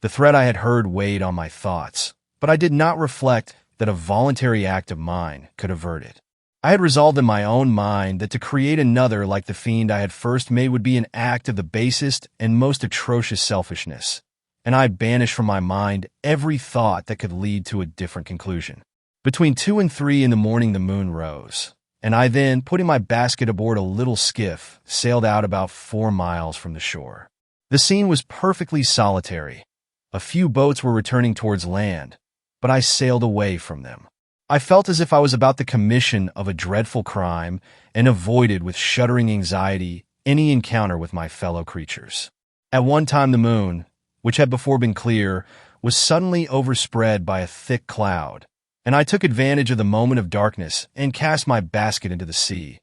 The threat I had heard weighed on my thoughts, but I did not reflect that a voluntary act of mine could avert it. I had resolved in my own mind that to create another like the fiend I had first made would be an act of the basest and most atrocious selfishness, and I banished from my mind every thought that could lead to a different conclusion. Between 2 and 3 in the morning the moon rose, and I then, putting my basket aboard a little skiff, sailed out about 4 miles from the shore. The scene was perfectly solitary. A few boats were returning towards land, but I sailed away from them. I felt as if I was about the commission of a dreadful crime and avoided with shuddering anxiety any encounter with my fellow creatures. At one time the moon, which had before been clear, was suddenly overspread by a thick cloud, and I took advantage of the moment of darkness and cast my basket into the sea.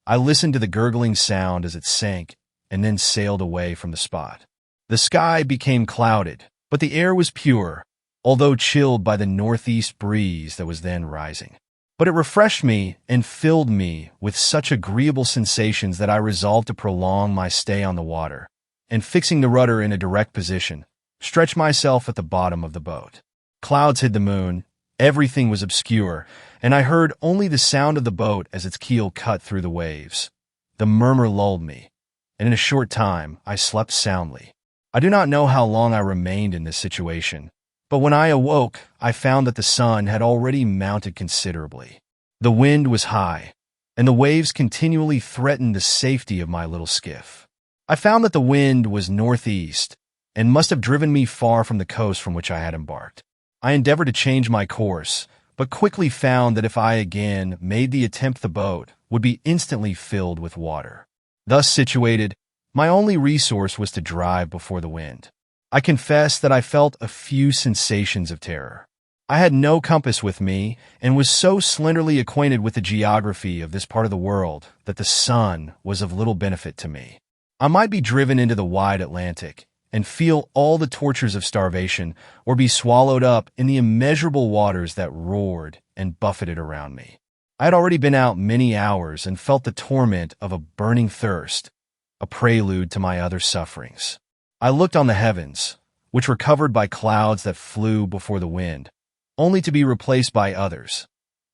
I listened to the gurgling sound as it sank and then sailed away from the spot. The sky became clouded, but the air was pure, although chilled by the northeast breeze that was then rising. But it refreshed me and filled me with such agreeable sensations that I resolved to prolong my stay on the water, and fixing the rudder in a direct position, stretch myself at the bottom of the boat. Clouds hid the moon, everything was obscure, and I heard only the sound of the boat as its keel cut through the waves. The murmur lulled me, and in a short time I slept soundly. I do not know how long I remained in this situation, but when I awoke, I found that the sun had already mounted considerably. The wind was high, and the waves continually threatened the safety of my little skiff. I found that the wind was northeast, and must have driven me far from the coast from which I had embarked. I endeavored to change my course, but quickly found that if I again made the attempt the boat would be instantly filled with water. Thus situated, my only resource was to drive before the wind. I confess that I felt a few sensations of terror. I had no compass with me and was so slenderly acquainted with the geography of this part of the world that the sun was of little benefit to me. I might be driven into the wide Atlantic and feel all the tortures of starvation, or be swallowed up in the immeasurable waters that roared and buffeted around me. I had already been out many hours and felt the torment of a burning thirst, a prelude to my other sufferings. I looked on the heavens, which were covered by clouds that flew before the wind, only to be replaced by others.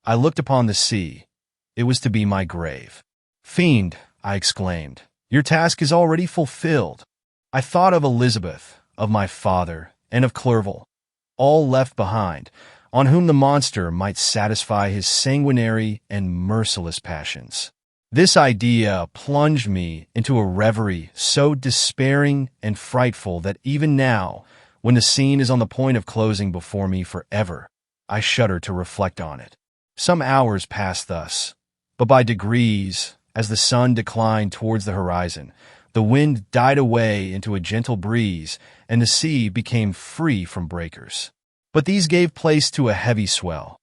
I looked upon the sea. It was to be my grave. "Fiend," I exclaimed, "your task is already fulfilled." I thought of Elizabeth, of my father, and of Clerval, all left behind, on whom the monster might satisfy his sanguinary and merciless passions. This idea plunged me into a reverie so despairing and frightful that even now, when the scene is on the point of closing before me forever, I shudder to reflect on it. Some hours passed thus, but by degrees, as the sun declined towards the horizon, the wind died away into a gentle breeze, and the sea became free from breakers. But these gave place to a heavy swell.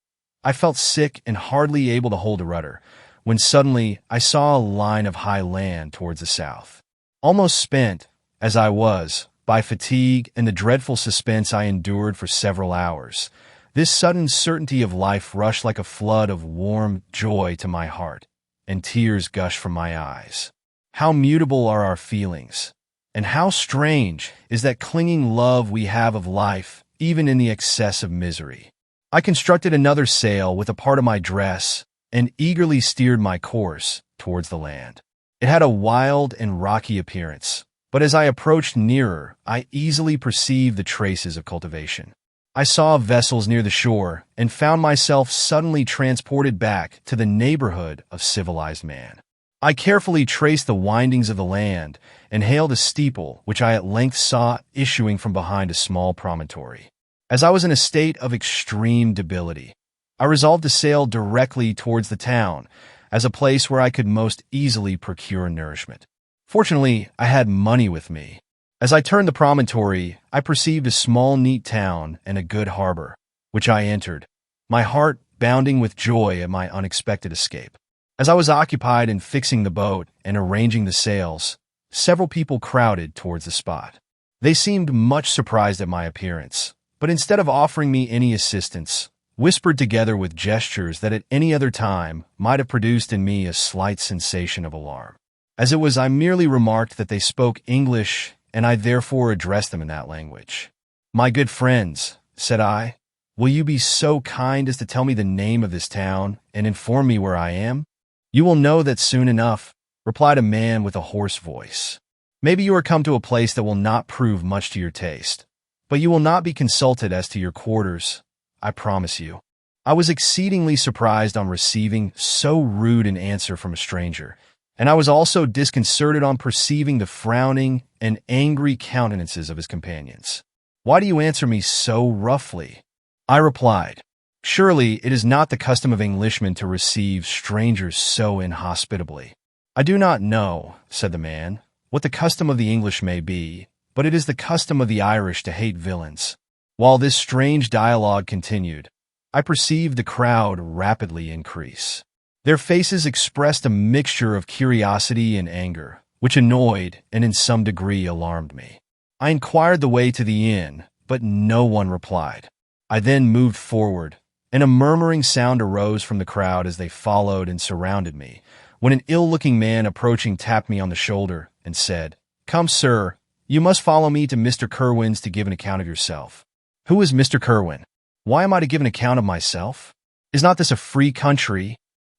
I felt sick and hardly able to hold a rudder, when suddenly I saw a line of high land towards the south. Almost spent, as I was, by fatigue and the dreadful suspense I endured for several hours, this sudden certainty of life rushed like a flood of warm joy to my heart, and tears gushed from my eyes. How mutable are our feelings, and how strange is that clinging love we have of life, even in the excess of misery. I constructed another sail with a part of my dress, and eagerly steered my course towards the land. It had a wild and rocky appearance, but as I approached nearer, I easily perceived the traces of cultivation. I saw vessels near the shore and found myself suddenly transported back to the neighborhood of civilized man. I carefully traced the windings of the land and hailed a steeple which I at length saw issuing from behind a small promontory. As I was in a state of extreme debility, I resolved to sail directly towards the town as a place where I could most easily procure nourishment. Fortunately, I had money with me. As I turned the promontory, I perceived a small, neat town and a good harbor, which I entered, my heart bounding with joy at my unexpected escape. As I was occupied in fixing the boat and arranging the sails, several people crowded towards the spot. They seemed much surprised at my appearance, but instead of offering me any assistance, whispered together with gestures that at any other time might have produced in me a slight sensation of alarm. As it was, I merely remarked that they spoke English, and I therefore addressed them in that language. "My good friends," said I, "will you be so kind as to tell me the name of this town and inform me where I am?" "You will know that soon enough," replied a man with a hoarse voice. "Maybe you are come to a place that will not prove much to your taste, but you will not be consulted as to your quarters, I promise you." I was exceedingly surprised on receiving so rude an answer from a stranger, and I was also disconcerted on perceiving the frowning and angry countenances of his companions. "Why do you answer me so roughly?" I replied. "Surely it is not the custom of Englishmen to receive strangers so inhospitably." "I do not know," said the man, "what the custom of the English may be, but it is the custom of the Irish to hate villains." While this strange dialogue continued, I perceived the crowd rapidly increase. Their faces expressed a mixture of curiosity and anger, which annoyed and in some degree alarmed me. I inquired the way to the inn, but no one replied. I then moved forward, and a murmuring sound arose from the crowd as they followed and surrounded me, when an ill-looking man approaching tapped me on the shoulder and said, "Come, sir, you must follow me to Mr. Kerwin's to give an account of yourself." "Who is Mr. Kerwin? Why am I to give an account of myself? Is not this a free country?"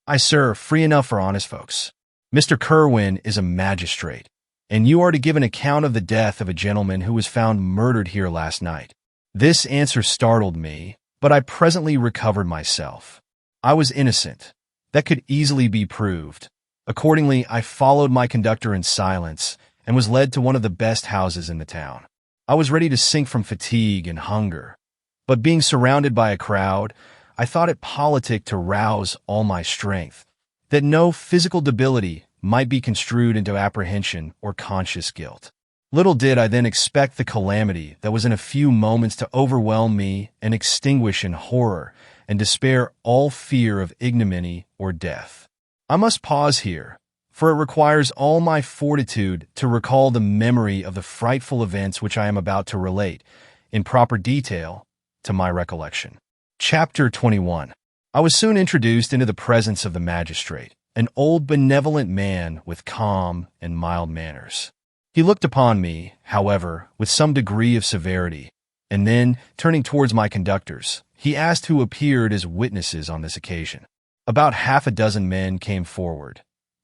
"Aye, sir, free enough for honest folks. Mr. Kerwin is a magistrate, and you are to give an account of the death of a gentleman who was found murdered here last night." This answer startled me, but I presently recovered myself. I was innocent. That could easily be proved. Accordingly, I followed my conductor in silence and was led to one of the best houses in the town. I was ready to sink from fatigue and hunger, but being surrounded by a crowd, I thought it politic to rouse all my strength, that no physical debility might be construed into apprehension or conscious guilt. Little did I then expect the calamity that was in a few moments to overwhelm me and extinguish in horror and despair all fear of ignominy or death. I must pause here, for it requires all my fortitude to recall the memory of the frightful events which I am about to relate, in proper detail, to my recollection. Chapter 21. I was soon introduced into the presence of the magistrate, an old benevolent man with calm and mild manners. He looked upon me, however, with some degree of severity, and then, turning towards my conductors, he asked who appeared as witnesses on this occasion. About half a dozen men came forward,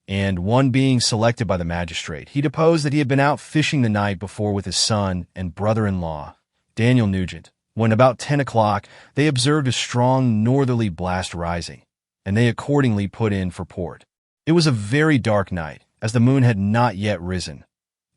and one being selected by the magistrate, he deposed that he had been out fishing the night before with his son and brother-in-law, Daniel Nugent, when about 10 o'clock they observed a strong northerly blast rising, and they accordingly put in for port. It was a very dark night, as the moon had not yet risen.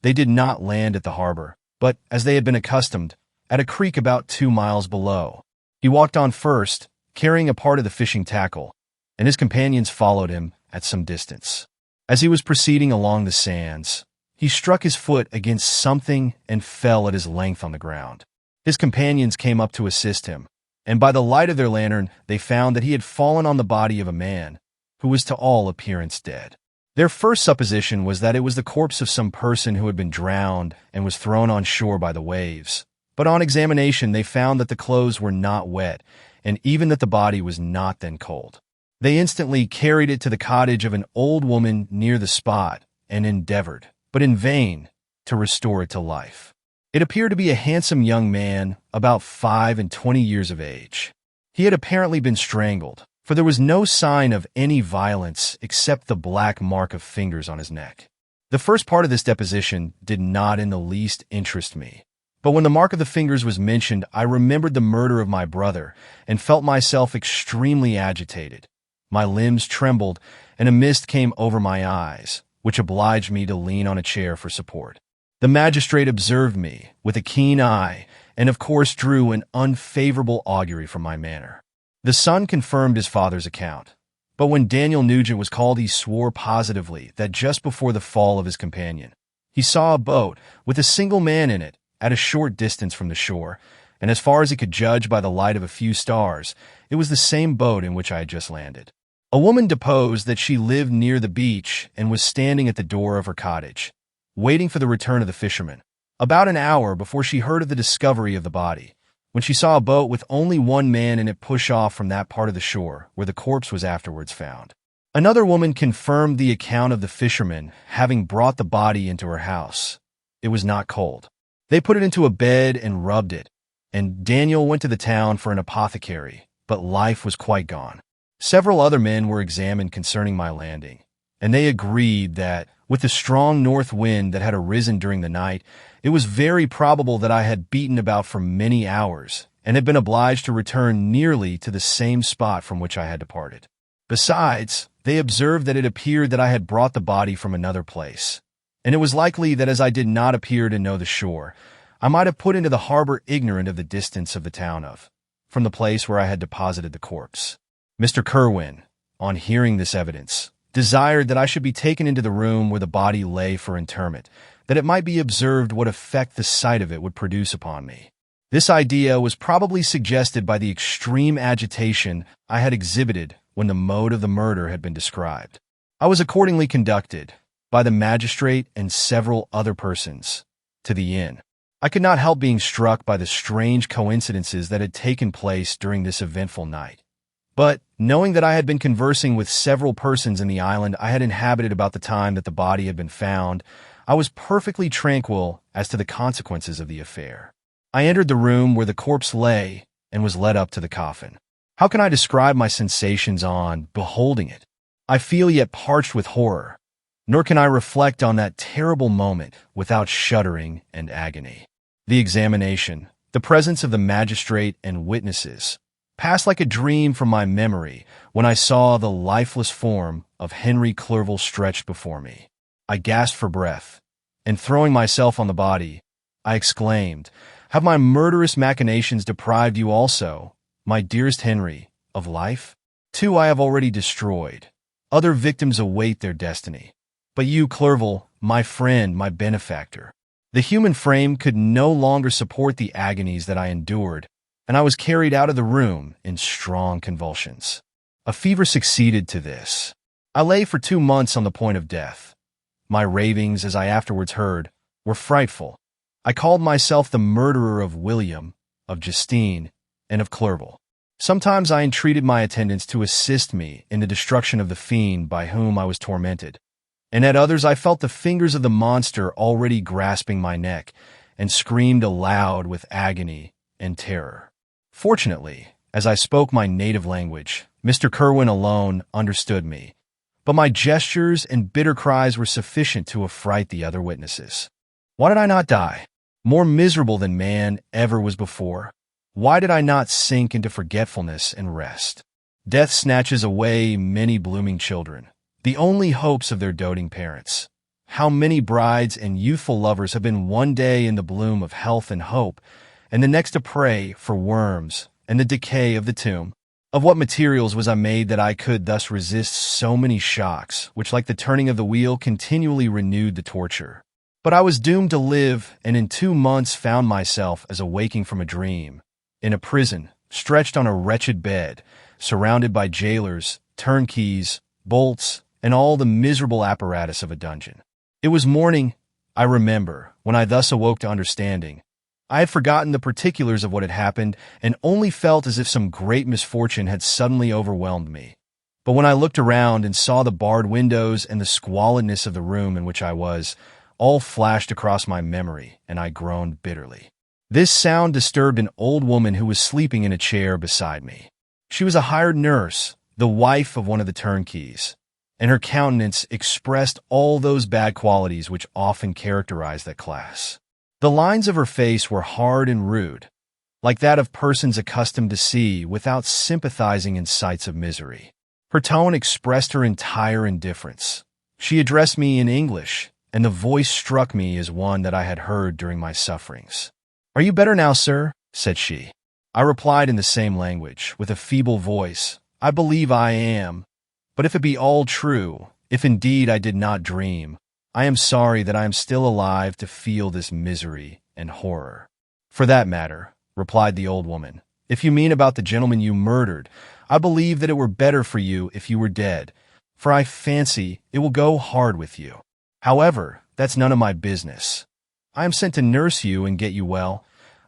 They did not land at the harbor, but, as they had been accustomed, at a creek about 2 miles below. He walked on first, carrying a part of the fishing tackle, and his companions followed him at some distance. As he was proceeding along the sands, he struck his foot against something and fell at his length on the ground. His companions came up to assist him, and by the light of their lantern they found that he had fallen on the body of a man, who was to all appearance dead. Their first supposition was that it was the corpse of some person who had been drowned and was thrown on shore by the waves. But on examination they found that the clothes were not wet, and even that the body was not then cold. They instantly carried it to the cottage of an old woman near the spot and endeavored, but in vain, to restore it to life. It appeared to be a handsome young man, about 25 years of age. He had apparently been strangled, for there was no sign of any violence except the black mark of fingers on his neck. The first part of this deposition did not in the least interest me, but when the mark of the fingers was mentioned, I remembered the murder of my brother and felt myself extremely agitated. My limbs trembled, and a mist came over my eyes, which obliged me to lean on a chair for support. The magistrate observed me with a keen eye and of course drew an unfavorable augury from my manner. The son confirmed his father's account, but when Daniel Nugent was called he swore positively that just before the fall of his companion, he saw a boat with a single man in it at a short distance from the shore, and as far as he could judge by the light of a few stars, it was the same boat in which I had just landed. A woman deposed that she lived near the beach and was standing at the door of her cottage, waiting for the return of the fisherman, about an hour before she heard of the discovery of the body, when she saw a boat with only one man in it push off from that part of the shore where the corpse was afterwards found. Another woman confirmed the account of the fishermen having brought the body into her house. It was not cold. They put it into a bed and rubbed it, and Daniel went to the town for an apothecary, but life was quite gone. Several other men were examined concerning my landing, and they agreed that, with the strong north wind that had arisen during the night, it was very probable that I had beaten about for many hours and had been obliged to return nearly to the same spot from which I had departed. Besides, they observed that it appeared that I had brought the body from another place, and it was likely that as I did not appear to know the shore, I might have put into the harbor ignorant of the distance of the town from the place where I had deposited the corpse. Mr. Kerwin, on hearing this evidence, desired that I should be taken into the room where the body lay for interment, that it might be observed what effect the sight of it would produce upon me. This idea was probably suggested by the extreme agitation I had exhibited when the mode of the murder had been described. I was accordingly conducted, by the magistrate and several other persons, to the inn. I could not help being struck by the strange coincidences that had taken place during this eventful night. But, knowing that I had been conversing with several persons in the island I had inhabited about the time that the body had been found, I was perfectly tranquil as to the consequences of the affair. I entered the room where the corpse lay and was led up to the coffin. How can I describe my sensations on beholding it? I feel yet parched with horror, nor can I reflect on that terrible moment without shuddering and agony. The examination, the presence of the magistrate and witnesses, passed like a dream from my memory when I saw the lifeless form of Henry Clerval stretched before me. I gasped for breath, and throwing myself on the body, I exclaimed, "Have my murderous machinations deprived you also, my dearest Henry, of life? 2 I have already destroyed. Other victims await their destiny. But you, Clerval, my friend, my benefactor." The human frame could no longer support the agonies that I endured, and I was carried out of the room in strong convulsions. A fever succeeded to this. I lay for 2 months on the point of death. My ravings, as I afterwards heard, were frightful. I called myself the murderer of William, of Justine, and of Clerval. Sometimes I entreated my attendants to assist me in the destruction of the fiend by whom I was tormented, and at others I felt the fingers of the monster already grasping my neck, and screamed aloud with agony and terror. Fortunately, as I spoke my native language, Mr. Kerwin alone understood me, but my gestures and bitter cries were sufficient to affright the other witnesses. Why did I not die? More miserable than man ever was before. Why did I not sink into forgetfulness and rest? Death snatches away many blooming children, the only hopes of their doting parents. How many brides and youthful lovers have been one day in the bloom of health and hope, and the next a prey for worms and the decay of the tomb? Of what materials was I made that I could thus resist so many shocks, which like the turning of the wheel continually renewed the torture? But I was doomed to live, and in 2 months found myself, as awaking from a dream, in a prison, stretched on a wretched bed, surrounded by jailers, turnkeys, bolts, and all the miserable apparatus of a dungeon. It was morning, I remember, when I thus awoke to understanding. I had forgotten the particulars of what had happened, and only felt as if some great misfortune had suddenly overwhelmed me. But when I looked around and saw the barred windows and the squalidness of the room in which I was, all flashed across my memory, and I groaned bitterly. This sound disturbed an old woman who was sleeping in a chair beside me. She was a hired nurse, the wife of one of the turnkeys, and her countenance expressed all those bad qualities which often characterize that class. The lines of her face were hard and rude, like that of persons accustomed to see without sympathizing in sights of misery. Her tone expressed her entire indifference. She addressed me in English, and the voice struck me as one that I had heard during my sufferings. "Are you better now, sir?" said she. I replied in the same language, with a feeble voice, "I believe I am. But if it be all true, if indeed I did not dream, I am sorry that I am still alive to feel this misery and horror." "For that matter," replied the old woman, "if you mean about the gentleman you murdered, I believe that it were better for you if you were dead, for I fancy it will go hard with you. However, that's none of my business. I am sent to nurse you and get you well.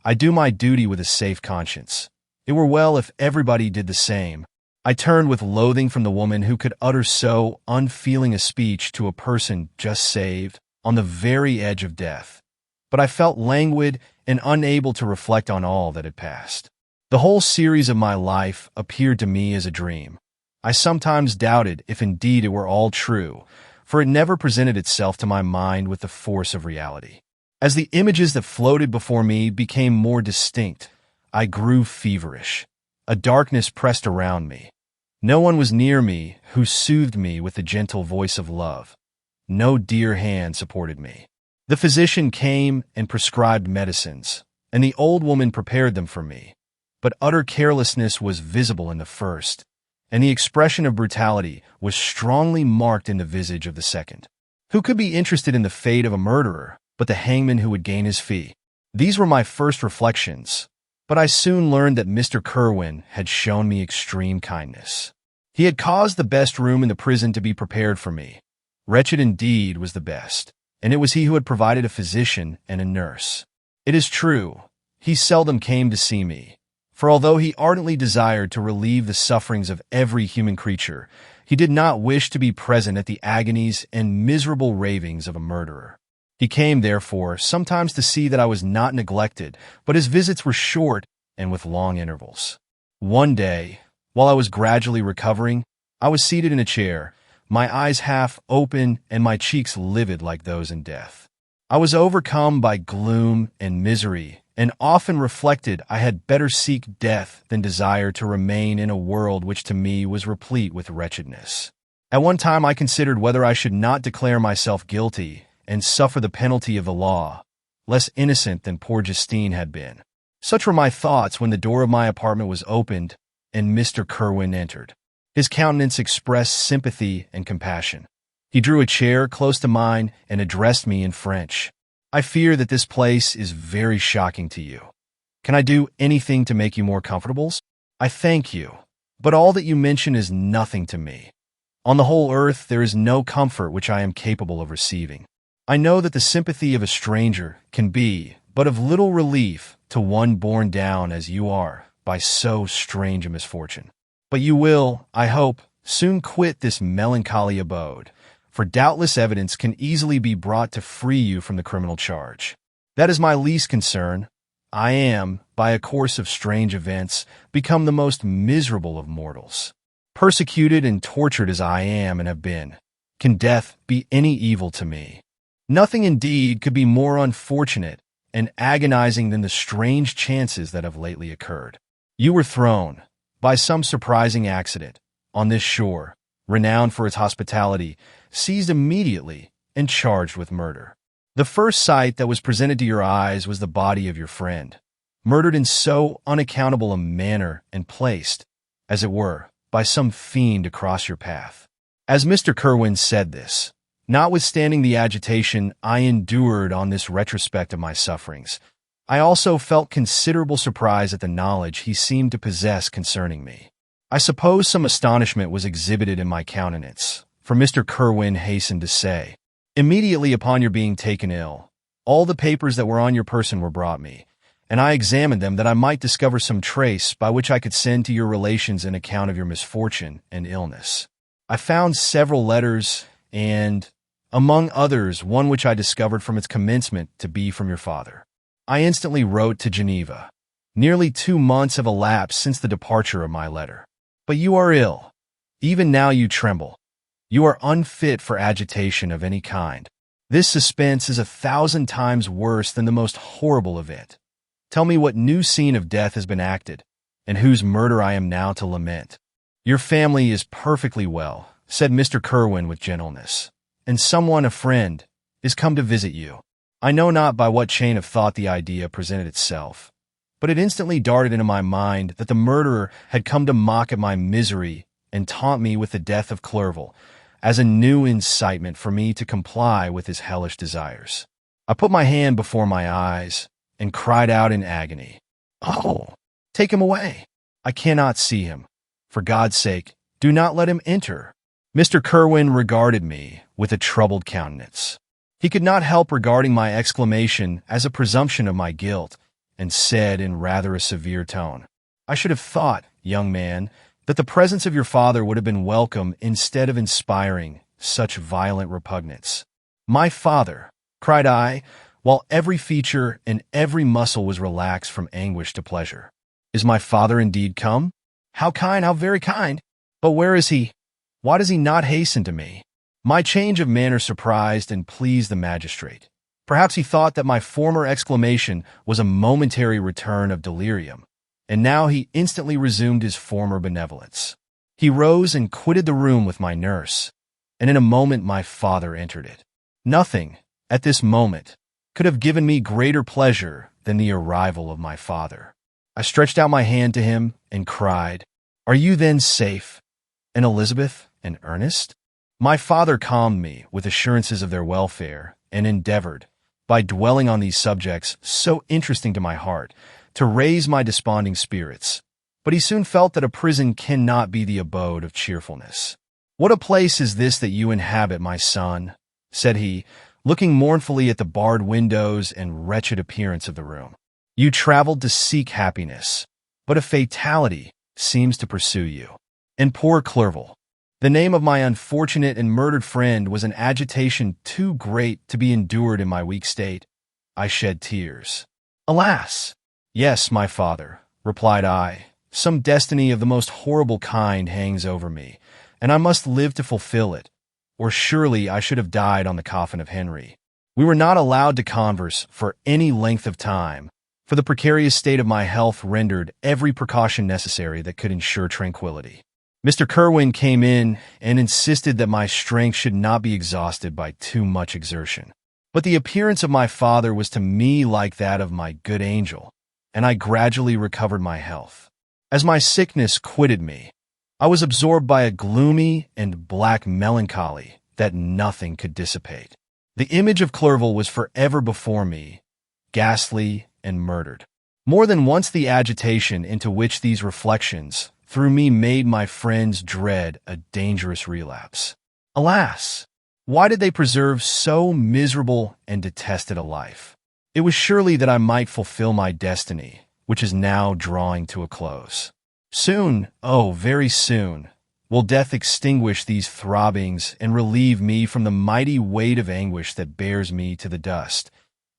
I do my duty with a safe conscience. It were well if everybody did the same. I turned with loathing from the woman who could utter so unfeeling a speech to a person just saved, on the very edge of death. But I felt languid and unable to reflect on all that had passed. The whole series of my life appeared to me as a dream. I sometimes doubted if indeed it were all true, for it never presented itself to my mind with the force of reality. As the images that floated before me became more distinct, I grew feverish. A darkness pressed around me. No one was near me who soothed me with the gentle voice of love. No dear hand supported me. The physician came and prescribed medicines, and the old woman prepared them for me. But utter carelessness was visible in the first, and the expression of brutality was strongly marked in the visage of the second. Who could be interested in the fate of a murderer but the hangman who would gain his fee? These were my first reflections, but I soon learned that Mr. Kerwin had shown me extreme kindness. He had caused the best room in the prison to be prepared for me. Wretched indeed was the best, and it was he who had provided a physician and a nurse. It is true, he seldom came to see me, for although he ardently desired to relieve the sufferings of every human creature, he did not wish to be present at the agonies and miserable ravings of a murderer. He came, therefore, sometimes to see that I was not neglected, but his visits were short and with long intervals. One day, while I was gradually recovering, I was seated in a chair, my eyes half open and my cheeks livid like those in death. I was overcome by gloom and misery, and often reflected I had better seek death than desire to remain in a world which to me was replete with wretchedness. At one time I considered whether I should not declare myself guilty and suffer the penalty of the law, less innocent than poor Justine had been. Such were my thoughts when the door of my apartment was opened and Mr. Kerwin entered. His countenance expressed sympathy and compassion. He drew a chair close to mine and addressed me in French. "I fear that this place is very shocking to you. Can I do anything to make you more comfortable? I thank you, but all that you mention is nothing to me. On the whole earth there is no comfort which I am capable of receiving. I know that the sympathy of a stranger can be but of little relief to one borne down as you are by so strange a misfortune. But you will, I hope, soon quit this melancholy abode, for doubtless evidence can easily be brought to free you from the criminal charge. That is my least concern. I am, by a course of strange events, become the most miserable of mortals. Persecuted and tortured as I am and have been, can death be any evil to me? Nothing indeed could be more unfortunate and agonizing than the strange chances that have lately occurred. You were thrown, by some surprising accident, on this shore, renowned for its hospitality, seized immediately, and charged with murder. The first sight that was presented to your eyes was the body of your friend, murdered in so unaccountable a manner and placed, as it were, by some fiend across your path. As Mr. Kerwin said this, notwithstanding the agitation I endured on this retrospect of my sufferings, I also felt considerable surprise at the knowledge he seemed to possess concerning me. I suppose some astonishment was exhibited in my countenance, for Mr. Kerwin hastened to say, "Immediately upon your being taken ill, all the papers that were on your person were brought me, and I examined them that I might discover some trace by which I could send to your relations an account of your misfortune and illness. I found several letters and, among others, one which I discovered from its commencement to be from your father. I instantly wrote to Geneva. Nearly 2 months have elapsed since the departure of my letter. But you are ill. Even now you tremble. You are unfit for agitation of any kind. This suspense is 1,000 times worse than the most horrible of it. Tell me what new scene of death has been acted, and whose murder I am now to lament." "Your family is perfectly well," said Mr. Kerwin with gentleness, "and someone, a friend, is come to visit you." I know not by what chain of thought the idea presented itself, but it instantly darted into my mind that the murderer had come to mock at my misery and taunt me with the death of Clerval, as a new incitement for me to comply with his hellish desires. I put my hand before my eyes and cried out in agony, "Oh, take him away! I cannot see him. For God's sake, do not let him enter." Mr. Kerwin regarded me with a troubled countenance. He could not help regarding my exclamation as a presumption of my guilt, and said in rather a severe tone, "I should have thought, young man, that the presence of your father would have been welcome instead of inspiring such violent repugnance." "My father!" cried I, while every feature and every muscle was relaxed from anguish to pleasure. "Is my father indeed come? How kind, how very kind! But where is he? Why does he not hasten to me?" My change of manner surprised and pleased the magistrate. Perhaps he thought that my former exclamation was a momentary return of delirium, and now he instantly resumed his former benevolence. He rose and quitted the room with my nurse, and in a moment my father entered it. Nothing, at this moment, could have given me greater pleasure than the arrival of my father. I stretched out my hand to him and cried, "Are you then safe, and Elizabeth and Ernest?" My father calmed me with assurances of their welfare and endeavored, by dwelling on these subjects so interesting to my heart, to raise my desponding spirits. But he soon felt that a prison cannot be the abode of cheerfulness. "What a place is this that you inhabit, my son?" said he, looking mournfully at the barred windows and wretched appearance of the room. "You traveled to seek happiness, but a fatality seems to pursue you. And poor Clerval, the name of my unfortunate and murdered friend, was an agitation too great to be endured in my weak state." I shed tears. "Alas!" "Yes, my father," replied I, "some destiny of the most horrible kind hangs over me, and I must live to fulfill it, or surely I should have died on the coffin of Henry." We were not allowed to converse for any length of time, for the precarious state of my health rendered every precaution necessary that could ensure tranquility. Mr. Kerwin came in and insisted that my strength should not be exhausted by too much exertion. But the appearance of my father was to me like that of my good angel, and I gradually recovered my health. As my sickness quitted me, I was absorbed by a gloomy and black melancholy that nothing could dissipate. The image of Clerval was forever before me, ghastly and murdered. More than once the agitation into which these reflections threw me made my friends dread a dangerous relapse. Alas! Why did they preserve so miserable and detested a life? It was surely that I might fulfill my destiny, which is now drawing to a close. Soon, oh, very soon, will death extinguish these throbbings and relieve me from the mighty weight of anguish that bears me to the dust,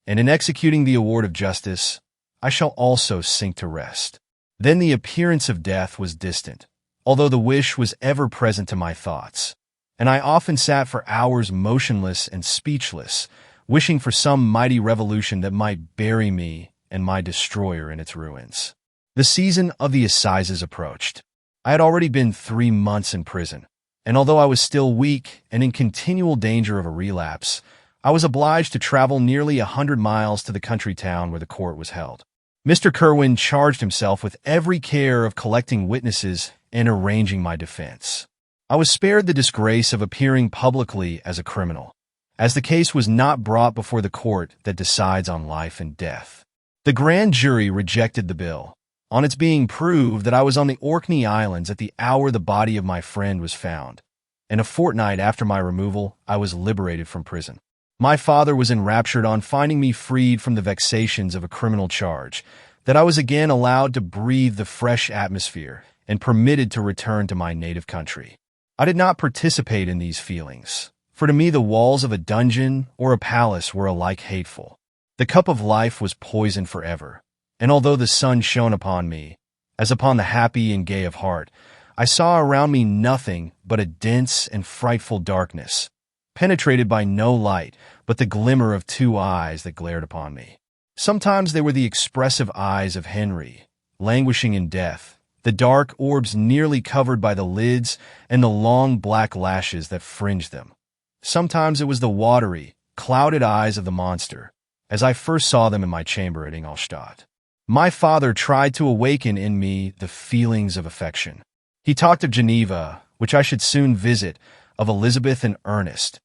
and in executing the award of justice, I shall also sink to rest. Then the appearance of death was distant, although the wish was ever present to my thoughts, and I often sat for hours motionless and speechless, wishing for some mighty revolution that might bury me and my destroyer in its ruins. The season of the assizes approached. I had already been 3 months in prison, and although I was still weak and in continual danger of a relapse, I was obliged to travel nearly 100 miles to the country town where the court was held. Mr. Kerwin charged himself with every care of collecting witnesses and arranging my defense. I was spared the disgrace of appearing publicly as a criminal, as the case was not brought before the court that decides on life and death. The grand jury rejected the bill, on its being proved that I was on the Orkney Islands at the hour the body of my friend was found, and a fortnight after my removal, I was liberated from prison. My father was enraptured on finding me freed from the vexations of a criminal charge, that I was again allowed to breathe the fresh atmosphere and permitted to return to my native country. I did not participate in these feelings, for to me the walls of a dungeon or a palace were alike hateful. The cup of life was poisoned forever, and although the sun shone upon me, as upon the happy and gay of heart, I saw around me nothing but a dense and frightful darkness, penetrated by no light but the glimmer of 2 eyes that glared upon me. Sometimes they were the expressive eyes of Henry, languishing in death, the dark orbs nearly covered by the lids and the long black lashes that fringed them. Sometimes it was the watery, clouded eyes of the monster, as I first saw them in my chamber at Ingolstadt. My father tried to awaken in me the feelings of affection. He talked of Geneva, which I should soon visit, of Elizabeth and Ernest,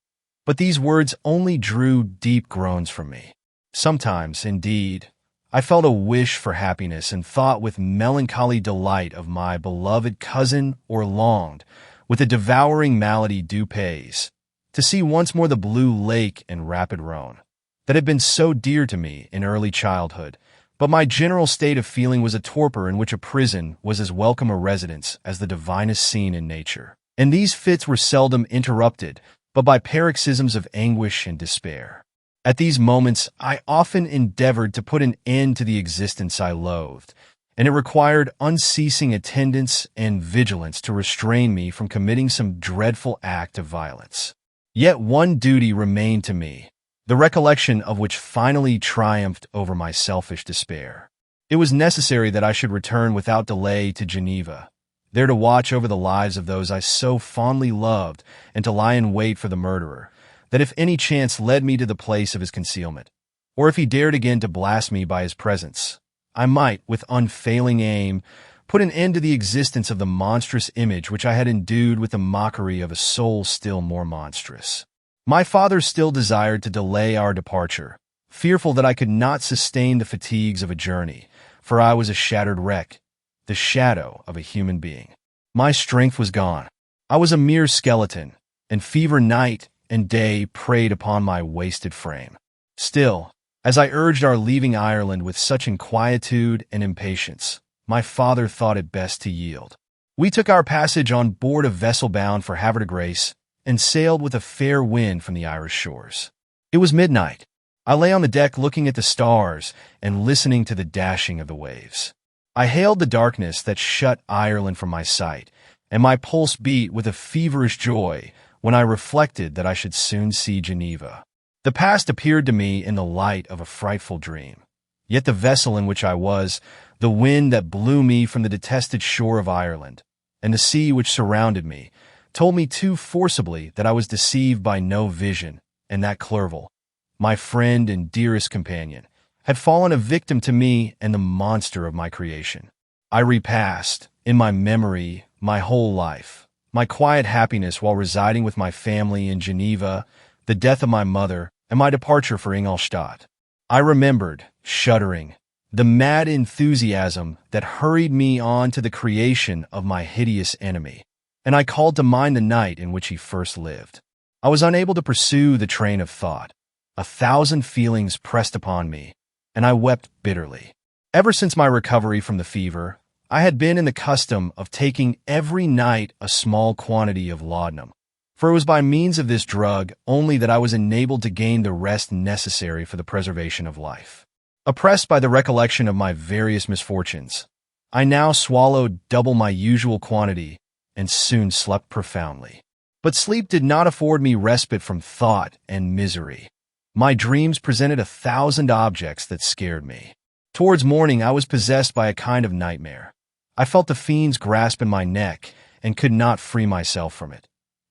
but these words only drew deep groans from me. Sometimes, indeed, I felt a wish for happiness and thought with melancholy delight of my beloved cousin, or longed, with a devouring malady du pays, to see once more the blue lake and rapid Rhone, that had been so dear to me in early childhood, But my general state of feeling was a torpor in which a prison was as welcome a residence as the divinest scene in nature. And these fits were seldom interrupted, but by paroxysms of anguish and despair. At these moments, I often endeavored to put an end to the existence I loathed, and it required unceasing attendance and vigilance to restrain me from committing some dreadful act of violence. Yet one duty remained to me, the recollection of which finally triumphed over my selfish despair. It was necessary that I should return without delay to Geneva, there to watch over the lives of those I so fondly loved and to lie in wait for the murderer, that if any chance led me to the place of his concealment, or if he dared again to blast me by his presence, I might, with unfailing aim, put an end to the existence of the monstrous image which I had endued with the mockery of a soul still more monstrous. My father still desired to delay our departure, fearful that I could not sustain the fatigues of a journey, for I was a shattered wreck, the shadow of a human being. My strength was gone. I was a mere skeleton, and fever night and day preyed upon my wasted frame. Still, as I urged our leaving Ireland with such inquietude and impatience, my father thought it best to yield. We took our passage on board a vessel bound for Havre de Grace and sailed with a fair wind from the Irish shores. It was midnight. I lay on the deck looking at the stars and listening to the dashing of the waves. I hailed the darkness that shut Ireland from my sight, and my pulse beat with a feverish joy when I reflected that I should soon see Geneva. The past appeared to me in the light of a frightful dream. Yet the vessel in which I was, the wind that blew me from the detested shore of Ireland, and the sea which surrounded me, told me too forcibly that I was deceived by no vision, and that Clerval, my friend and dearest companion, had fallen a victim to me and the monster of my creation. I repassed, in my memory, my whole life, my quiet happiness while residing with my family in Geneva, the death of my mother, and my departure for Ingolstadt. I remembered, shuddering, the mad enthusiasm that hurried me on to the creation of my hideous enemy, and I called to mind the night in which he first lived. I was unable to pursue the train of thought. 1,000 feelings pressed upon me, and I wept bitterly. Ever since my recovery from the fever, I had been in the custom of taking every night a small quantity of laudanum, for it was by means of this drug only that I was enabled to gain the rest necessary for the preservation of life. Oppressed by the recollection of my various misfortunes, I now swallowed double my usual quantity and soon slept profoundly. But sleep did not afford me respite from thought and misery. My dreams presented 1,000 objects that scared me. Towards morning, I was possessed by a kind of nightmare. I felt the fiend's grasp in my neck and could not free myself from it.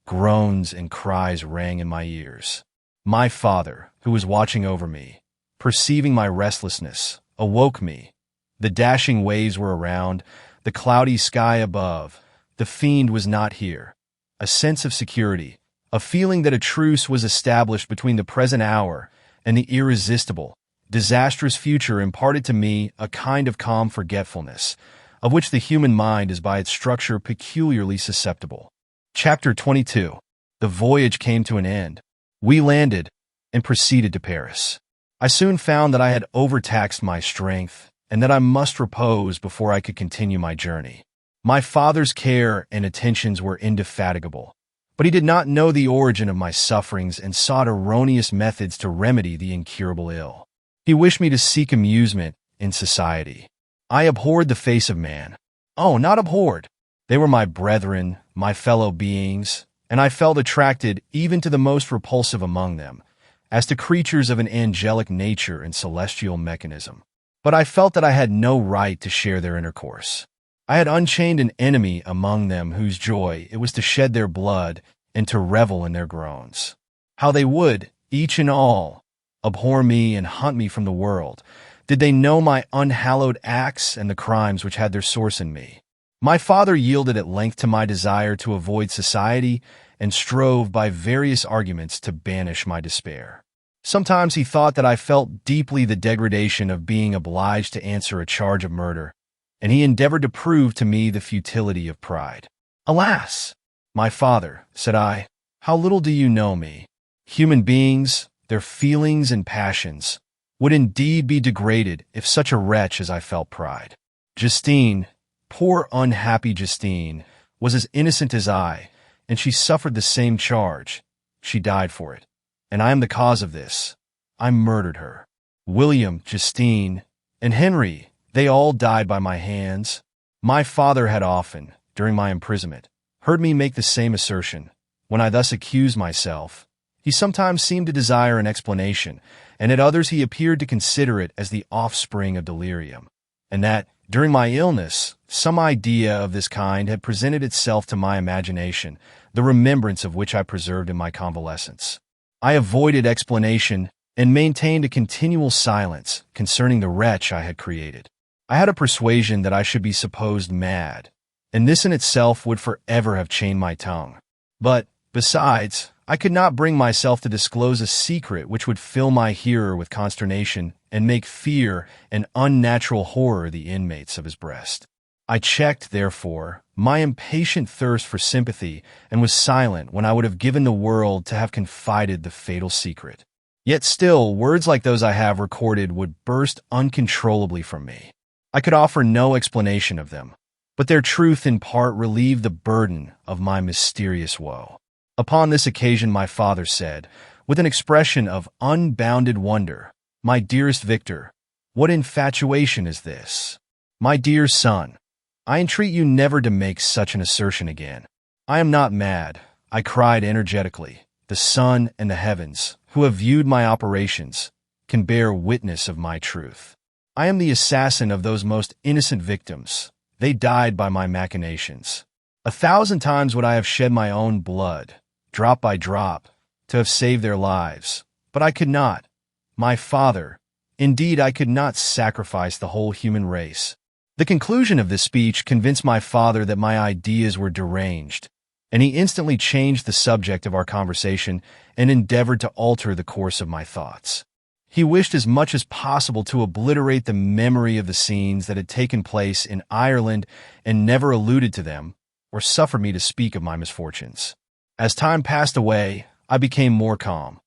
Groans and cries rang in my ears. My father, who was watching over me, perceiving my restlessness, awoke me. The dashing waves were around, the cloudy sky above. The fiend was not here. A sense of security, a feeling that a truce was established between the present hour and the irresistible, disastrous future imparted to me a kind of calm forgetfulness, of which the human mind is by its structure peculiarly susceptible. Chapter 22. The voyage came to an end. We landed and proceeded to Paris. I soon found that I had overtaxed my strength and that I must repose before I could continue my journey. My father's care and attentions were indefatigable, but he did not know the origin of my sufferings and sought erroneous methods to remedy the incurable ill. He wished me to seek amusement in society. I abhorred the face of man. Oh, not abhorred. They were my brethren, my fellow beings, and I felt attracted even to the most repulsive among them, as to creatures of an angelic nature and celestial mechanism. But I felt that I had no right to share their intercourse. I had unchained an enemy among them whose joy it was to shed their blood and to revel in their groans. How they would, each and all, abhor me and hunt me from the world, did they know my unhallowed acts and the crimes which had their source in me. My father yielded at length to my desire to avoid society and strove by various arguments to banish my despair. Sometimes he thought that I felt deeply the degradation of being obliged to answer a charge of murder, and he endeavored to prove to me the futility of pride. Alas! My father, said I, how little do you know me. Human beings, their feelings and passions, would indeed be degraded if such a wretch as I felt pride. Justine, poor unhappy Justine, was as innocent as I, and she suffered the same charge. She died for it. And I am the cause of this. I murdered her. William, Justine, and Henry, they all died by my hands. My father had often, during my imprisonment, heard me make the same assertion. When I thus accused myself, he sometimes seemed to desire an explanation, and at others he appeared to consider it as the offspring of delirium, and that, during my illness, some idea of this kind had presented itself to my imagination, the remembrance of which I preserved in my convalescence. I avoided explanation and maintained a continual silence concerning the wretch I had created. I had a persuasion that I should be supposed mad, and this in itself would forever have chained my tongue. But, besides, I could not bring myself to disclose a secret which would fill my hearer with consternation and make fear and unnatural horror the inmates of his breast. I checked, therefore, my impatient thirst for sympathy and was silent when I would have given the world to have confided the fatal secret. Yet still, words like those I have recorded would burst uncontrollably from me. I could offer no explanation of them, but their truth in part relieved the burden of my mysterious woe. Upon this occasion my father said, with an expression of unbounded wonder, "My dearest Victor, what infatuation is this? My dear son, I entreat you never to make such an assertion again. I am not mad," I cried energetically. "The sun and the heavens, who have viewed my operations, can bear witness of my truth. I am the assassin of those most innocent victims. They died by my machinations. 1,000 times would I have shed my own blood, drop by drop, to have saved their lives. But I could not. My father, indeed I could not sacrifice the whole human race." The conclusion of this speech convinced my father that my ideas were deranged, and he instantly changed the subject of our conversation and endeavored to alter the course of my thoughts. He wished as much as possible to obliterate the memory of the scenes that had taken place in Ireland and never alluded to them, or suffered me to speak of my misfortunes. As time passed away, I became more calm.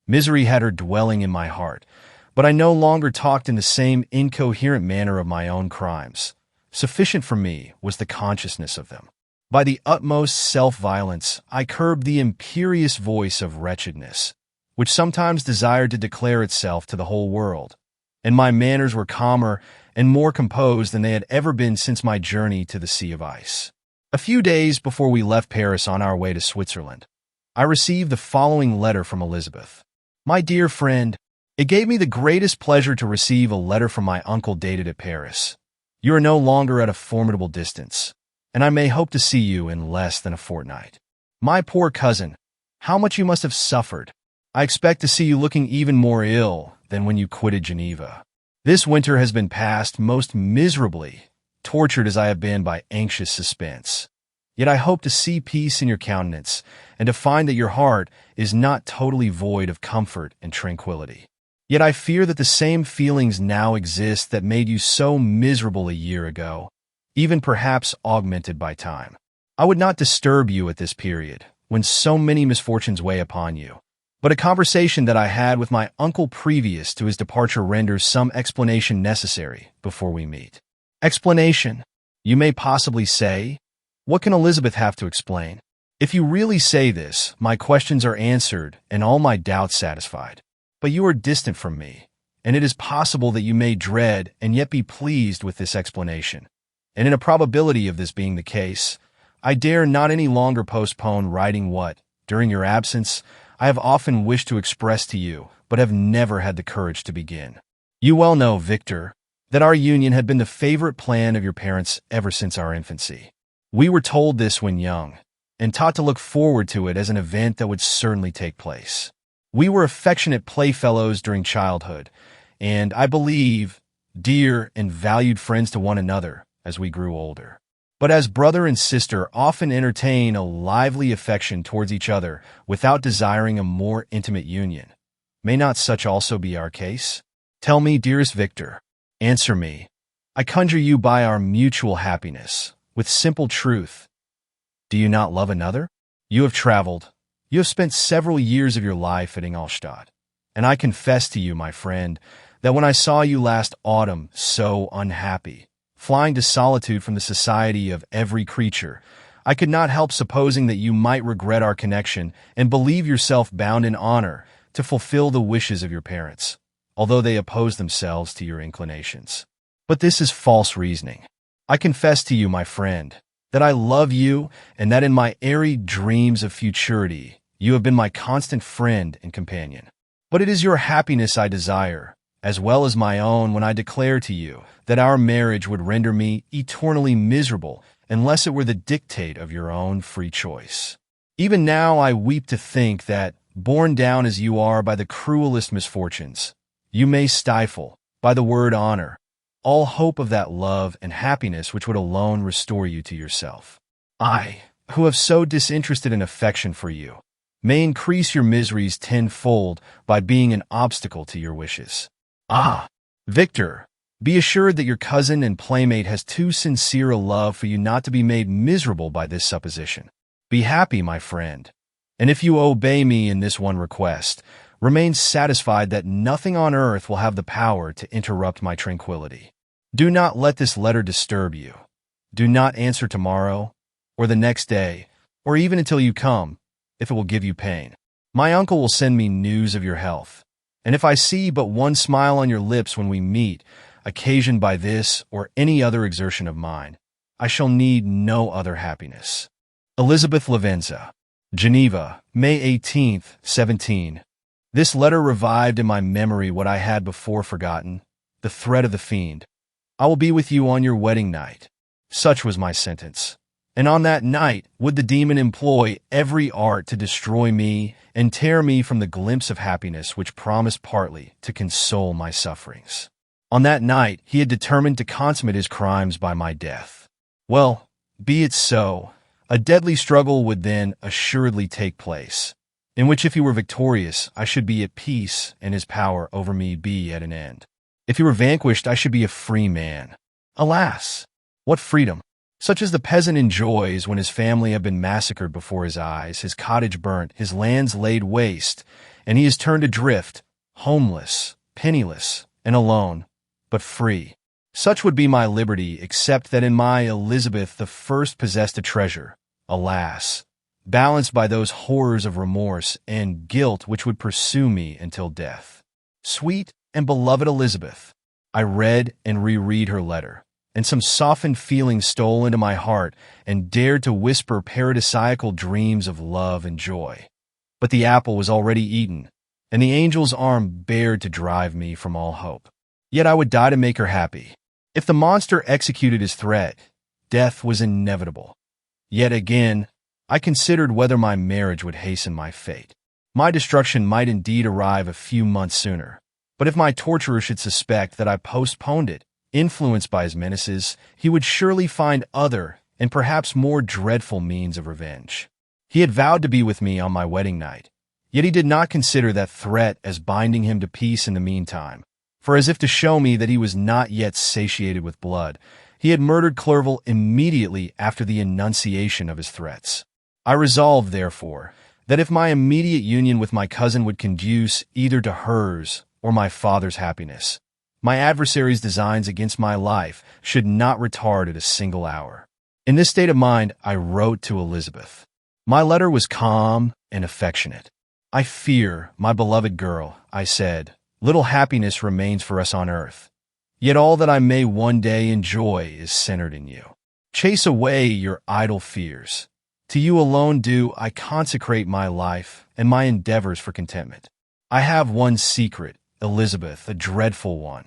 Misery had her dwelling in my heart, but I no longer talked in the same incoherent manner of my own crimes. Sufficient for me was the consciousness of them. By the utmost self-violence, I curbed the imperious voice of wretchedness, which sometimes desired to declare itself to the whole world, and my manners were calmer and more composed than they had ever been since my journey to the Sea of Ice. A few days before we left Paris on our way to Switzerland, I received the following letter from Elizabeth. "My dear friend, it gave me the greatest pleasure to receive a letter from my uncle dated at Paris. You are no longer at a formidable distance, and I may hope to see you in less than a fortnight. My poor cousin, how much you must have suffered. I expect to see you looking even more ill than when you quitted Geneva. This winter has been passed most miserably, tortured as I have been by anxious suspense. Yet I hope to see peace in your countenance, and to find that your heart is not totally void of comfort and tranquility. Yet I fear that the same feelings now exist that made you so miserable a year ago, even perhaps augmented by time. I would not disturb you at this period, when so many misfortunes weigh upon you. But a conversation that I had with my uncle previous to his departure renders some explanation necessary before we meet." Explanation, you may possibly say? What can Elizabeth have to explain? If you really say this, my questions are answered and all my doubts satisfied. But you are distant from me, and it is possible that you may dread and yet be pleased with this explanation. And in a probability of this being the case, I dare not any longer postpone writing what, during your absence, I have often wished to express to you, but have never had the courage to begin. You well know, Victor, that our union had been the favorite plan of your parents ever since our infancy. We were told this when young, and taught to look forward to it as an event that would certainly take place. We were affectionate playfellows during childhood, and, I believe, dear and valued friends to one another as we grew older. But as brother and sister often entertain a lively affection towards each other without desiring a more intimate union, may not such also be our case? Tell me, dearest Victor, answer me, I conjure you by our mutual happiness, with simple truth. Do you not love another? You have traveled. You have spent several years of your life at Ingolstadt, and I confess to you, my friend, that when I saw you last autumn so unhappy, flying to solitude from the society of every creature, I could not help supposing that you might regret our connection and believe yourself bound in honor to fulfill the wishes of your parents, although they oppose themselves to your inclinations. But this is false reasoning. I confess to you, my friend, that I love you and that in my airy dreams of futurity, you have been my constant friend and companion. But it is your happiness I desire, as well as my own, when I declare to you that our marriage would render me eternally miserable unless it were the dictate of your own free choice. Even now I weep to think that, borne down as you are by the cruelest misfortunes, you may stifle, by the word honor, all hope of that love and happiness which would alone restore you to yourself. I, who have so disinterested an affection for you, may increase your miseries tenfold by being an obstacle to your wishes. Ah, Victor, be assured that your cousin and playmate has too sincere a love for you not to be made miserable by this supposition. Be happy, my friend, and if you obey me in this one request, remain satisfied that nothing on earth will have the power to interrupt my tranquility. Do not let this letter disturb you. Do not answer tomorrow, or the next day, or even until you come, if it will give you pain. My uncle will send me news of your health, and if I see but one smile on your lips when we meet, occasioned by this or any other exertion of mine, I shall need no other happiness. Elizabeth Lavenza, Geneva, May 18th, 17. This letter revived in my memory what I had before forgotten, the threat of the fiend. I will be with you on your wedding night. Such was my sentence. And on that night would the demon employ every art to destroy me and tear me from the glimpse of happiness which promised partly to console my sufferings. On that night he had determined to consummate his crimes by my death. Well, be it so. A deadly struggle would then assuredly take place, in which if he were victorious, I should be at peace and his power over me be at an end. If he were vanquished, I should be a free man. Alas, what freedom! Such as the peasant enjoys when his family have been massacred before his eyes, his cottage burnt, his lands laid waste, and he is turned adrift, homeless, penniless, and alone, but free. Such would be my liberty, except that in my Elizabeth the first possessed a treasure, alas, balanced by those horrors of remorse and guilt which would pursue me until death. Sweet and beloved Elizabeth, I read and reread her letter, and some softened feeling stole into my heart and dared to whisper paradisiacal dreams of love and joy. But the apple was already eaten, and the angel's arm bared to drive me from all hope. Yet I would die to make her happy. If the monster executed his threat, death was inevitable. Yet again, I considered whether my marriage would hasten my fate. My destruction might indeed arrive a few months sooner, but if my torturer should suspect that I postponed it, influenced by his menaces, he would surely find other and perhaps more dreadful means of revenge. He had vowed to be with me on my wedding night, yet he did not consider that threat as binding him to peace in the meantime, for as if to show me that he was not yet satiated with blood, he had murdered Clerval immediately after the enunciation of his threats. I resolved, therefore, that if my immediate union with my cousin would conduce either to hers or my father's happiness, my adversary's designs against my life should not retard it a single hour. In this state of mind, I wrote to Elizabeth. My letter was calm and affectionate. I fear, my beloved girl, I said, little happiness remains for us on earth. Yet all that I may one day enjoy is centered in you. Chase away your idle fears. To you alone do I consecrate my life and my endeavors for contentment. I have one secret, Elizabeth, a dreadful one.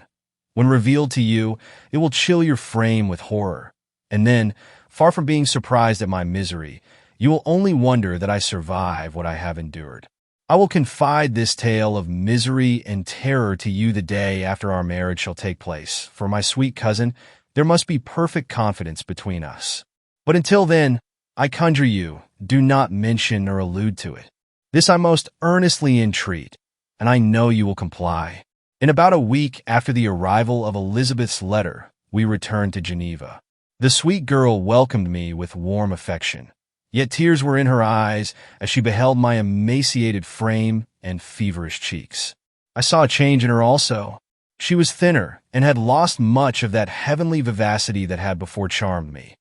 When revealed to you, it will chill your frame with horror. And then, far from being surprised at my misery, you will only wonder that I survive what I have endured. I will confide this tale of misery and terror to you the day after our marriage shall take place. For my sweet cousin, there must be perfect confidence between us. But until then, I conjure you, do not mention or allude to it. This I most earnestly entreat, and I know you will comply. In about a week after the arrival of Elizabeth's letter, we returned to Geneva. The sweet girl welcomed me with warm affection, yet tears were in her eyes as she beheld my emaciated frame and feverish cheeks. I saw a change in her also. She was thinner and had lost much of that heavenly vivacity that had before charmed me.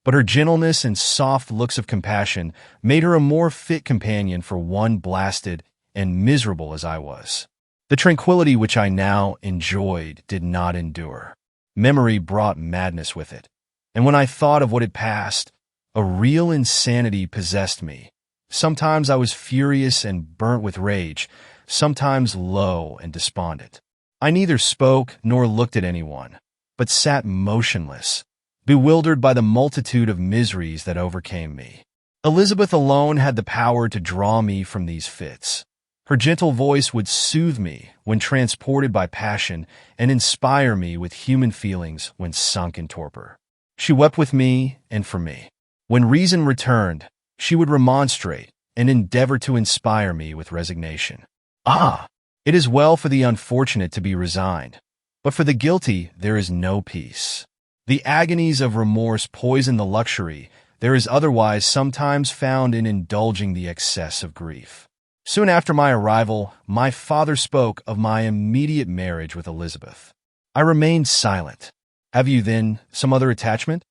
But her gentleness and soft looks of compassion made her a more fit companion for one blasted and miserable as I was. The tranquility which I now enjoyed did not endure. Memory brought madness with it, and when I thought of what had passed, a real insanity possessed me. Sometimes I was furious and burnt with rage, sometimes low and despondent. I neither spoke nor looked at anyone, but sat motionless, bewildered by the multitude of miseries that overcame me. Elizabeth alone had the power to draw me from these fits. Her gentle voice would soothe me when transported by passion and inspire me with human feelings when sunk in torpor. She wept with me and for me. When reason returned, she would remonstrate and endeavor to inspire me with resignation. Ah! It is well for the unfortunate to be resigned, but for the guilty there is no peace. The agonies of remorse poison the luxury there is otherwise sometimes found in indulging the excess of grief. Soon after my arrival, my father spoke of my immediate marriage with Elizabeth. I remained silent. Have you, then, some other attachment?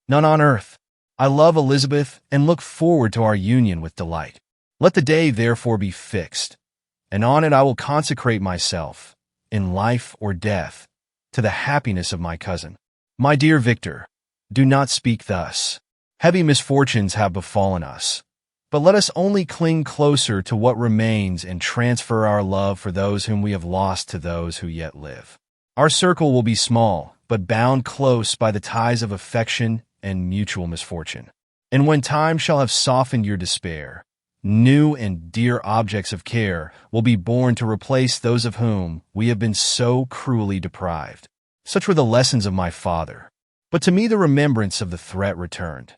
None on earth. I love Elizabeth and look forward to our union with delight. Let the day therefore be fixed, and on it I will consecrate myself, in life or death, to the happiness of my cousin. My dear Victor, do not speak thus. Heavy misfortunes have befallen us, but let us only cling closer to what remains and transfer our love for those whom we have lost to those who yet live. Our circle will be small, but bound close by the ties of affection and mutual misfortune. And when time shall have softened your despair, new and dear objects of care will be born to replace those of whom we have been so cruelly deprived. Such were the lessons of my father. But to me the remembrance of the threat returned.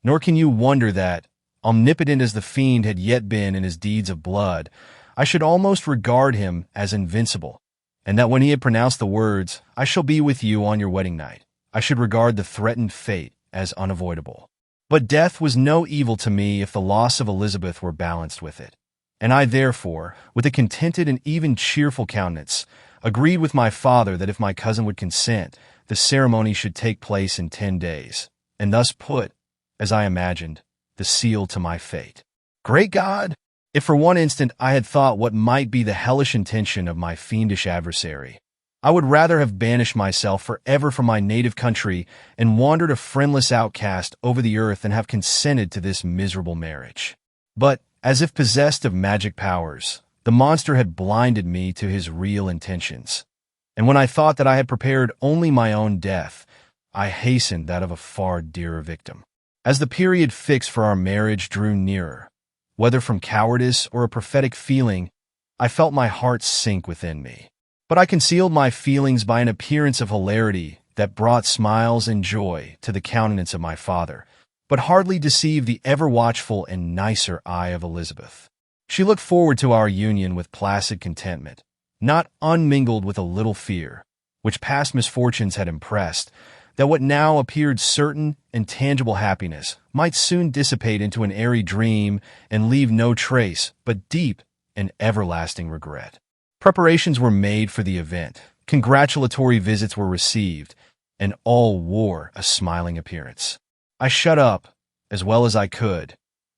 Nor can you wonder that, omnipotent as the fiend had yet been in his deeds of blood, I should almost regard him as invincible, and that when he had pronounced the words, "I shall be with you on your wedding night," I should regard the threatened fate as unavoidable. But death was no evil to me if the loss of Elizabeth were balanced with it, and I therefore, with a contented and even cheerful countenance, agreed with my father that if my cousin would consent, the ceremony should take place in 10 days, and thus put, as I imagined, the seal to my fate. Great God! If for one instant I had thought what might be the hellish intention of my fiendish adversary, I would rather have banished myself forever from my native country and wandered a friendless outcast over the earth than have consented to this miserable marriage. But, as if possessed of magic powers, the monster had blinded me to his real intentions, and when I thought that I had prepared only my own death, I hastened that of a far dearer victim. As the period fixed for our marriage drew nearer, whether from cowardice or a prophetic feeling, I felt my heart sink within me. But I concealed my feelings by an appearance of hilarity that brought smiles and joy to the countenance of my father, but hardly deceived the ever-watchful and nicer eye of Elizabeth. She looked forward to our union with placid contentment, not unmingled with a little fear, which past misfortunes had impressed, that what now appeared certain and tangible happiness might soon dissipate into an airy dream and leave no trace but deep and everlasting regret. Preparations were made for the event, congratulatory visits were received, and all wore a smiling appearance. I shut up, as well as I could,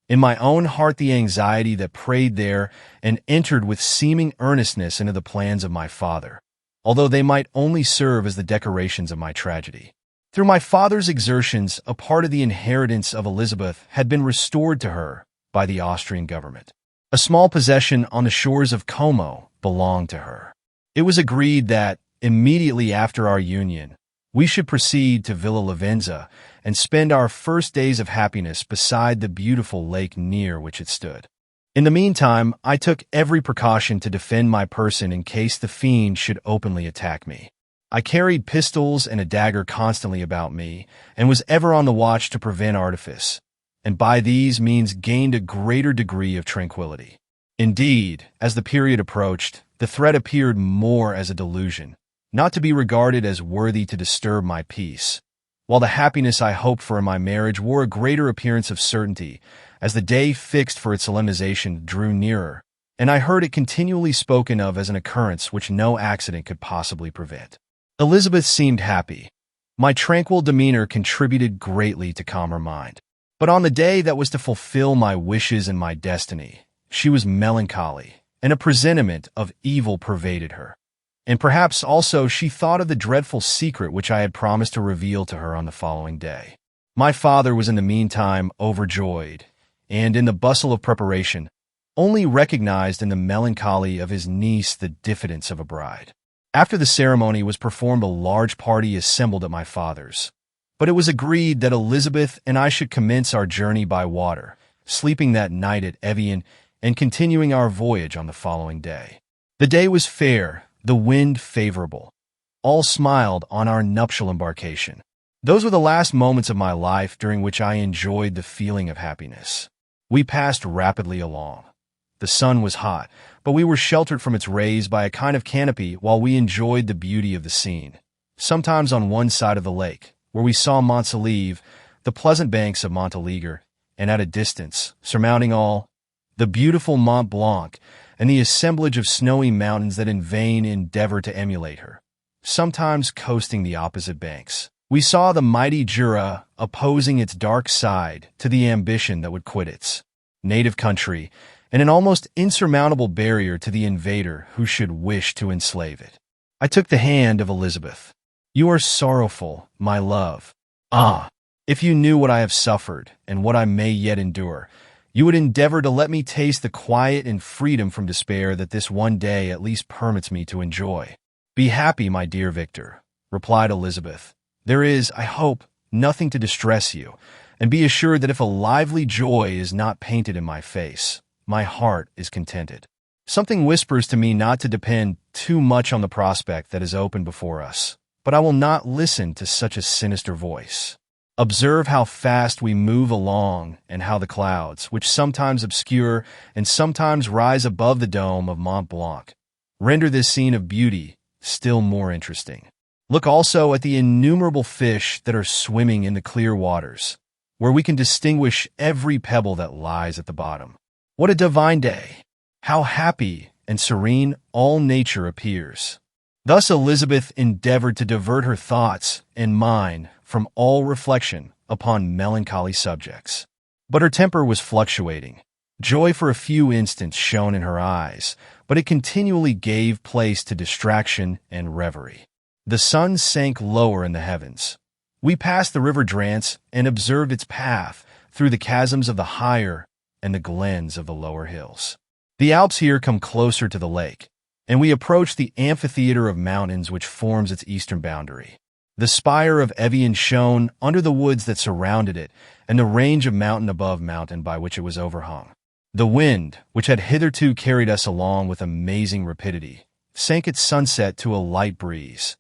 in my own heart the anxiety that preyed there and entered with seeming earnestness into the plans of my father, although they might only serve as the decorations of my tragedy. Through my father's exertions, a part of the inheritance of Elizabeth had been restored to her by the Austrian government. A small possession on the shores of Como belonged to her. It was agreed that, immediately after our union, we should proceed to Villa Lavenza and spend our first days of happiness beside the beautiful lake near which it stood. In the meantime, I took every precaution to defend my person in case the fiend should openly attack me. I carried pistols and a dagger constantly about me, and was ever on the watch to prevent artifice, and by these means gained a greater degree of tranquility. Indeed, as the period approached, the threat appeared more as a delusion, not to be regarded as worthy to disturb my peace, while the happiness I hoped for in my marriage wore a greater appearance of certainty, as the day fixed for its solemnization drew nearer, and I heard it continually spoken of as an occurrence which no accident could possibly prevent. Elizabeth seemed happy. My tranquil demeanor contributed greatly to calm her mind. But on the day that was to fulfill my wishes and my destiny, she was melancholy, and a presentiment of evil pervaded her. And perhaps also she thought of the dreadful secret which I had promised to reveal to her on the following day. My father was in the meantime overjoyed, and in the bustle of preparation, only recognized in the melancholy of his niece the diffidence of a bride. After the ceremony was performed, a large party assembled at my father's, but it was agreed that Elizabeth and I should commence our journey by water, sleeping that night at Evian and continuing our voyage on the following day. The day was fair, the wind favorable. All smiled on our nuptial embarkation. Those were the last moments of my life during which I enjoyed the feeling of happiness. We passed rapidly along. The sun was hot, but we were sheltered from its rays by a kind of canopy while we enjoyed the beauty of the scene. Sometimes on one side of the lake, where we saw Montsaleve, the pleasant banks of Montélimar, and at a distance, surmounting all, the beautiful Mont Blanc and the assemblage of snowy mountains that in vain endeavor to emulate her. Sometimes coasting the opposite banks, we saw the mighty Jura opposing its dark side to the ambition that would quit its native country, and an almost insurmountable barrier to the invader who should wish to enslave it. I took the hand of Elizabeth. "You are sorrowful, my love. Ah, if you knew what I have suffered and what I may yet endure, you would endeavor to let me taste the quiet and freedom from despair that this one day at least permits me to enjoy." "Be happy, my dear Victor," replied Elizabeth. "There is, I hope, nothing to distress you, and be assured that if a lively joy is not painted in my face, my heart is contented. Something whispers to me not to depend too much on the prospect that is open before us, but I will not listen to such a sinister voice. Observe how fast we move along, and how the clouds, which sometimes obscure and sometimes rise above the dome of Mont Blanc, render this scene of beauty still more interesting. Look also at the innumerable fish that are swimming in the clear waters, where we can distinguish every pebble that lies at the bottom. What a divine day! How happy and serene all nature appears." Thus Elizabeth endeavored to divert her thoughts and mine from all reflection upon melancholy subjects. But her temper was fluctuating. Joy for a few instants shone in her eyes, but it continually gave place to distraction and reverie. The sun sank lower in the heavens. We passed the river Drance and observed its path through the chasms of the higher and the glens of the lower hills. The Alps here come closer to the lake, and we approached the amphitheater of mountains which forms its eastern boundary. The spire of Evian shone under the woods that surrounded it, and the range of mountain above mountain by which it was overhung. The wind, which had hitherto carried us along with amazing rapidity, sank at sunset to a light breeze.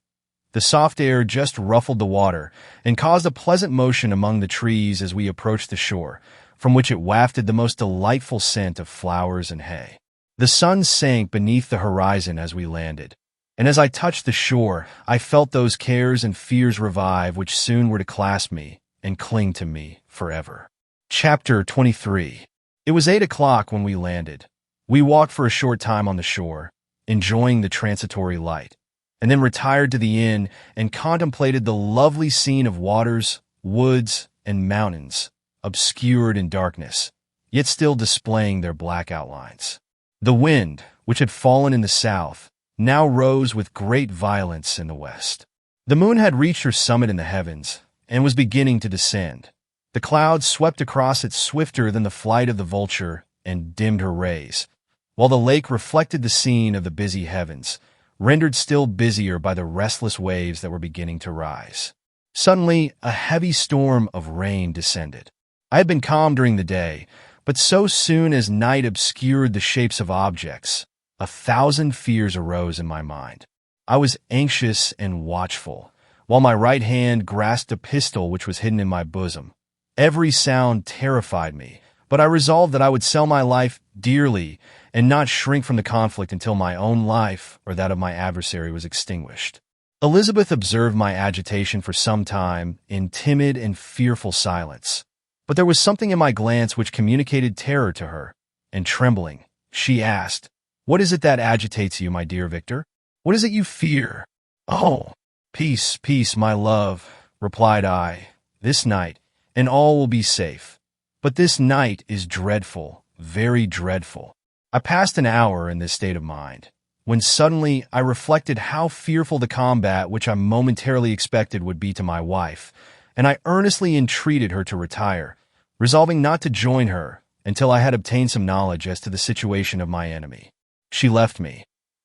The soft air just ruffled the water and caused a pleasant motion among the trees as we approached the shore, from which it wafted the most delightful scent of flowers and hay. The sun sank beneath the horizon as we landed, and as I touched the shore, I felt those cares and fears revive which soon were to clasp me and cling to me forever. Chapter 23. It was 8 o'clock when we landed. We walked for a short time on the shore, enjoying the transitory light, and then retired to the inn and contemplated the lovely scene of waters, woods, and mountains, obscured in darkness, yet still displaying their black outlines. The wind, which had fallen in the south, now rose with great violence in the west. The moon had reached her summit in the heavens and was beginning to descend. The clouds swept across it swifter than the flight of the vulture and dimmed her rays, while the lake reflected the scene of the busy heavens, rendered still busier by the restless waves that were beginning to rise. Suddenly, a heavy storm of rain descended. I had been calm during the day, but so soon as night obscured the shapes of objects, 1,000 fears arose in my mind. I was anxious and watchful, while my right hand grasped a pistol which was hidden in my bosom. Every sound terrified me, but I resolved that I would sell my life dearly and not shrink from the conflict until my own life or that of my adversary was extinguished. Elizabeth observed my agitation for some time in timid and fearful silence, but there was something in my glance which communicated terror to her, and trembling, She asked. "What is it that agitates you, my dear Victor? What is it you fear?" "Oh, peace, peace, my love," replied I. "This night, and all will be safe. But this night is dreadful, very dreadful." I passed an hour in this state of mind, when suddenly I reflected how fearful the combat which I momentarily expected would be to my wife, and I earnestly entreated her to retire, resolving not to join her until I had obtained some knowledge as to the situation of my enemy. She left me,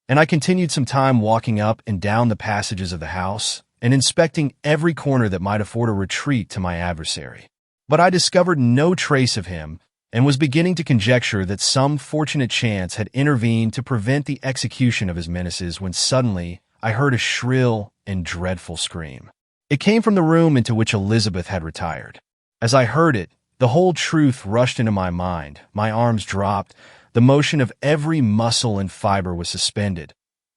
and I continued some time walking up and down the passages of the house and inspecting every corner that might afford a retreat to my adversary. But I discovered no trace of him, and was beginning to conjecture that some fortunate chance had intervened to prevent the execution of his menaces when suddenly I heard a shrill and dreadful scream. It came from the room into which Elizabeth had retired. As I heard it, the whole truth rushed into my mind. My arms dropped. The motion of every muscle and fiber was suspended.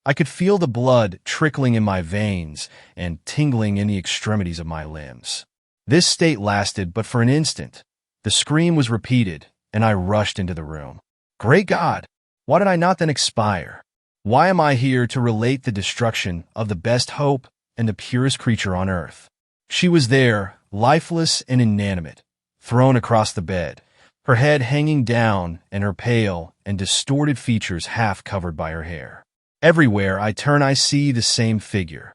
I could feel the blood trickling in my veins and tingling in the extremities of my limbs. This state lasted but for an instant. The scream was repeated, and I rushed into the room. Great God! Why did I not then expire? Why am I here to relate the destruction of the best hope and the purest creature on earth? She was there, lifeless and inanimate, thrown across the bed, her head hanging down and her pale and distorted features half covered by her hair. Everywhere I turn I see the same figure,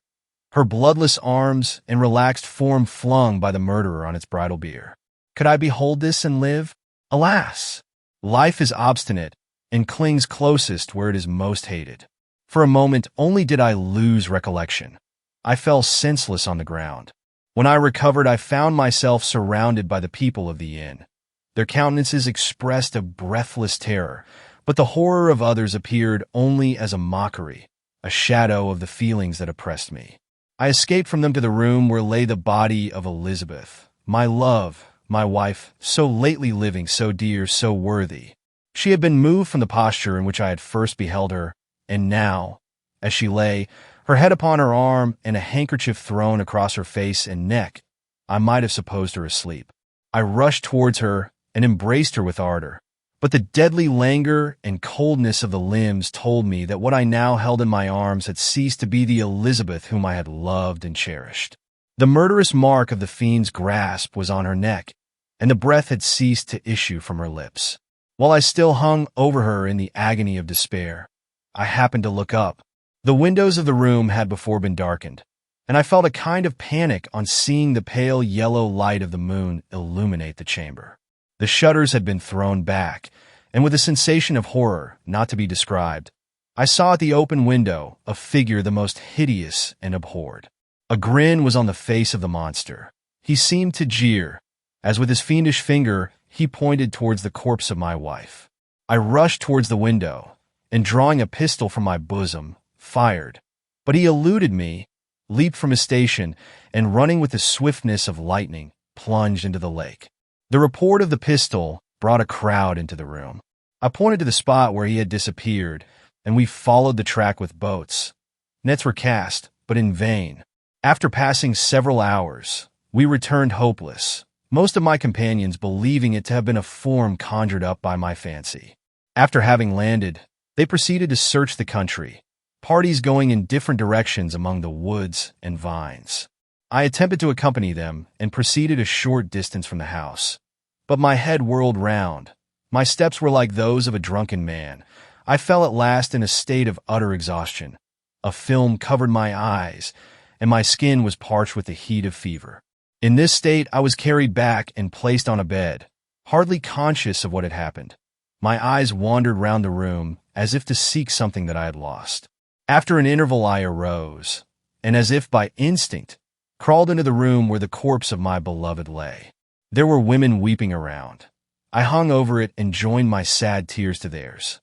her bloodless arms and relaxed form flung by the murderer on its bridal bier. Could I behold this and live? Alas! Life is obstinate and clings closest where it is most hated. For a moment only did I lose recollection. I fell senseless on the ground. When I recovered, I found myself surrounded by the people of the inn. Their countenances expressed a breathless terror, but the horror of others appeared only as a mockery, a shadow of the feelings that oppressed me. I escaped from them to the room where lay the body of Elizabeth, my love, my wife, so lately living, so dear, so worthy. She had been moved from the posture in which I had first beheld her, and now, as she lay, her head upon her arm and a handkerchief thrown across her face and neck, I might have supposed her asleep. I rushed towards her and embraced her with ardor, but the deadly languor and coldness of the limbs told me that what I now held in my arms had ceased to be the Elizabeth whom I had loved and cherished. The murderous mark of the fiend's grasp was on her neck, and the breath had ceased to issue from her lips. While I still hung over her in the agony of despair, I happened to look up. The windows of the room had before been darkened, and I felt a kind of panic on seeing the pale yellow light of the moon illuminate the chamber. The shutters had been thrown back, and with a sensation of horror not to be described, I saw at the open window a figure the most hideous and abhorred. A grin was on the face of the monster. He seemed to jeer, as with his fiendish finger he pointed towards the corpse of my wife. I rushed towards the window, and drawing a pistol from my bosom, fired, but he eluded me, leaped from his station, and running with the swiftness of lightning, plunged into the lake. The report of the pistol brought a crowd into the room. I pointed to the spot where he had disappeared, and we followed the track with boats. Nets were cast, but in vain. After passing several hours, we returned hopeless, most of my companions believing it to have been a form conjured up by my fancy. After having landed, they proceeded to search the country, parties going in different directions among the woods and vines. I attempted to accompany them and proceeded a short distance from the house. But my head whirled round. My steps were like those of a drunken man. I fell at last in a state of utter exhaustion. A film covered my eyes, and my skin was parched with the heat of fever. In this state, I was carried back and placed on a bed, hardly conscious of what had happened. My eyes wandered round the room as if to seek something that I had lost. After an interval I arose, and as if by instinct, crawled into the room where the corpse of my beloved lay. There were women weeping around. I hung over it and joined my sad tears to theirs.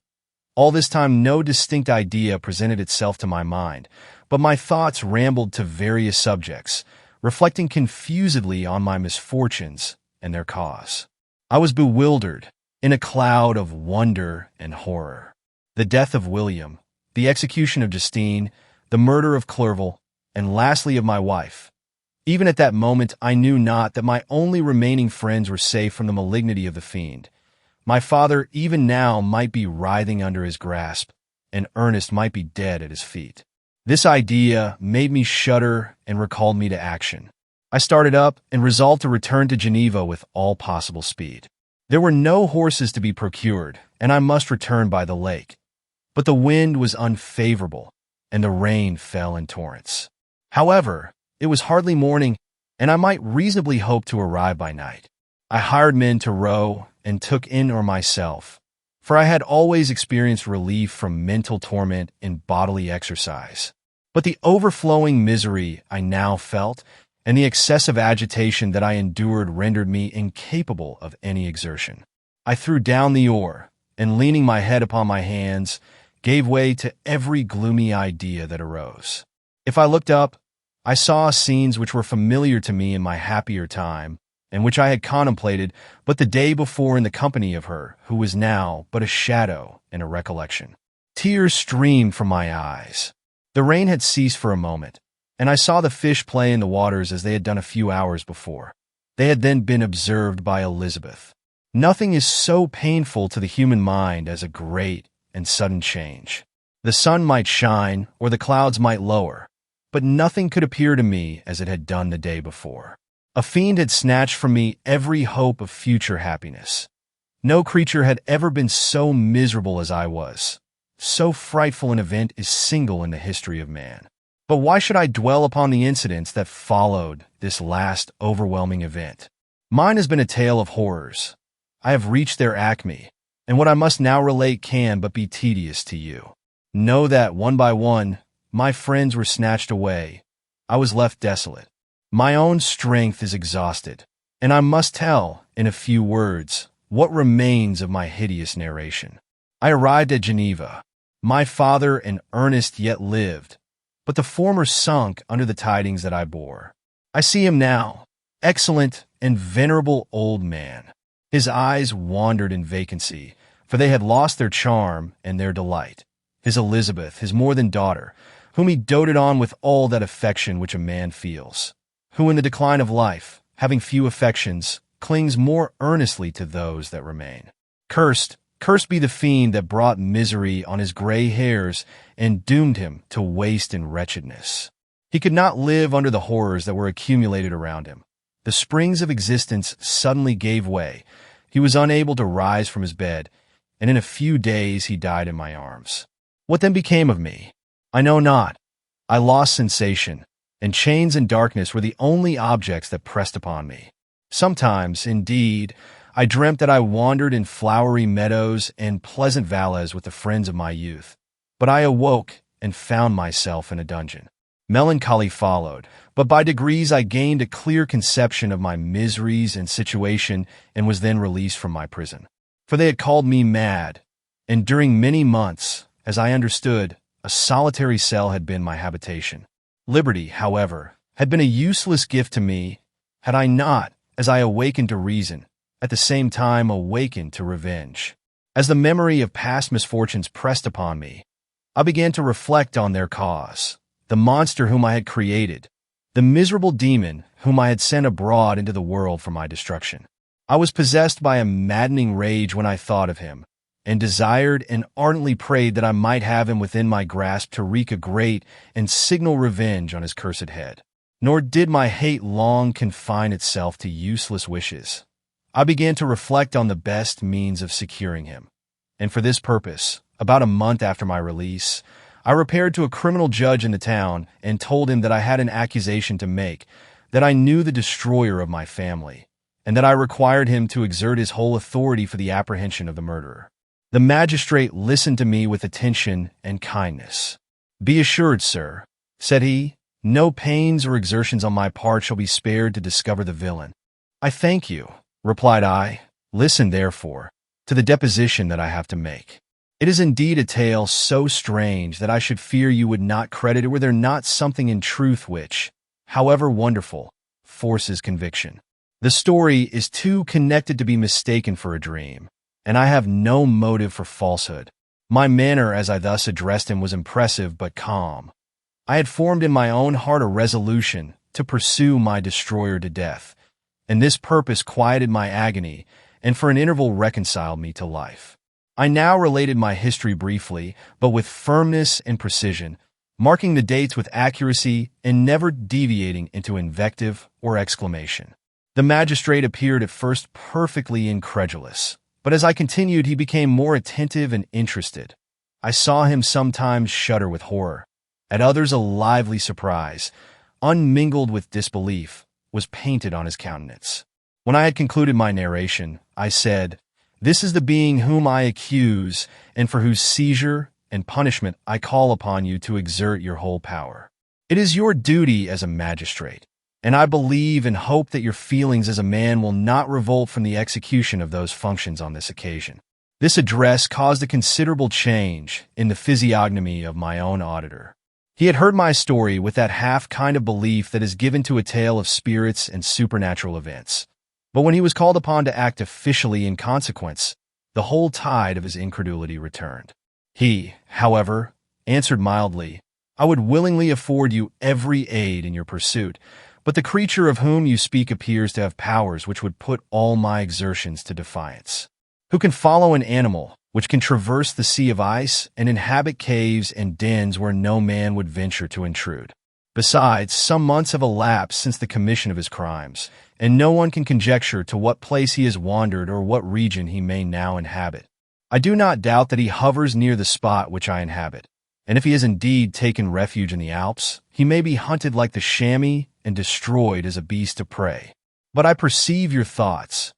All this time no distinct idea presented itself to my mind, but my thoughts rambled to various subjects, reflecting confusedly on my misfortunes and their cause. I was bewildered, in a cloud of wonder and horror. The death of William, the execution of Justine, the murder of Clerval, and lastly of my wife. Even at that moment I knew not that my only remaining friends were safe from the malignity of the fiend, My father, even now, might be writhing under his grasp, and Ernest might be dead at his feet. This idea made me shudder and recalled me to action. I started up and resolved to return to Geneva with all possible speed. There were no horses to be procured, and I must return by the lake. But the wind was unfavorable, and the rain fell in torrents. However, it was hardly morning, and I might reasonably hope to arrive by night. I hired men to row and took in oar myself, for I had always experienced relief from mental torment in bodily exercise. But the overflowing misery I now felt and the excessive agitation that I endured rendered me incapable of any exertion. I threw down the oar, and leaning my head upon my hands, gave way to every gloomy idea that arose. If I looked up, I saw scenes which were familiar to me in my happier time, and which I had contemplated but the day before in the company of her who was now but a shadow and a recollection. Tears streamed from my eyes. The rain had ceased for a moment, and I saw the fish play in the waters as they had done a few hours before. They had then been observed by Elizabeth. Nothing is so painful to the human mind as a great and sudden change. The sun might shine, or the clouds might lower, but nothing could appear to me as it had done the day before. A fiend had snatched from me every hope of future happiness. No creature had ever been so miserable as I was. So frightful an event is single in the history of man. But why should I dwell upon the incidents that followed this last overwhelming event? Mine has been a tale of horrors. I have reached their acme, and what I must now relate can but be tedious to you. Know that, one by one, my friends were snatched away. I was left desolate. My own strength is exhausted, and I must tell, in a few words, what remains of my hideous narration. I arrived at Geneva. My father and Ernest yet lived, but the former sunk under the tidings that I bore. I see him now, excellent and venerable old man. His eyes wandered in vacancy, for they had lost their charm and their delight. His Elizabeth, his more than daughter, whom he doted on with all that affection which a man feels, who in the decline of life, having few affections, clings more earnestly to those that remain. Cursed be the fiend that brought misery on his gray hairs and doomed him to waste in wretchedness. He could not live under the horrors that were accumulated around him. The springs of existence suddenly gave way. He was unable to rise from his bed, and in a few days he died in my arms. What then became of me? I know not. I lost sensation, and chains and darkness were the only objects that pressed upon me. Sometimes, indeed, I dreamt that I wandered in flowery meadows and pleasant valleys with the friends of my youth, but I awoke and found myself in a dungeon. Melancholy followed, but by degrees I gained a clear conception of my miseries and situation and was then released from my prison. For they had called me mad, and during many months, as I understood, a solitary cell had been my habitation. Liberty, however, had been a useless gift to me had I not, as I awakened to reason, at the same time awakened to revenge. As the memory of past misfortunes pressed upon me, I began to reflect on their cause, the monster whom I had created, the miserable demon whom I had sent abroad into the world for my destruction. I was possessed by a maddening rage when I thought of him, and desired and ardently prayed that I might have him within my grasp to wreak a great and signal revenge on his cursed head. Nor did my hate long confine itself to useless wishes. I began to reflect on the best means of securing him, and for this purpose, about a month after my release, I repaired to a criminal judge in the town and told him that I had an accusation to make, that I knew the destroyer of my family, and that I required him to exert his whole authority for the apprehension of the murderer. The magistrate listened to me with attention and kindness. "Be assured, sir," said he, "no pains or exertions on my part shall be spared to discover the villain." "I thank you," replied I. "Listen, therefore, to the deposition that I have to make. It is indeed a tale so strange that I should fear you would not credit it were there not something in truth which, however wonderful, forces conviction. The story is too connected to be mistaken for a dream, and I have no motive for falsehood. My manner as I thus addressed him was impressive but calm. I had formed in my own heart a resolution to pursue my destroyer to death, and this purpose quieted my agony and for an interval reconciled me to life. I now related my history briefly, but with firmness and precision, marking the dates with accuracy and never deviating into invective or exclamation. The magistrate appeared at first perfectly incredulous, but as I continued, he became more attentive and interested. I saw him sometimes shudder with horror. At others, a lively surprise, unmingled with disbelief, was painted on his countenance. When I had concluded my narration, I said, "This is the being whom I accuse, and for whose seizure and punishment I call upon you to exert your whole power. It is your duty as a magistrate, and I believe and hope that your feelings as a man will not revolt from the execution of those functions on this occasion." This address caused a considerable change in the physiognomy of my own auditor. He had heard my story with that half kind of belief that is given to a tale of spirits and supernatural events. But when he was called upon to act officially in consequence, the whole tide of his incredulity returned. He, however, answered mildly, "I would willingly afford you every aid in your pursuit, but the creature of whom you speak appears to have powers which would put all my exertions to defiance. Who can follow an animal which can traverse the sea of ice and inhabit caves and dens where no man would venture to intrude? Besides, some months have elapsed since the commission of his crimes, and no one can conjecture to what place he has wandered or what region he may now inhabit. I do not doubt that he hovers near the spot which I inhabit, and if he has indeed taken refuge in the Alps, he may be hunted like the chamois and destroyed as a beast of prey. But I perceive your thoughts.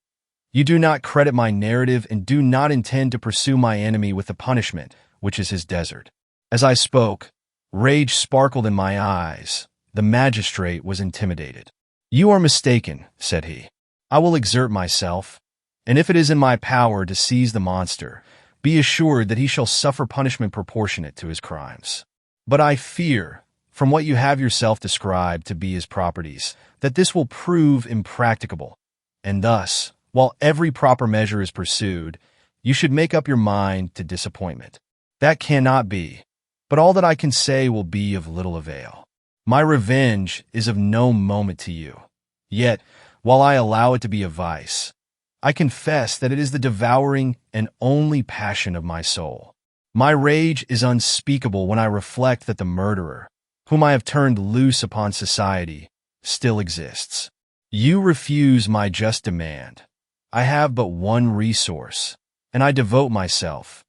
You do not credit my narrative and do not intend to pursue my enemy with the punishment, which is his desert." As I spoke, rage sparkled in my eyes. The magistrate was intimidated. "You are mistaken," said he. "I will exert myself, and if it is in my power to seize the monster, be assured that he shall suffer punishment proportionate to his crimes. But I fear, from what you have yourself described to be his properties, that this will prove impracticable, and thus, while every proper measure is pursued, you should make up your mind to disappointment. That cannot be, but all that I can say will be of little avail. My revenge is of no moment to you. Yet, while I allow it to be a vice, I confess that it is the devouring and only passion of my soul. My rage is unspeakable when I reflect that the murderer, whom I have turned loose upon society, still exists. You refuse my just demand. I have but one resource, and I devote myself,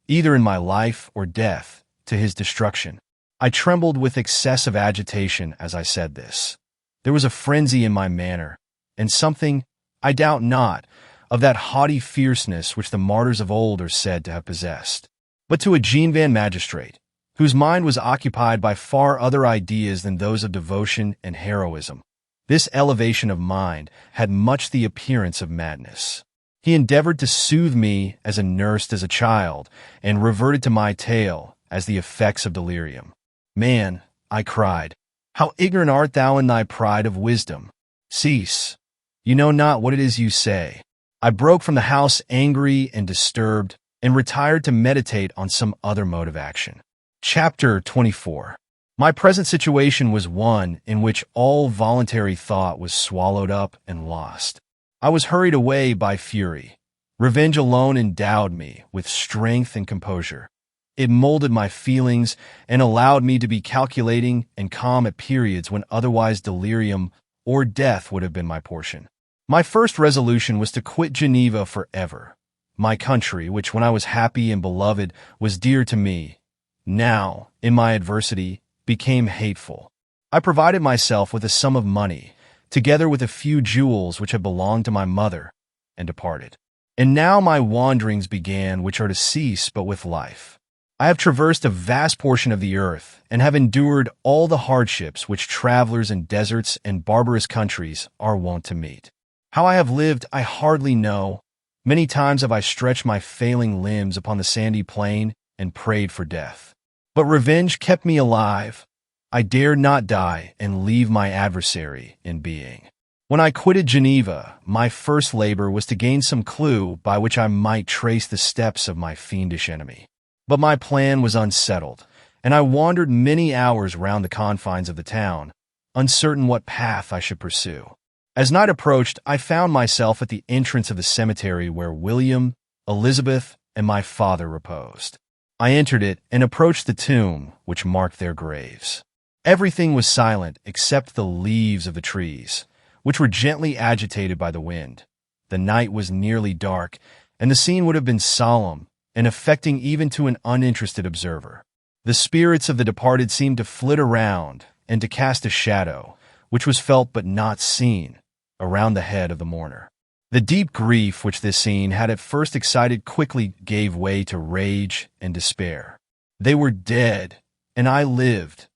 either in my life or death, to his destruction." I trembled with excessive agitation as I said this. There was a frenzy in my manner, and something, I doubt not, of that haughty fierceness which the martyrs of old are said to have possessed. But to a Genevan magistrate, whose mind was occupied by far other ideas than those of devotion and heroism, this elevation of mind had much the appearance of madness. He endeavored to soothe me as a nurse does a child, and reverted to my tale as the effects of delirium. "Man," I cried, "how ignorant art thou in thy pride of wisdom! Cease. You know not what it is you say." I broke from the house angry and disturbed, and retired to meditate on some other mode of action. Chapter 24. My present situation was one in which all voluntary thought was swallowed up and lost. I was hurried away by fury. Revenge alone endowed me with strength and composure. It molded my feelings and allowed me to be calculating and calm at periods when otherwise delirium or death would have been my portion. My first resolution was to quit Geneva forever. My country, which when I was happy and beloved was dear to me, now, in my adversity, became hateful. I provided myself with a sum of money, together with a few jewels which had belonged to my mother, and departed. And now my wanderings began, which are to cease but with life. I have traversed a vast portion of the earth, and have endured all the hardships which travelers in deserts and barbarous countries are wont to meet. How I have lived I hardly know. Many times have I stretched my failing limbs upon the sandy plain and prayed for death. But revenge kept me alive. I dared not die and leave my adversary in being. When I quitted Geneva, my first labor was to gain some clue by which I might trace the steps of my fiendish enemy. But my plan was unsettled, and I wandered many hours round the confines of the town, uncertain what path I should pursue. As night approached, I found myself at the entrance of the cemetery where William, Elizabeth, and my father reposed. I entered it and approached the tomb which marked their graves. Everything was silent except the leaves of the trees, which were gently agitated by the wind. The night was nearly dark, and the scene would have been solemn and affecting even to an uninterested observer. The spirits of the departed seemed to flit around and to cast a shadow, which was felt but not seen, around the head of the mourner. The deep grief which this scene had at first excited quickly gave way to rage and despair. They were dead, and I lived.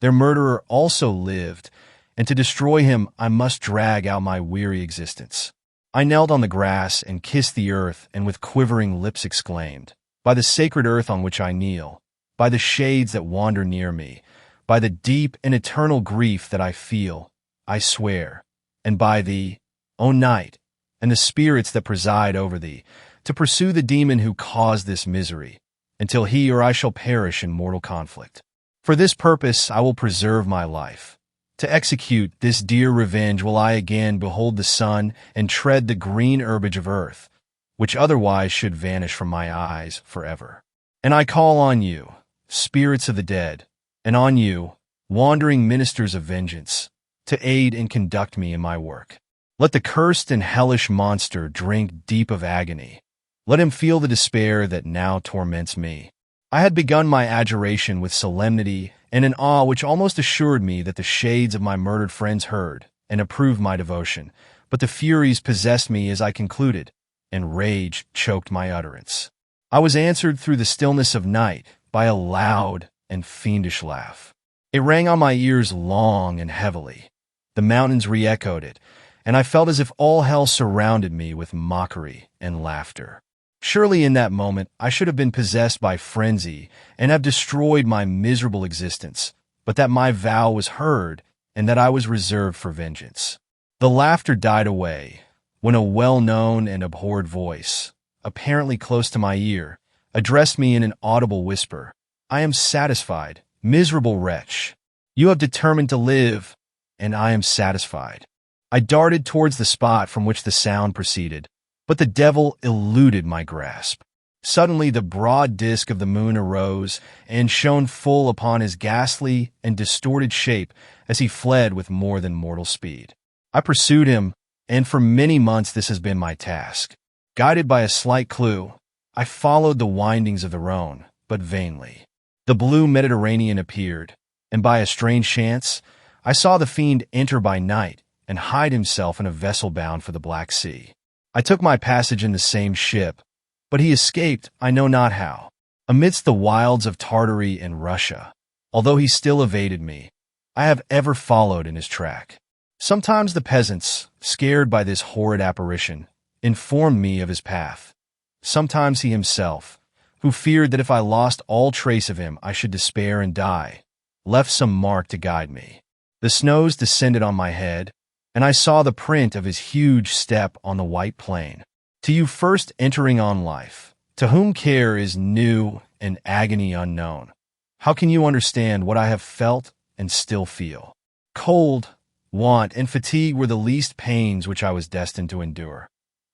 Their murderer also lived, and to destroy him I must drag out my weary existence. I knelt on the grass and kissed the earth, and with quivering lips exclaimed, "By the sacred earth on which I kneel, by the shades that wander near me, by the deep and eternal grief that I feel, I swear, and by thee, O night, and the spirits that preside over thee, to pursue the demon who caused this misery, until he or I shall perish in mortal conflict. For this purpose I will preserve my life. To execute this dear revenge will I again behold the sun and tread the green herbage of earth, which otherwise should vanish from my eyes forever. And I call on you, spirits of the dead, and on you, wandering ministers of vengeance, to aid and conduct me in my work. Let the cursed and hellish monster drink deep of agony. Let him feel the despair that now torments me." I had begun my adjuration with solemnity and an awe which almost assured me that the shades of my murdered friends heard and approved my devotion, but the furies possessed me as I concluded, and rage choked my utterance. I was answered through the stillness of night by a loud and fiendish laugh. It rang on my ears long and heavily. The mountains re-echoed it, and I felt as if all hell surrounded me with mockery and laughter. Surely in that moment I should have been possessed by frenzy and have destroyed my miserable existence, but that my vow was heard and that I was reserved for vengeance. The laughter died away when a well-known and abhorred voice, apparently close to my ear, addressed me in an audible whisper. "I am satisfied, miserable wretch. You have determined to live, and I am satisfied." I darted towards the spot from which the sound proceeded, but the devil eluded my grasp. Suddenly the broad disk of the moon arose and shone full upon his ghastly and distorted shape as he fled with more than mortal speed. I pursued him, and for many months this has been my task. Guided by a slight clue, I followed the windings of the Rhone, but vainly. The blue Mediterranean appeared, and by a strange chance, I saw the fiend enter by night and hide himself in a vessel bound for the Black Sea. I took my passage in the same ship, but he escaped I know not how. Amidst the wilds of Tartary and Russia, although he still evaded me, I have ever followed in his track. Sometimes the peasants, scared by this horrid apparition, informed me of his path. Sometimes he himself, who feared that if I lost all trace of him I should despair and die, left some mark to guide me. The snows descended on my head, and I saw the print of his huge step on the white plain. To you first entering on life, to whom care is new and agony unknown, how can you understand what I have felt and still feel? Cold, want, and fatigue were the least pains which I was destined to endure.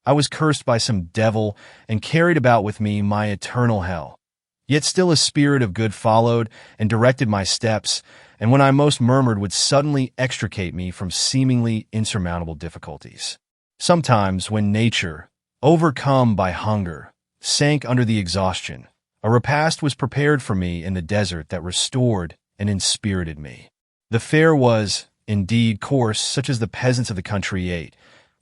I was cursed by some devil and carried about with me my eternal hell. Yet still a spirit of good followed and directed my steps, and when I most murmured would suddenly extricate me from seemingly insurmountable difficulties. Sometimes, when nature, overcome by hunger, sank under the exhaustion, a repast was prepared for me in the desert that restored and inspirited me. The fare was, indeed, coarse, such as the peasants of the country ate,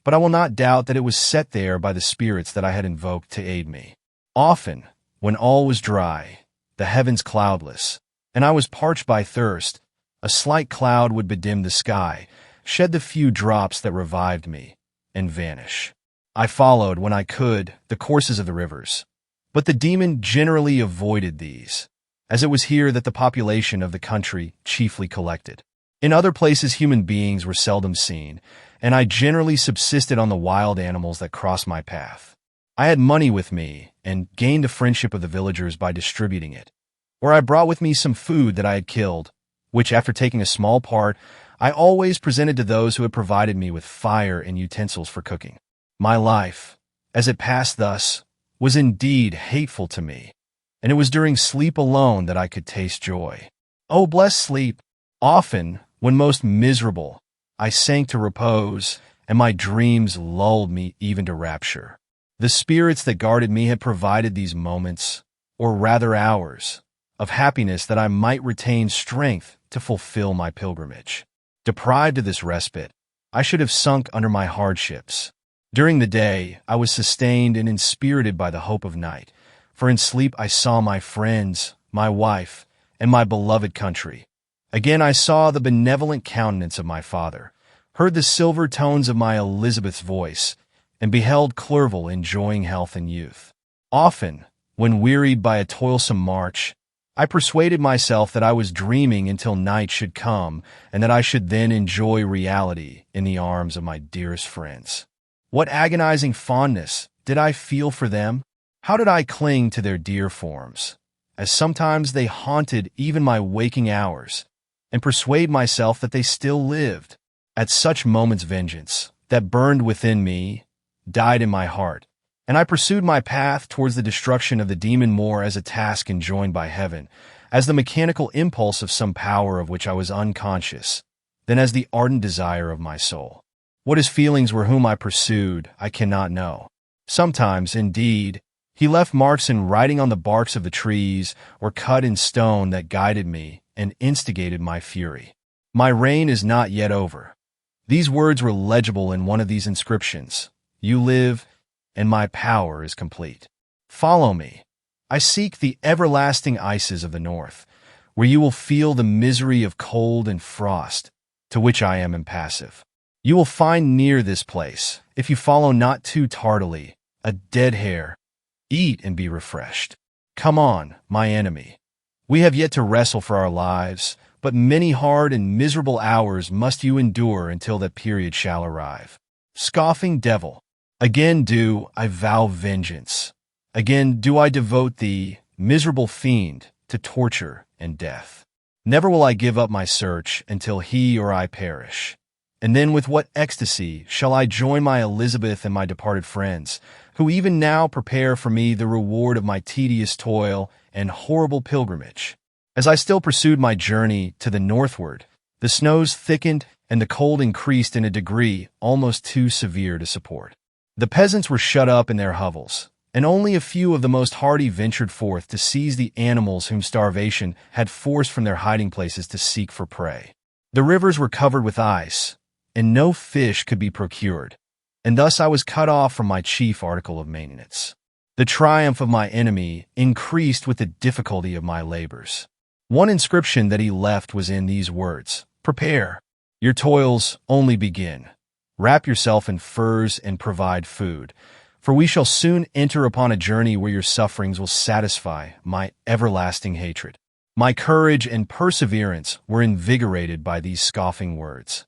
but I will not doubt that it was set there by the spirits that I had invoked to aid me. Often, when all was dry, the heavens cloudless, and I was parched by thirst, a slight cloud would bedim the sky, shed the few drops that revived me, and vanish. I followed, when I could, the courses of the rivers, but the demon generally avoided these, as it was here that the population of the country chiefly collected. In other places human beings were seldom seen, and I generally subsisted on the wild animals that crossed my path. I had money with me, and gained the friendship of the villagers by distributing it, or I brought with me some food that I had killed, which, after taking a small part, I always presented to those who had provided me with fire and utensils for cooking. My life, as it passed thus, was indeed hateful to me, and it was during sleep alone that I could taste joy. Oh, blessed sleep! Often, when most miserable, I sank to repose, and my dreams lulled me even to rapture. The spirits that guarded me had provided these moments, or rather hours, of happiness that I might retain strength to fulfill my pilgrimage. Deprived of this respite, I should have sunk under my hardships. During the day, I was sustained and inspirited by the hope of night, for in sleep I saw my friends, my wife, and my beloved country. Again I saw the benevolent countenance of my father, heard the silver tones of my Elizabeth's voice, and beheld Clerval enjoying health and youth. Often, when wearied by a toilsome march, I persuaded myself that I was dreaming until night should come, and that I should then enjoy reality in the arms of my dearest friends. What agonizing fondness did I feel for them? How did I cling to their dear forms, as sometimes they haunted even my waking hours, and persuade myself that they still lived. At such moments vengeance, that burned within me, died in my heart, and I pursued my path towards the destruction of the demon more as a task enjoined by heaven, as the mechanical impulse of some power of which I was unconscious, than as the ardent desire of my soul. What his feelings were whom I pursued, I cannot know. Sometimes, indeed, he left marks in writing on the barks of the trees, or cut in stone that guided me and instigated my fury. My reign is not yet over. These words were legible in one of these inscriptions. You live, and my power is complete. Follow me. I seek the everlasting ices of the north, where you will feel the misery of cold and frost, to which I am impassive. You will find near this place, if you follow not too tardily, a dead hare. Eat and be refreshed. Come on, my enemy. We have yet to wrestle for our lives, but many hard and miserable hours must you endure until that period shall arrive. Scoffing devil, again do I vow vengeance. Again do I devote thee, miserable fiend, to torture and death. Never will I give up my search until he or I perish. And then with what ecstasy shall I join my Elizabeth and my departed friends, who even now prepare for me the reward of my tedious toil and horrible pilgrimage. As I still pursued my journey to the northward, the snows thickened and the cold increased in a degree almost too severe to support. The peasants were shut up in their hovels, and only a few of the most hardy ventured forth to seize the animals whom starvation had forced from their hiding places to seek for prey. The rivers were covered with ice, and no fish could be procured, and thus I was cut off from my chief article of maintenance. The triumph of my enemy increased with the difficulty of my labors. One inscription that he left was in these words, Prepare. Your toils only begin. Wrap yourself in furs and provide food, for we shall soon enter upon a journey where your sufferings will satisfy my everlasting hatred. My courage and perseverance were invigorated by these scoffing words.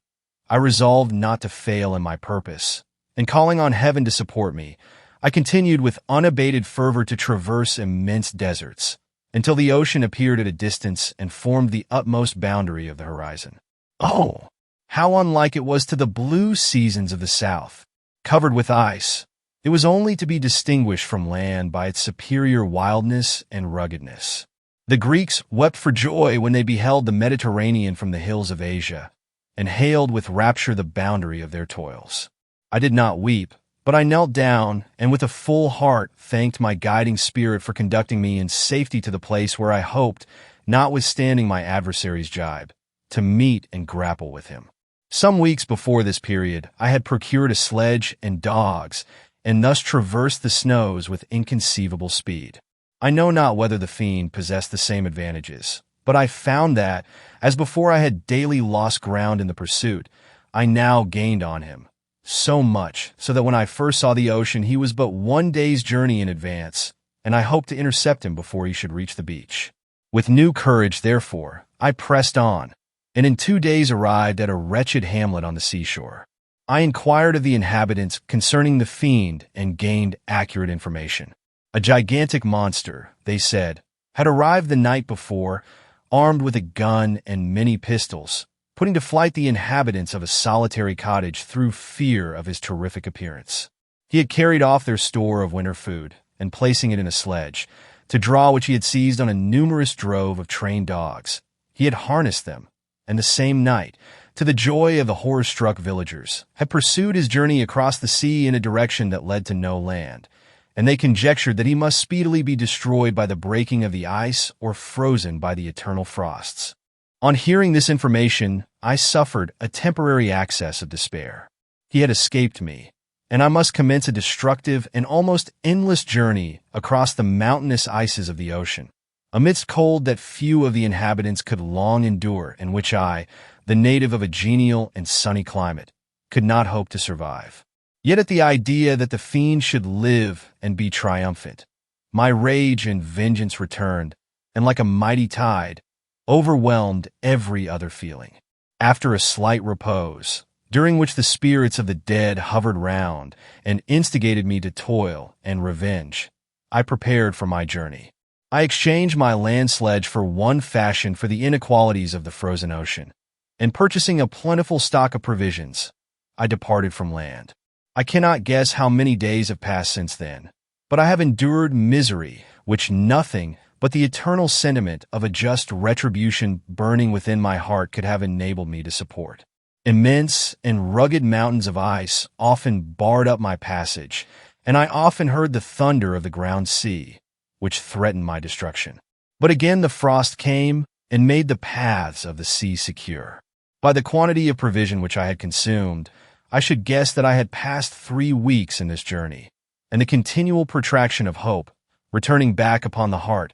I resolved not to fail in my purpose, and calling on heaven to support me, I continued with unabated fervor to traverse immense deserts, until the ocean appeared at a distance and formed the utmost boundary of the horizon. Oh, how unlike it was to the blue seasons of the south! Covered with ice, it was only to be distinguished from land by its superior wildness and ruggedness. The Greeks wept for joy when they beheld the Mediterranean from the hills of Asia, and hailed with rapture the boundary of their toils. I did not weep, but I knelt down, and with a full heart thanked my guiding spirit for conducting me in safety to the place where I hoped, notwithstanding my adversary's jibe, to meet and grapple with him. Some weeks before this period, I had procured a sledge and dogs, and thus traversed the snows with inconceivable speed. I know not whether the fiend possessed the same advantages, but I found that, as before I had daily lost ground in the pursuit, I now gained on him. So much, so that when I first saw the ocean, he was but 1 day's journey in advance, and I hoped to intercept him before he should reach the beach. With new courage, therefore, I pressed on, and in 2 days arrived at a wretched hamlet on the seashore. I inquired of the inhabitants concerning the fiend and gained accurate information. A gigantic monster, they said, had arrived the night before, armed with a gun and many pistols, putting to flight the inhabitants of a solitary cottage through fear of his terrific appearance. He had carried off their store of winter food, and placing it in a sledge, to draw which he had seized on a numerous drove of trained dogs, he had harnessed them, and the same night, to the joy of the horror-struck villagers, had pursued his journey across the sea in a direction that led to no land, and they conjectured that he must speedily be destroyed by the breaking of the ice or frozen by the eternal frosts. On hearing this information, I suffered a temporary access of despair. He had escaped me, and I must commence a destructive and almost endless journey across the mountainous ices of the ocean, amidst cold that few of the inhabitants could long endure, and which I, the native of a genial and sunny climate, could not hope to survive. Yet at the idea that the fiend should live and be triumphant, my rage and vengeance returned, and like a mighty tide, overwhelmed every other feeling. After a slight repose, during which the spirits of the dead hovered round and instigated me to toil and revenge, I prepared for my journey. I exchanged my land sledge for one fashioned for the inequalities of the frozen ocean, and purchasing a plentiful stock of provisions, I departed from land. I cannot guess how many days have passed since then, but I have endured misery which nothing but the eternal sentiment of a just retribution burning within my heart could have enabled me to support. Immense and rugged mountains of ice often barred up my passage, and I often heard the thunder of the ground sea, which threatened my destruction. But again the frost came and made the paths of the sea secure. By the quantity of provision which I had consumed, I should guess that I had passed 3 weeks in this journey, and the continual protraction of hope, returning back upon the heart,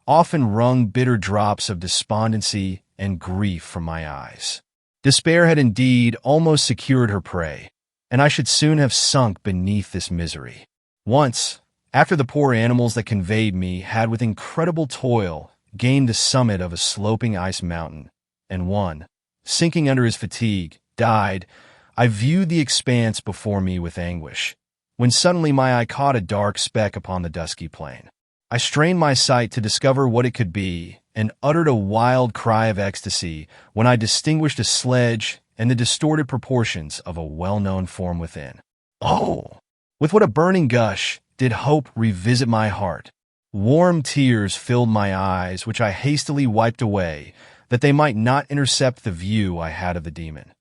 often wrung bitter drops of despondency and grief from my eyes. Despair had indeed almost secured her prey, and I should soon have sunk beneath this misery. Once, after the poor animals that conveyed me had with incredible toil gained the summit of a sloping ice mountain, and one, sinking under his fatigue, died, I viewed the expanse before me with anguish, when suddenly my eye caught a dark speck upon the dusky plain. I strained my sight to discover what it could be, and uttered a wild cry of ecstasy when I distinguished a sledge and the distorted proportions of a well-known form within. Oh! With what a burning gush did hope revisit my heart! Warm tears filled my eyes, which I hastily wiped away, that they might not intercept the view I had of the demon.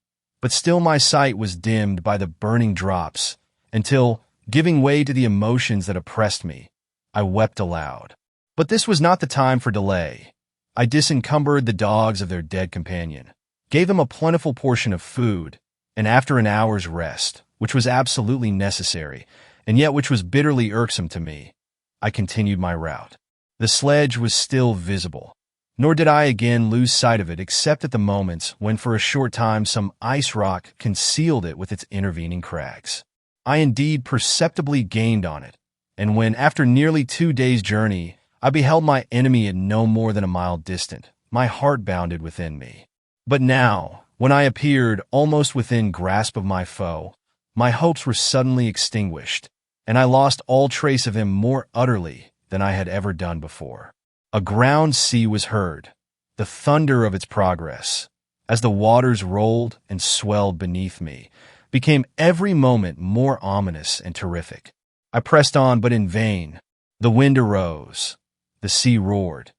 But still my sight was dimmed by the burning drops, until, giving way to the emotions that oppressed me, I wept aloud. But this was not the time for delay. I disencumbered the dogs of their dead companion, gave them a plentiful portion of food, and after an hour's rest, which was absolutely necessary, and yet which was bitterly irksome to me, I continued my route. The sledge was still visible, nor did I again lose sight of it except at the moments when for a short time some ice rock concealed it with its intervening crags. I indeed perceptibly gained on it, and when, after nearly 2 days' journey, I beheld my enemy at no more than a mile distant, my heart bounded within me. But now, when I appeared almost within grasp of my foe, my hopes were suddenly extinguished, and I lost all trace of him more utterly than I had ever done before. A ground sea was heard, the thunder of its progress, as the waters rolled and swelled beneath me, became every moment more ominous and terrific. I pressed on, but in vain. The wind arose, the sea roared,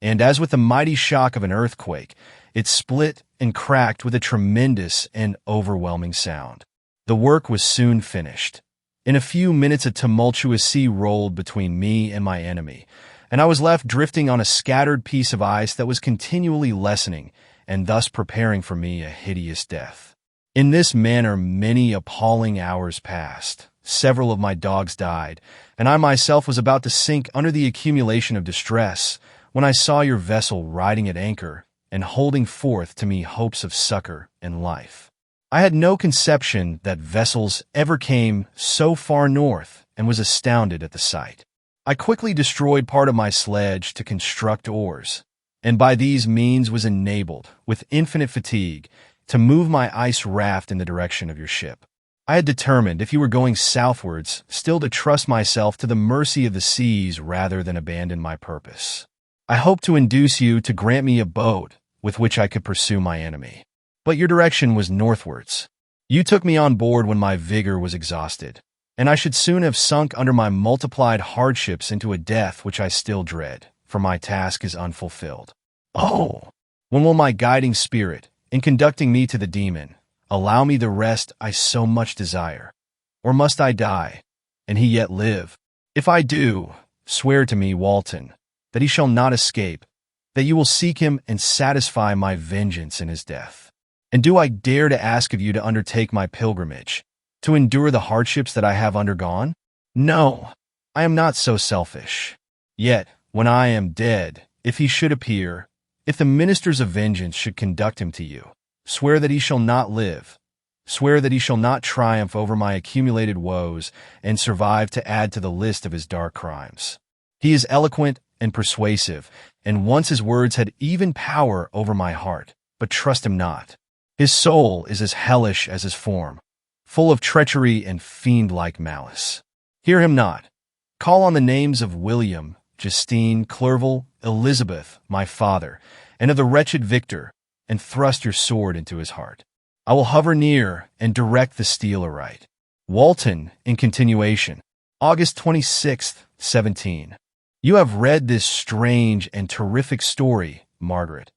and as with the mighty shock of an earthquake, it split and cracked with a tremendous and overwhelming sound. The work was soon finished. In a few minutes a tumultuous sea rolled between me and my enemy, and I was left drifting on a scattered piece of ice that was continually lessening and thus preparing for me a hideous death. In this manner many appalling hours passed. Several of my dogs died, and I myself was about to sink under the accumulation of distress when I saw your vessel riding at anchor and holding forth to me hopes of succor and life. I had no conception that vessels ever came so far north and was astounded at the sight. I quickly destroyed part of my sledge to construct oars, and by these means was enabled, with infinite fatigue, to move my ice raft in the direction of your ship. I had determined, if you were going southwards, still to trust myself to the mercy of the seas rather than abandon my purpose. I hoped to induce you to grant me a boat with which I could pursue my enemy. but your direction was northwards. You took me on board when my vigor was exhausted, and I should soon have sunk under my multiplied hardships into a death which I still dread, for my task is unfulfilled. Oh, when will my guiding spirit, in conducting me to the demon, allow me the rest I so much desire? Or must I die, and he yet live? If I do, swear to me, Walton, that he shall not escape, that you will seek him and satisfy my vengeance in his death. And do I dare to ask of you to undertake my pilgrimage, to endure the hardships that I have undergone? No, I am not so selfish. Yet, when I am dead, if he should appear, if the ministers of vengeance should conduct him to you, swear that he shall not live. Swear that he shall not triumph over my accumulated woes and survive to add to the list of his dark crimes. He is eloquent and persuasive, and once his words had even power over my heart, but trust him not. His soul is as hellish as his form, full of treachery and fiend-like malice. Hear him not. Call on the names of William, Justine, Clerval, Elizabeth, my father, and of the wretched Victor, and thrust your sword into his heart. I will hover near and direct the steel aright. Walton, in continuation, August 26th, 17. You have read this strange and terrific story, Margaret,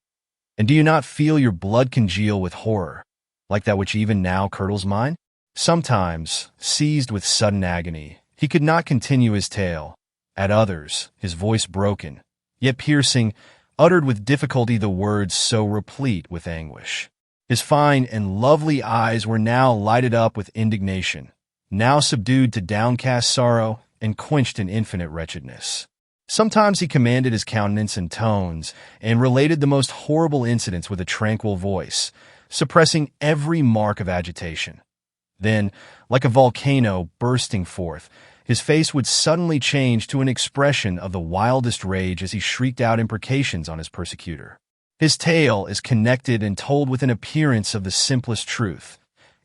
and do you not feel your blood congeal with horror, like that which even now curdles mine? Sometimes, seized with sudden agony, he could not continue his tale. At others, his voice broken, yet piercing, uttered with difficulty the words so replete with anguish. His fine and lovely eyes were now lighted up with indignation, now subdued to downcast sorrow and quenched in infinite wretchedness. Sometimes he commanded his countenance and tones, and related the most horrible incidents with a tranquil voice, suppressing every mark of agitation. Then, like a volcano bursting forth, his face would suddenly change to an expression of the wildest rage as he shrieked out imprecations on his persecutor. His tale is connected and told with an appearance of the simplest truth.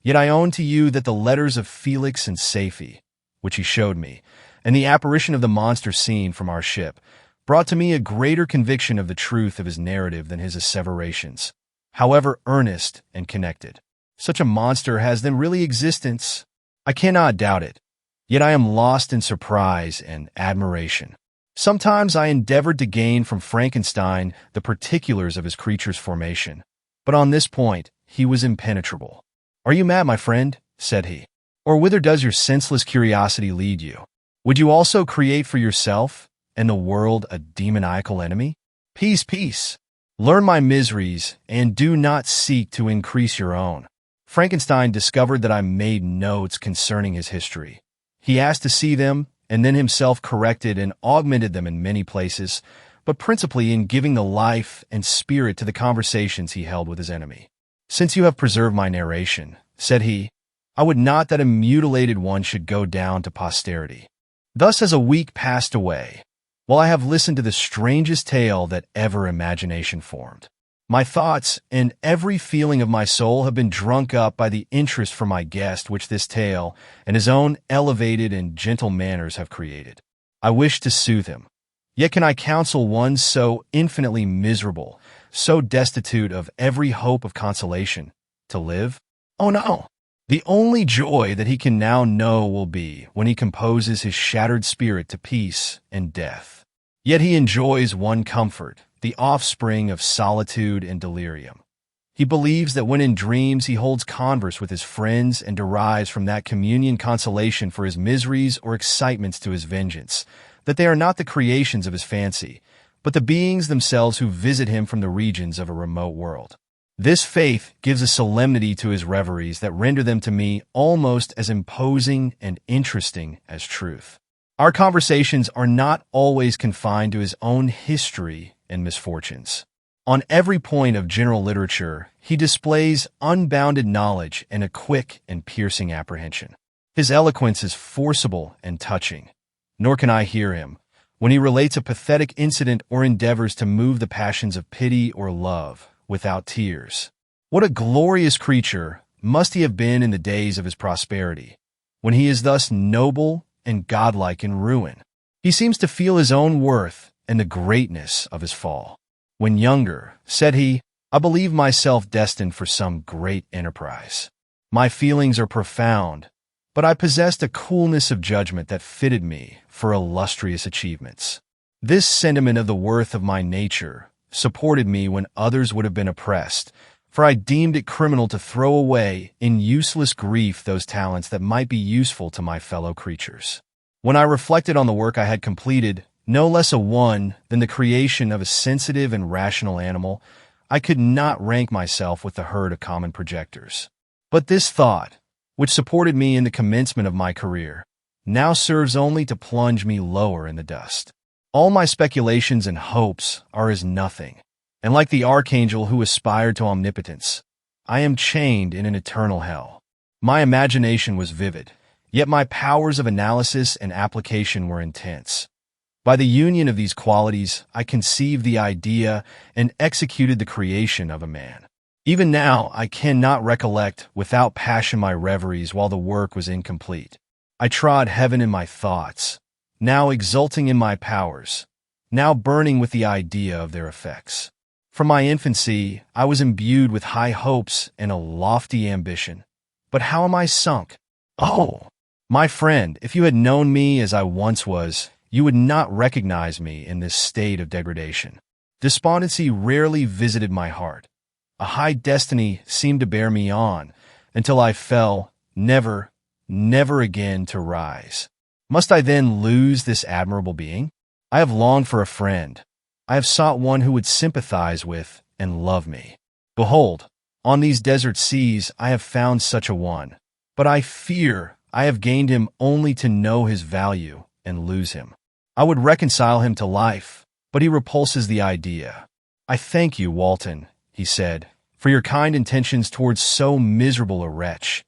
Yet I own to you that the letters of Felix and Safie, which he showed me, and the apparition of the monster seen from our ship, brought to me a greater conviction of the truth of his narrative than his asseverations, however earnest and connected. Such a monster has then really existence. I cannot doubt it. Yet I am lost in surprise and admiration. Sometimes I endeavored to gain from Frankenstein the particulars of his creature's formation, but on this point he was impenetrable. "Are you mad, my friend?" said he. "Or whither does your senseless curiosity lead you? Would you also create for yourself and the world a demoniacal enemy? Peace, peace. Learn my miseries and do not seek to increase your own." Frankenstein discovered that I made notes concerning his history. He asked to see them, and then himself corrected and augmented them in many places, but principally in giving the life and spirit to the conversations he held with his enemy. "Since you have preserved my narration," said he, "I would not that a mutilated one should go down to posterity." Thus has a week passed away, while I have listened to the strangest tale that ever imagination formed. My thoughts and every feeling of my soul have been drunk up by the interest for my guest which this tale and his own elevated and gentle manners have created. I wish to soothe him. Yet can I counsel one so infinitely miserable, so destitute of every hope of consolation, to live? Oh no! The only joy that he can now know will be when he composes his shattered spirit to peace and death. Yet he enjoys one comfort, the offspring of solitude and delirium. He believes that when in dreams he holds converse with his friends and derives from that communion consolation for his miseries or excitements to his vengeance, that they are not the creations of his fancy, but the beings themselves who visit him from the regions of a remote world. This faith gives a solemnity to his reveries that render them to me almost as imposing and interesting as truth. Our conversations are not always confined to his own history and misfortunes. On every point of general literature, he displays unbounded knowledge and a quick and piercing apprehension. His eloquence is forcible and touching, nor can I hear him, when he relates a pathetic incident or endeavors to move the passions of pity or love, without tears. What a glorious creature must he have been in the days of his prosperity, when he is thus noble and godlike in ruin. He seems to feel his own worth and the greatness of his fall. When younger, said he, I believe myself destined for some great enterprise. My feelings are profound, but I possessed a coolness of judgment that fitted me for illustrious achievements. This sentiment of the worth of my nature supported me when others would have been oppressed, for I deemed it criminal to throw away in useless grief those talents that might be useful to my fellow creatures. When I reflected on the work I had completed, no less a one than the creation of a sensitive and rational animal, I could not rank myself with the herd of common projectors. But this thought, which supported me in the commencement of my career, now serves only to plunge me lower in the dust. All my speculations and hopes are as nothing, and like the archangel who aspired to omnipotence, I am chained in an eternal hell. My imagination was vivid, yet my powers of analysis and application were intense. By the union of these qualities, I conceived the idea and executed the creation of a man. Even now, I cannot recollect without passion my reveries while the work was incomplete. I trod heaven in my thoughts, now exulting in my powers, now burning with the idea of their effects. From my infancy, I was imbued with high hopes and a lofty ambition. But how am I sunk? Oh, my friend, if you had known me as I once was, you would not recognize me in this state of degradation. Despondency rarely visited my heart. A high destiny seemed to bear me on, until I fell, never again to rise. Must I then lose this admirable being? I have longed for a friend. I have sought one who would sympathize with and love me. Behold, on these desert seas I have found such a one. But I fear I have gained him only to know his value and lose him. I would reconcile him to life, but he repulses the idea. I thank you, Walton, he said, for your kind intentions towards so miserable a wretch.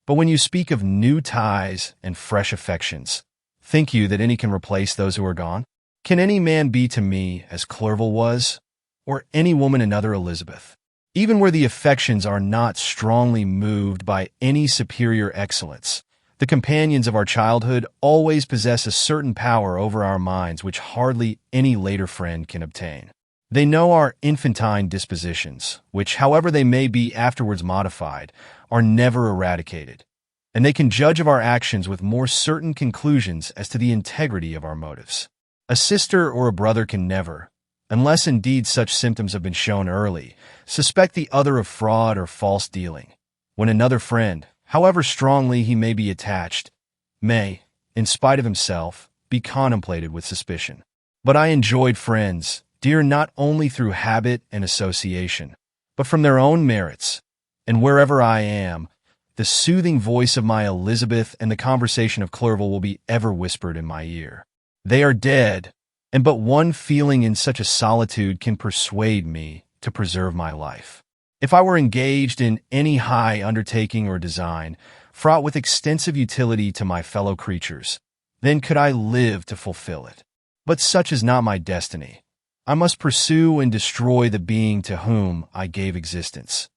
But when you speak of new ties and fresh affections, think you that any can replace those who are gone? Can any man be to me as Clerval was, or any woman another Elizabeth? Even where the affections are not strongly moved by any superior excellence, the companions of our childhood always possess a certain power over our minds which hardly any later friend can obtain. They know our infantine dispositions, which, however they may be afterwards modified, are never eradicated, and they can judge of our actions with more certain conclusions as to the integrity of our motives. A sister or a brother can never, unless indeed such symptoms have been shown early, suspect the other of fraud or false dealing, when another friend, however strongly he may be attached, may, in spite of himself, be contemplated with suspicion. But I enjoyed friends, dear not only through habit and association, but from their own merits, and wherever I am, the soothing voice of my Elizabeth and the conversation of Clerval will be ever whispered in my ear. They are dead, and but one feeling in such a solitude can persuade me to preserve my life. If I were engaged in any high undertaking or design, fraught with extensive utility to my fellow creatures, then could I live to fulfill it. But such is not my destiny. I must pursue and destroy the being to whom I gave existence.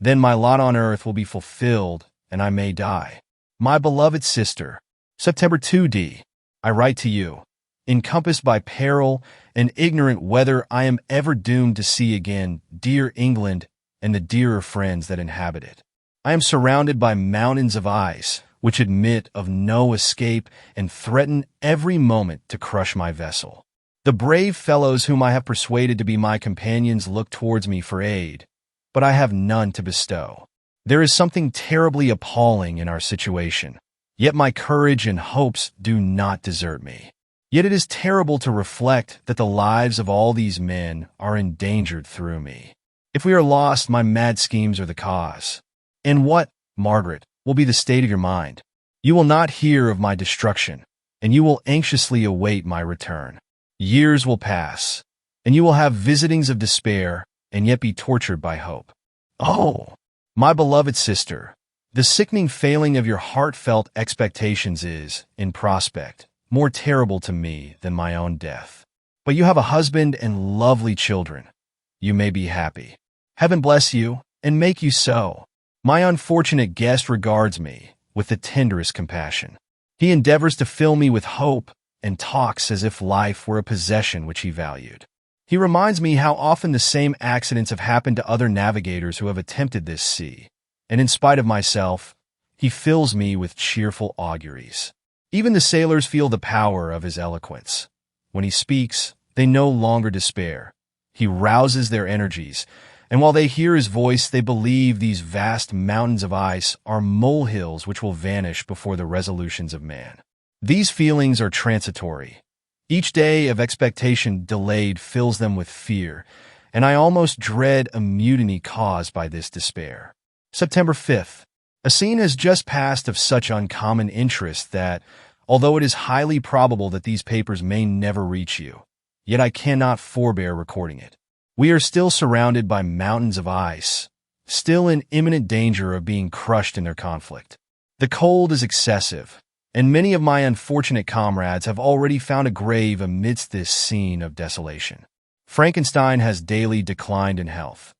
Then my lot on earth will be fulfilled, and I may die. My beloved sister, September 2d, I write to you, encompassed by peril and ignorant whether I am ever doomed to see again dear England and the dearer friends that inhabit it. I am surrounded by mountains of ice, which admit of no escape and threaten every moment to crush my vessel. The brave fellows whom I have persuaded to be my companions look towards me for aid, but I have none to bestow. There is something terribly appalling in our situation, yet my courage and hopes do not desert me. Yet it is terrible to reflect that the lives of all these men are endangered through me. If we are lost, my mad schemes are the cause. And what, Margaret, will be the state of your mind? You will not hear of my destruction, and you will anxiously await my return. Years will pass, and you will have visitings of despair, and yet be tortured by hope. Oh, my beloved sister, the sickening failing of your heartfelt expectations is, in prospect, more terrible to me than my own death. But you have a husband and lovely children. You may be happy. Heaven bless you, and make you so. My unfortunate guest regards me with the tenderest compassion. He endeavors to fill me with hope and talks as if life were a possession which he valued. He reminds me how often the same accidents have happened to other navigators who have attempted this sea, and in spite of myself, he fills me with cheerful auguries. Even the sailors feel the power of his eloquence. When he speaks, they no longer despair. He rouses their energies, and while they hear his voice, they believe these vast mountains of ice are molehills which will vanish before the resolutions of man. These feelings are transitory. Each day of expectation delayed fills them with fear, and I almost dread a mutiny caused by this despair. September 5th. A scene has just passed of such uncommon interest that, although it is highly probable that these papers may never reach you, yet I cannot forbear recording it. We are still surrounded by mountains of ice, still in imminent danger of being crushed in their conflict. The cold is excessive, and many of my unfortunate comrades have already found a grave amidst this scene of desolation. Frankenstein has daily declined in health.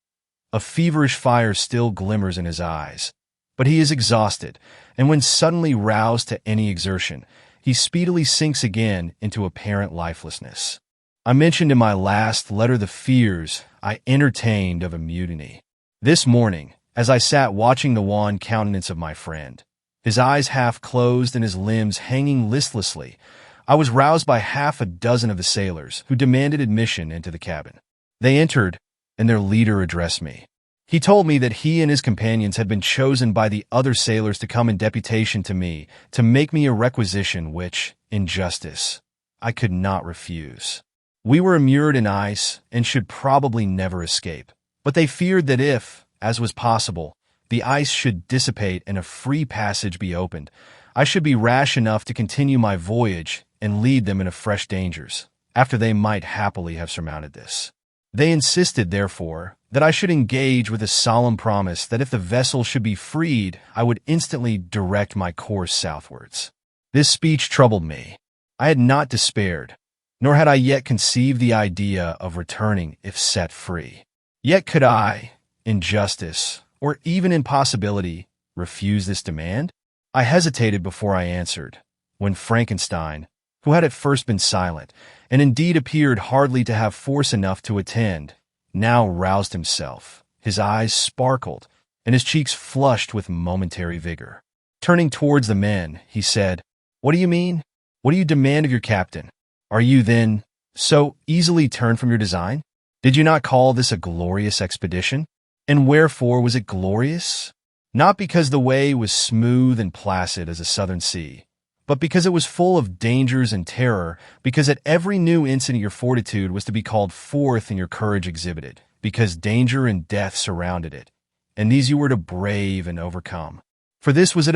A feverish fire still glimmers in his eyes, but he is exhausted, and when suddenly roused to any exertion, he speedily sinks again into apparent lifelessness. I mentioned in my last letter the fears I entertained of a mutiny. This morning, as I sat watching the wan countenance of my friend, his eyes half closed and his limbs hanging listlessly, I was roused by half a dozen of the sailors who demanded admission into the cabin. They entered, and their leader addressed me. He told me that he and his companions had been chosen by the other sailors to come in deputation to me to make me a requisition which, in justice, I could not refuse. We were immured in ice and should probably never escape, but they feared that if, as was possible, the ice should dissipate and a free passage be opened, I should be rash enough to continue my voyage and lead them into fresh dangers, after they might happily have surmounted this. They insisted, therefore, that I should engage with a solemn promise that if the vessel should be freed, I would instantly direct my course southwards. This speech troubled me. I had not despaired, nor had I yet conceived the idea of returning if set free. Yet could I, in justice, or even in possibility, refuse this demand? I hesitated before I answered, when Frankenstein, who had at first been silent, and indeed appeared hardly to have force enough to attend, now roused himself. His eyes sparkled, and his cheeks flushed with momentary vigor. Turning towards the men, he said, "What do you mean? What do you demand of your captain? Are you, then, so easily turned from your design? Did you not call this a glorious expedition? And wherefore was it glorious? Not because the way was smooth and placid as a southern sea, but because it was full of dangers and terror, because at every new incident your fortitude was to be called forth and your courage exhibited, because danger and death surrounded it, and these you were to brave and overcome. For this was it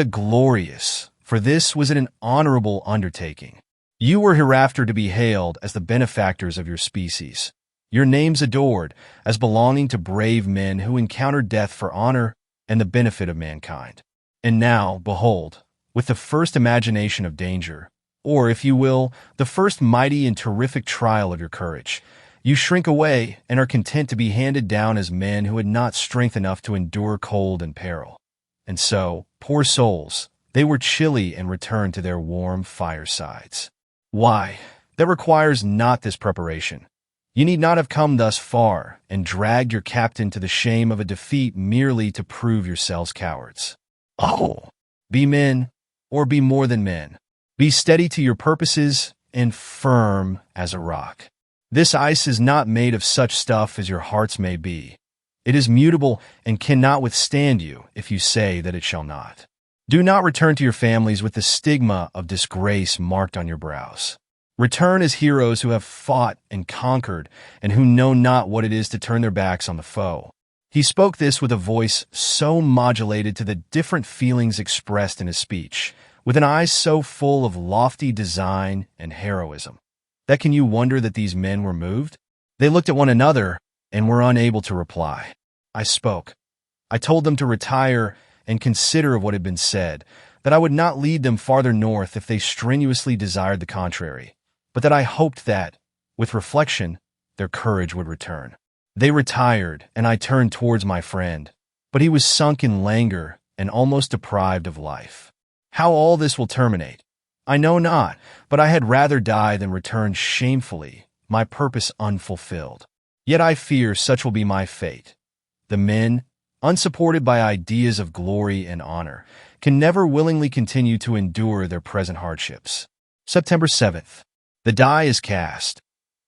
an honorable undertaking. You were hereafter to be hailed as the benefactors of your species, your names adored as belonging to brave men who encountered death for honor and the benefit of mankind. And now, behold, with the first imagination of danger, or, if you will, the first mighty and terrific trial of your courage, you shrink away and are content to be handed down as men who had not strength enough to endure cold and peril. And so, poor souls, they were chilly and returned to their warm firesides. Why, that requires not this preparation. You need not have come thus far and dragged your captain to the shame of a defeat merely to prove yourselves cowards. Oh, be men, or be more than men. Be steady to your purposes and firm as a rock. This ice is not made of such stuff as your hearts may be. It is mutable and cannot withstand you if you say that it shall not. Do not return to your families with the stigma of disgrace marked on your brows. Return as heroes who have fought and conquered and who know not what it is to turn their backs on the foe. He spoke this with a voice so modulated to the different feelings expressed in his speech, with an eye so full of lofty design and heroism, that can you wonder that these men were moved? They looked at one another and were unable to reply. I spoke. I told them to retire and consider of what had been said, that I would not lead them farther north if they strenuously desired the contrary, but that I hoped that, with reflection, their courage would return. They retired, and I turned towards my friend, but he was sunk in languor and almost deprived of life. How all this will terminate, I know not, but I had rather die than return shamefully, my purpose unfulfilled. Yet I fear such will be my fate. The men, unsupported by ideas of glory and honor, can never willingly continue to endure their present hardships. September 7th. The die is cast.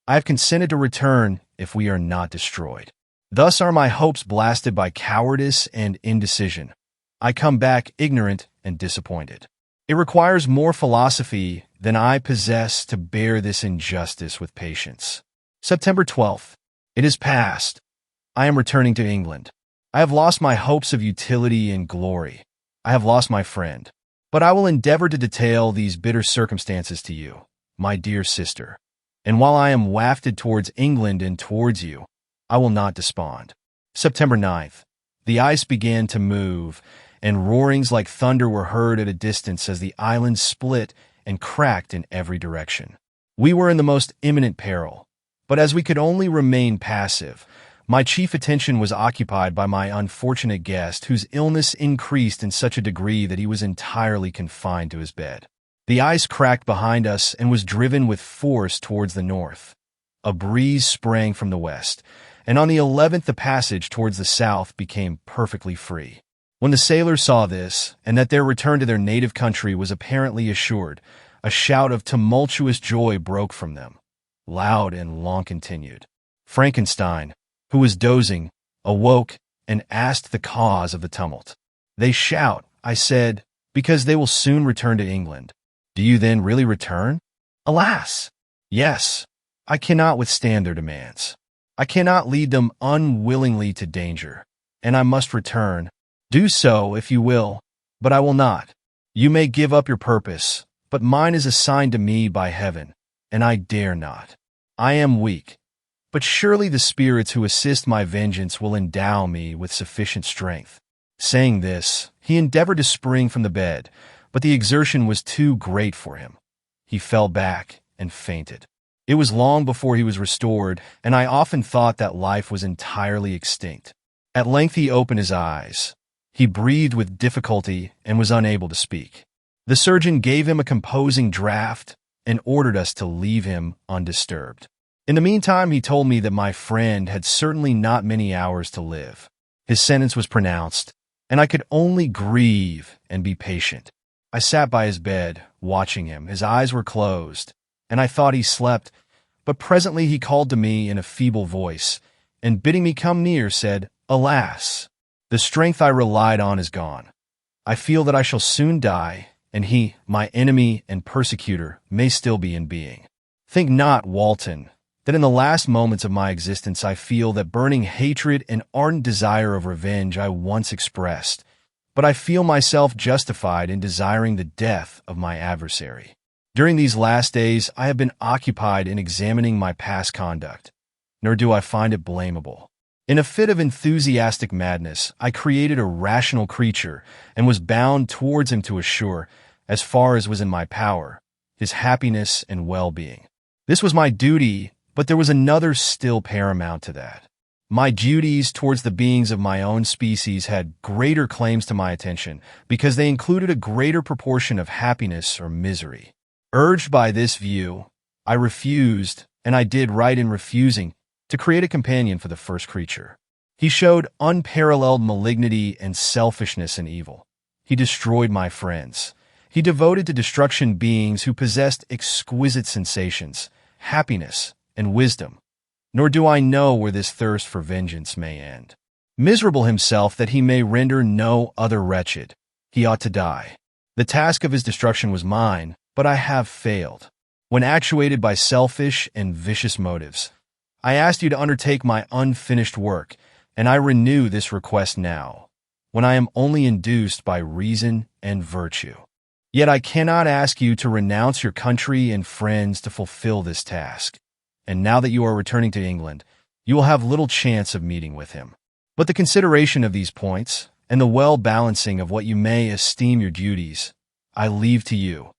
I have consented to return if we are not destroyed. Thus are my hopes blasted by cowardice and indecision. I come back ignorant and disappointed. It requires more philosophy than I possess to bear this injustice with patience. September 12th. It is past. I am returning to England. I have lost my hopes of utility and glory. I have lost my friend. But I will endeavor to detail these bitter circumstances to you, my dear sister. And while I am wafted towards England and towards you, I will not despond. September 9th. The ice began to move, and roarings like thunder were heard at a distance as the island split and cracked in every direction. We were in the most imminent peril, but as we could only remain passive, my chief attention was occupied by my unfortunate guest, whose illness increased in such a degree that he was entirely confined to his bed. The ice cracked behind us and was driven with force towards the north. A breeze sprang from the west, and on the 11th the passage towards the south became perfectly free. When the sailors saw this, and that their return to their native country was apparently assured, a shout of tumultuous joy broke from them, loud and long continued. Frankenstein, who was dozing, awoke and asked the cause of the tumult. They shout, I said, because they will soon return to England. Do you then really return? Alas! Yes, I cannot withstand their demands. I cannot lead them unwillingly to danger, and I must return. Do so, if you will, but I will not. You may give up your purpose, but mine is assigned to me by heaven, and I dare not. I am weak, but surely the spirits who assist my vengeance will endow me with sufficient strength. Saying this, he endeavored to spring from the bed, but the exertion was too great for him. He fell back and fainted. It was long before he was restored, and I often thought that life was entirely extinct. At length he opened his eyes. He breathed with difficulty and was unable to speak. The surgeon gave him a composing draught and ordered us to leave him undisturbed. In the meantime, he told me that my friend had certainly not many hours to live. His sentence was pronounced, and I could only grieve and be patient. I sat by his bed, watching him. His eyes were closed, and I thought he slept, but presently he called to me in a feeble voice, and bidding me come near, said, Alas! The strength I relied on is gone. I feel that I shall soon die, and he, my enemy and persecutor, may still be in being. Think not, Walton, that in the last moments of my existence I feel that burning hatred and ardent desire of revenge I once expressed, but I feel myself justified in desiring the death of my adversary. During these last days I have been occupied in examining my past conduct, nor do I find it blamable. In a fit of enthusiastic madness, I created a rational creature and was bound towards him to assure, as far as was in my power, his happiness and well-being. This was my duty, but there was another still paramount to that. My duties towards the beings of my own species had greater claims to my attention because they included a greater proportion of happiness or misery. Urged by this view, I refused, and I did right in refusing, to create a companion for the first creature. He showed unparalleled malignity and selfishness in evil. He destroyed my friends. He devoted to destruction beings who possessed exquisite sensations, happiness, and wisdom. Nor do I know where this thirst for vengeance may end. Miserable himself that he may render no other wretched, he ought to die. The task of his destruction was mine, but I have failed. When actuated by selfish and vicious motives, I asked you to undertake my unfinished work, and I renew this request now, when I am only induced by reason and virtue. Yet I cannot ask you to renounce your country and friends to fulfill this task. And now that you are returning to England, you will have little chance of meeting with him. But the consideration of these points, and the well-balancing of what you may esteem your duties, I leave to you.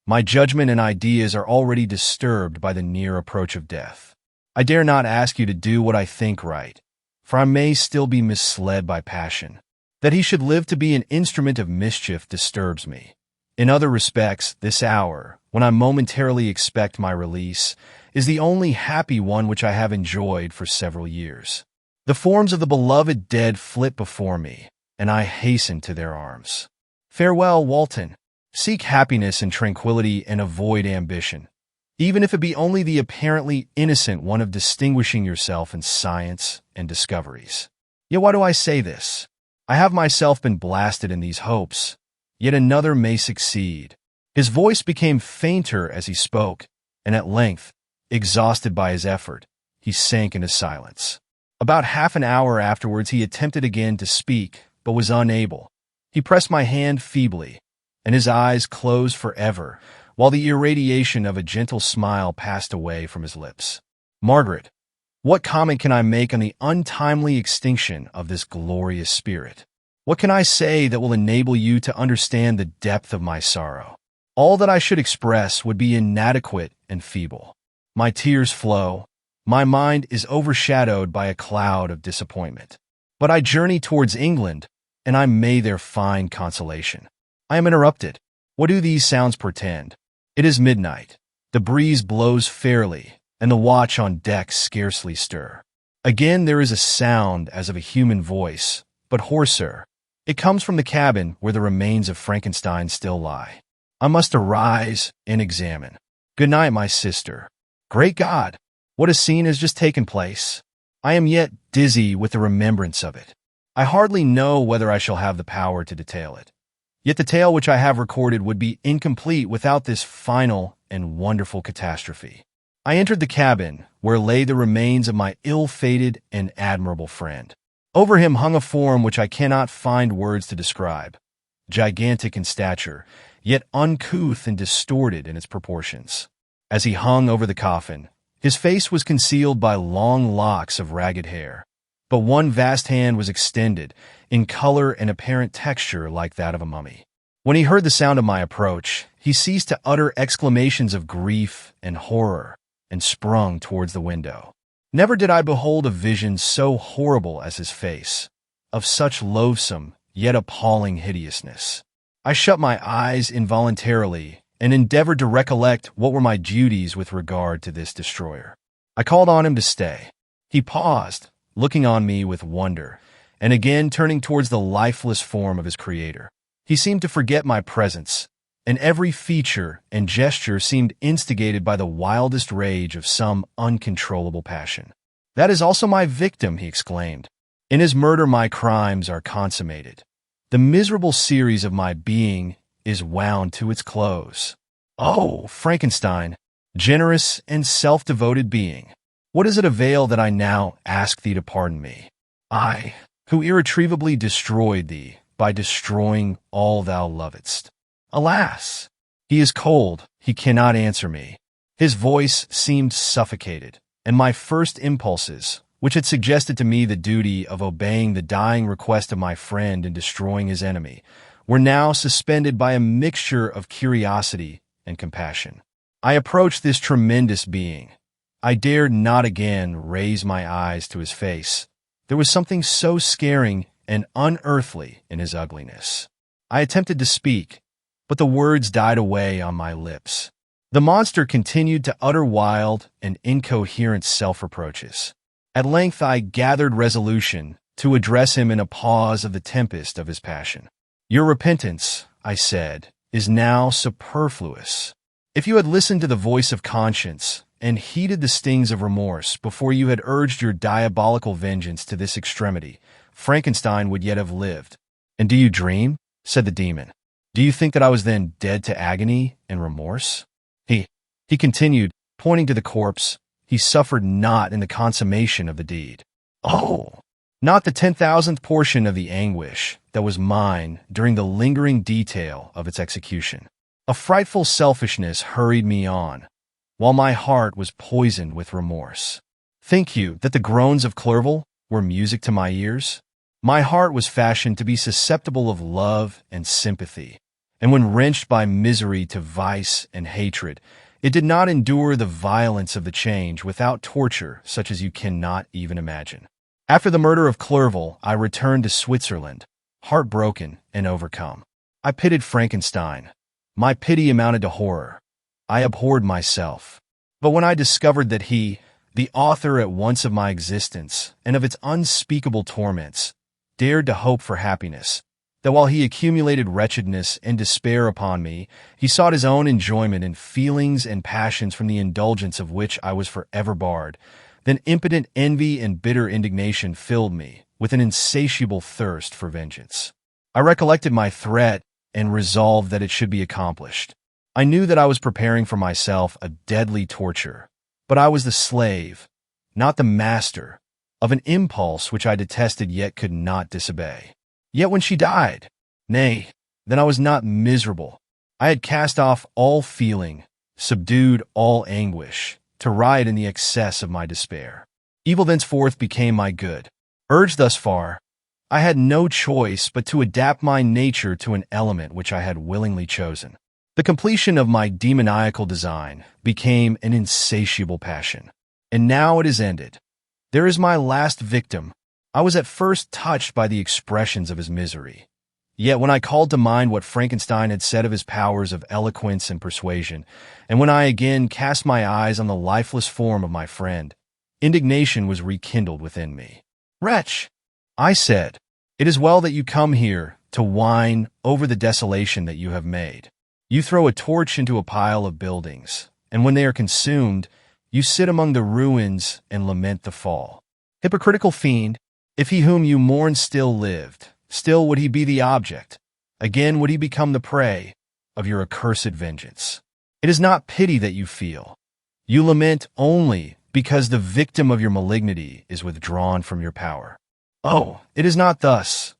My judgment and ideas are already disturbed by the near approach of death. I dare not ask you to do what I think right, for I may still be misled by passion. That he should live to be an instrument of mischief disturbs me. In other respects, this hour, when I momentarily expect my release, is the only happy one which I have enjoyed for several years. The forms of the beloved dead flit before me, and I hasten to their arms. Farewell, Walton. Seek happiness and tranquility and avoid ambition, even if it be only the apparently innocent one of distinguishing yourself in science and discoveries. Yet why do I say this? I have myself been blasted in these hopes, yet another may succeed. His voice became fainter as he spoke, and at length, exhausted by his effort, he sank into silence. About half an hour afterwards he attempted again to speak, but was unable. He pressed my hand feebly, and his eyes closed forever, while the irradiation of a gentle smile passed away from his lips. Margaret, what comment can I make on the untimely extinction of this glorious spirit? What can I say that will enable you to understand the depth of my sorrow? All that I should express would be inadequate and feeble. My tears flow. My mind is overshadowed by a cloud of disappointment. But I journey towards England, and I may there find consolation. I am interrupted. What do these sounds portend? It is midnight. The breeze blows fairly, and the watch on deck scarcely stir. Again there is a sound as of a human voice, but hoarser. It comes from the cabin where the remains of Frankenstein still lie. I must arise and examine. Good night, my sister. Great God! What a scene has just taken place. I am yet dizzy with the remembrance of it. I hardly know whether I shall have the power to detail it. Yet the tale which I have recorded would be incomplete without this final and wonderful catastrophe. I entered the cabin, where lay the remains of my ill-fated and admirable friend. Over him hung a form which I cannot find words to describe, gigantic in stature, yet uncouth and distorted in its proportions. As he hung over the coffin, his face was concealed by long locks of ragged hair, but one vast hand was extended, in color and apparent texture like that of a mummy. When he heard the sound of my approach, he ceased to utter exclamations of grief and horror, and sprung towards the window. Never did I behold a vision so horrible as his face, of such loathsome yet appalling hideousness. I shut my eyes involuntarily and endeavored to recollect what were my duties with regard to this destroyer. I called on him to stay. He paused, looking on me with wonder, and again turning towards the lifeless form of his creator. He seemed to forget my presence, and every feature and gesture seemed instigated by the wildest rage of some uncontrollable passion. "That is also my victim," he exclaimed. "In his murder my crimes are consummated. The miserable series of my being is wound to its close. Oh, Frankenstein, generous and self-devoted being, what does it avail that I now ask thee to pardon me? I, who irretrievably destroyed thee by destroying all thou lovedst. Alas! He is cold, he cannot answer me. His voice seemed suffocated, and my first impulses, which had suggested to me the duty of obeying the dying request of my friend in destroying his enemy, were now suspended by a mixture of curiosity and compassion. I approached this tremendous being. I dared not again raise my eyes to his face. There was something so scaring and unearthly in his ugliness. I attempted to speak, but the words died away on my lips. The monster continued to utter wild and incoherent self-reproaches. At length I gathered resolution to address him in a pause of the tempest of his passion. "Your repentance," I said, "is now superfluous. If you had listened to the voice of conscience and heeded the stings of remorse before you had urged your diabolical vengeance to this extremity, Frankenstein would yet have lived." "And do you dream?" said the demon. "Do you think that I was then dead to agony and remorse?" He continued, pointing to the corpse, "He suffered not in the consummation of the deed. Oh, not the 10,000th portion of the anguish that was mine during the lingering detail of its execution. A frightful selfishness hurried me on, while my heart was poisoned with remorse. Think you that the groans of Clerval were music to my ears? My heart was fashioned to be susceptible of love and sympathy, and when wrenched by misery to vice and hatred, it did not endure the violence of the change without torture such as you cannot even imagine. After the murder of Clerval, I returned to Switzerland, heartbroken and overcome. I pitied Frankenstein. My pity amounted to horror. I abhorred myself. But when I discovered that he, the author at once of my existence and of its unspeakable torments, dared to hope for happiness, that while he accumulated wretchedness and despair upon me, he sought his own enjoyment in feelings and passions from the indulgence of which I was forever barred, then impotent envy and bitter indignation filled me with an insatiable thirst for vengeance. I recollected my threat and resolved that it should be accomplished. I knew that I was preparing for myself a deadly torture, but I was the slave, not the master, of an impulse which I detested yet could not disobey. Yet when she died, nay, then I was not miserable. I had cast off all feeling, subdued all anguish, to riot in the excess of my despair. Evil thenceforth became my good. Urged thus far, I had no choice but to adapt my nature to an element which I had willingly chosen. The completion of my demoniacal design became an insatiable passion. And now it is ended. There is my last victim. I was at first touched by the expressions of his misery. Yet when I called to mind what Frankenstein had said of his powers of eloquence and persuasion, and when I again cast my eyes on the lifeless form of my friend, indignation was rekindled within me. "Wretch," I said, "it is well that you come here to whine over the desolation that you have made. You throw a torch into a pile of buildings, and when they are consumed, you sit among the ruins and lament the fall. Hypocritical fiend, if he whom you mourn still lived, still would he be the object, again would he become the prey, of your accursed vengeance. It is not pity that you feel. You lament only because the victim of your malignity is withdrawn from your power." "Oh, it is not thus,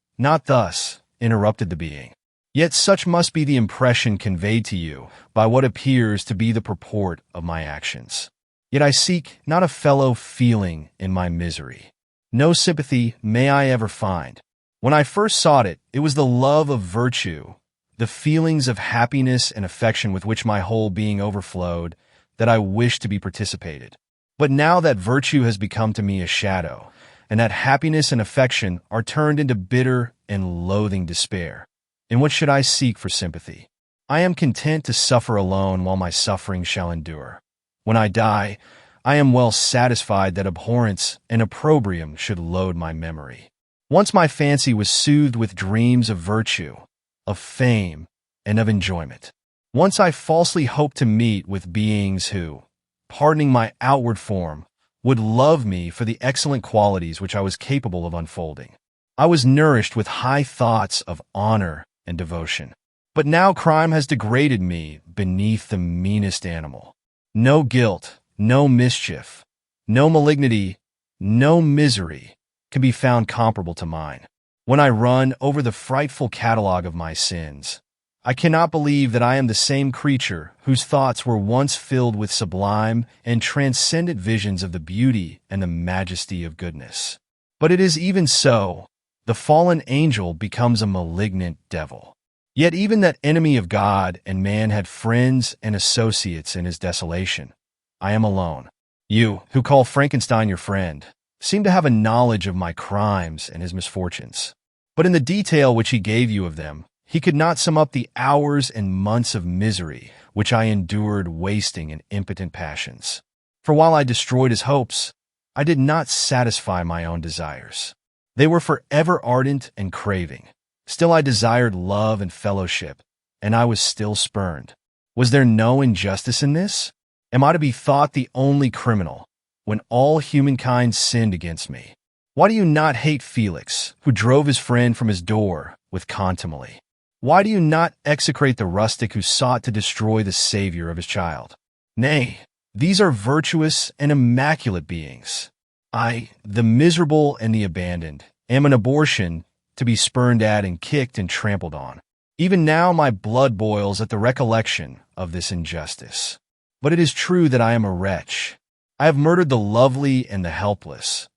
interrupted the being. "Yet such must be the impression conveyed to you by what appears to be the purport of my actions. Yet I seek not a fellow feeling in my misery. No sympathy may I ever find. When I first sought it, it was the love of virtue, the feelings of happiness and affection with which my whole being overflowed, that I wished to be participated. But now that virtue has become to me a shadow, and that happiness and affection are turned into bitter and loathing despair, in what should I seek for sympathy? I am content to suffer alone while my suffering shall endure. When I die, I am well satisfied that abhorrence and opprobrium should load my memory. Once my fancy was soothed with dreams of virtue, of fame, and of enjoyment. Once I falsely hoped to meet with beings who, pardoning my outward form, would love me for the excellent qualities which I was capable of unfolding. I was nourished with high thoughts of honor and devotion. But now crime has degraded me beneath the meanest animal. No guilt, no mischief, no malignity, no misery can be found comparable to mine. When I run over the frightful catalogue of my sins, I cannot believe that I am the same creature whose thoughts were once filled with sublime and transcendent visions of the beauty and the majesty of goodness. But it is even so, the fallen angel becomes a malignant devil. Yet even that enemy of God and man had friends and associates in his desolation. I am alone. You, who call Frankenstein your friend, seem to have a knowledge of my crimes and his misfortunes. But in the detail which he gave you of them, he could not sum up the hours and months of misery which I endured wasting in impotent passions. For while I destroyed his hopes, I did not satisfy my own desires. They were forever ardent and craving. Still I desired love and fellowship, and I was still spurned. Was there no injustice in this? Am I to be thought the only criminal, when all humankind sinned against me? Why do you not hate Felix, who drove his friend from his door with contumely? Why do you not execrate the rustic who sought to destroy the savior of his child? Nay, these are virtuous and immaculate beings. I, the miserable and the abandoned, am an abortion to be spurned at and kicked and trampled on. Even now my blood boils at the recollection of this injustice. But it is true that I am a wretch. I have murdered the lovely and the helpless.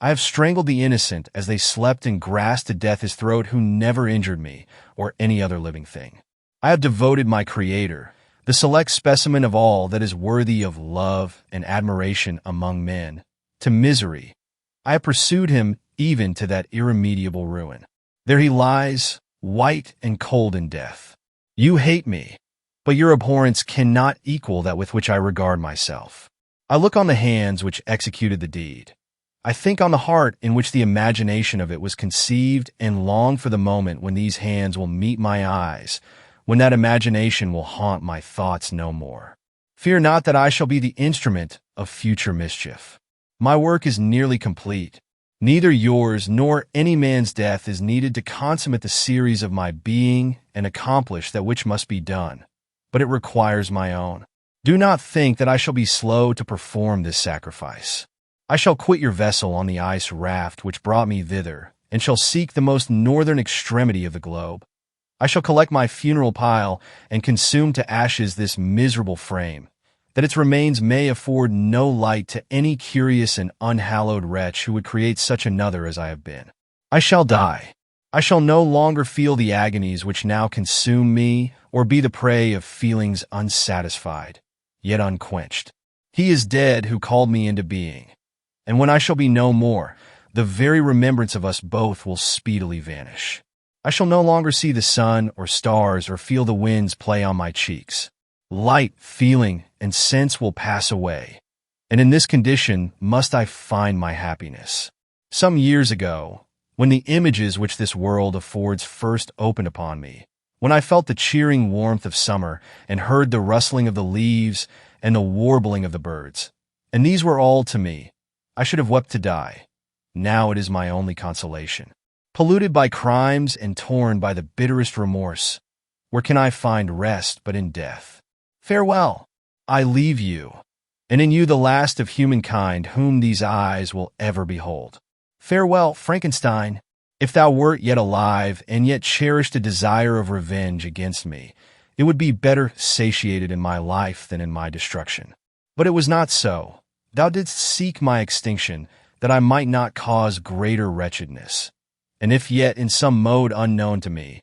I have strangled the innocent as they slept and grasped to death his throat who never injured me or any other living thing. I have devoted my Creator, the select specimen of all that is worthy of love and admiration among men, to misery. I have pursued him even to that irremediable ruin. There he lies, white and cold in death. You hate me, but your abhorrence cannot equal that with which I regard myself. I look on the hands which executed the deed. I think on the heart in which the imagination of it was conceived, and long for the moment when these hands will meet my eyes, when that imagination will haunt my thoughts no more. Fear not that I shall be the instrument of future mischief. My work is nearly complete. Neither yours nor any man's death is needed to consummate the series of my being and accomplish that which must be done, but it requires my own. Do not think that I shall be slow to perform this sacrifice. I shall quit your vessel on the ice raft which brought me thither, and shall seek the most northern extremity of the globe. I shall collect my funeral pile and consume to ashes this miserable frame, that its remains may afford no light to any curious and unhallowed wretch who would create such another as I have been. I shall die. I shall no longer feel the agonies which now consume me, or be the prey of feelings unsatisfied, yet unquenched. He is dead who called me into being, and when I shall be no more, the very remembrance of us both will speedily vanish. I shall no longer see the sun or stars or feel the winds play on my cheeks. Light, feeling, and sense will pass away, and in this condition must I find my happiness. Some years ago, when the images which this world affords first opened upon me, when I felt the cheering warmth of summer and heard the rustling of the leaves and the warbling of the birds, and these were all to me, I should have wept to die. Now it is my only consolation. Polluted by crimes and torn by the bitterest remorse, where can I find rest but in death? Farewell, I leave you, and in you the last of humankind whom these eyes will ever behold. Farewell, Frankenstein. If thou wert yet alive, and yet cherished a desire of revenge against me, it would be better satiated in my life than in my destruction. But it was not so. Thou didst seek my extinction, that I might not cause greater wretchedness. And if yet in some mode unknown to me,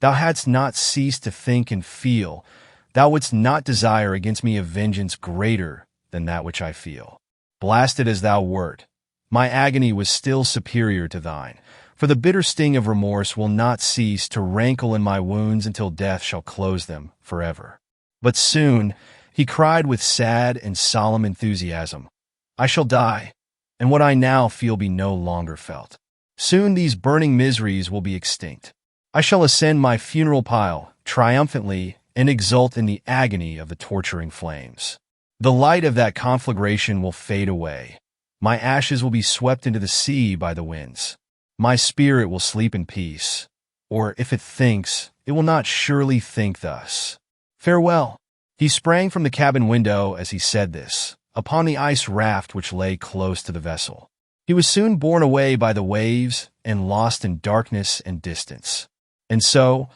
thou hadst not ceased to think and feel, thou wouldst not desire against me a vengeance greater than that which I feel. Blasted as thou wert, my agony was still superior to thine, for the bitter sting of remorse will not cease to rankle in my wounds until death shall close them forever. But soon, he cried with sad and solemn enthusiasm, I shall die, and what I now feel be no longer felt. Soon these burning miseries will be extinct. I shall ascend my funeral pile triumphantly and exult in the agony of the torturing flames. The light of that conflagration will fade away. My ashes will be swept into the sea by the winds. My spirit will sleep in peace, or if it thinks, it will not surely think thus. Farewell. He sprang from the cabin window as he said this, upon the ice raft which lay close to the vessel. He was soon borne away by the waves and lost in darkness and distance. And so,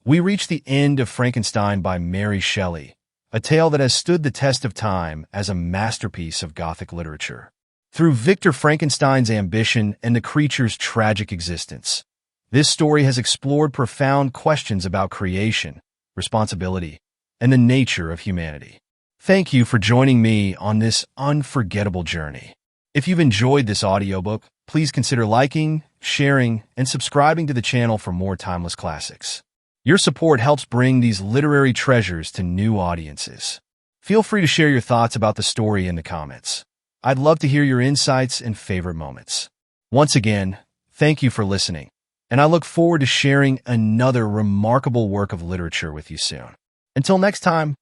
we reach the end of Frankenstein by Mary Shelley, a tale that has stood the test of time as a masterpiece of Gothic literature. Through Victor Frankenstein's ambition and the creature's tragic existence, this story has explored profound questions about creation, responsibility, and the nature of humanity. Thank you for joining me on this unforgettable journey. If you've enjoyed this audiobook, please consider liking, sharing, and subscribing to the channel for more timeless classics. Your support helps bring these literary treasures to new audiences. Feel free to share your thoughts about the story in the comments. I'd love to hear your insights and favorite moments. Once again, thank you for listening, and I look forward to sharing another remarkable work of literature with you soon. Until next time,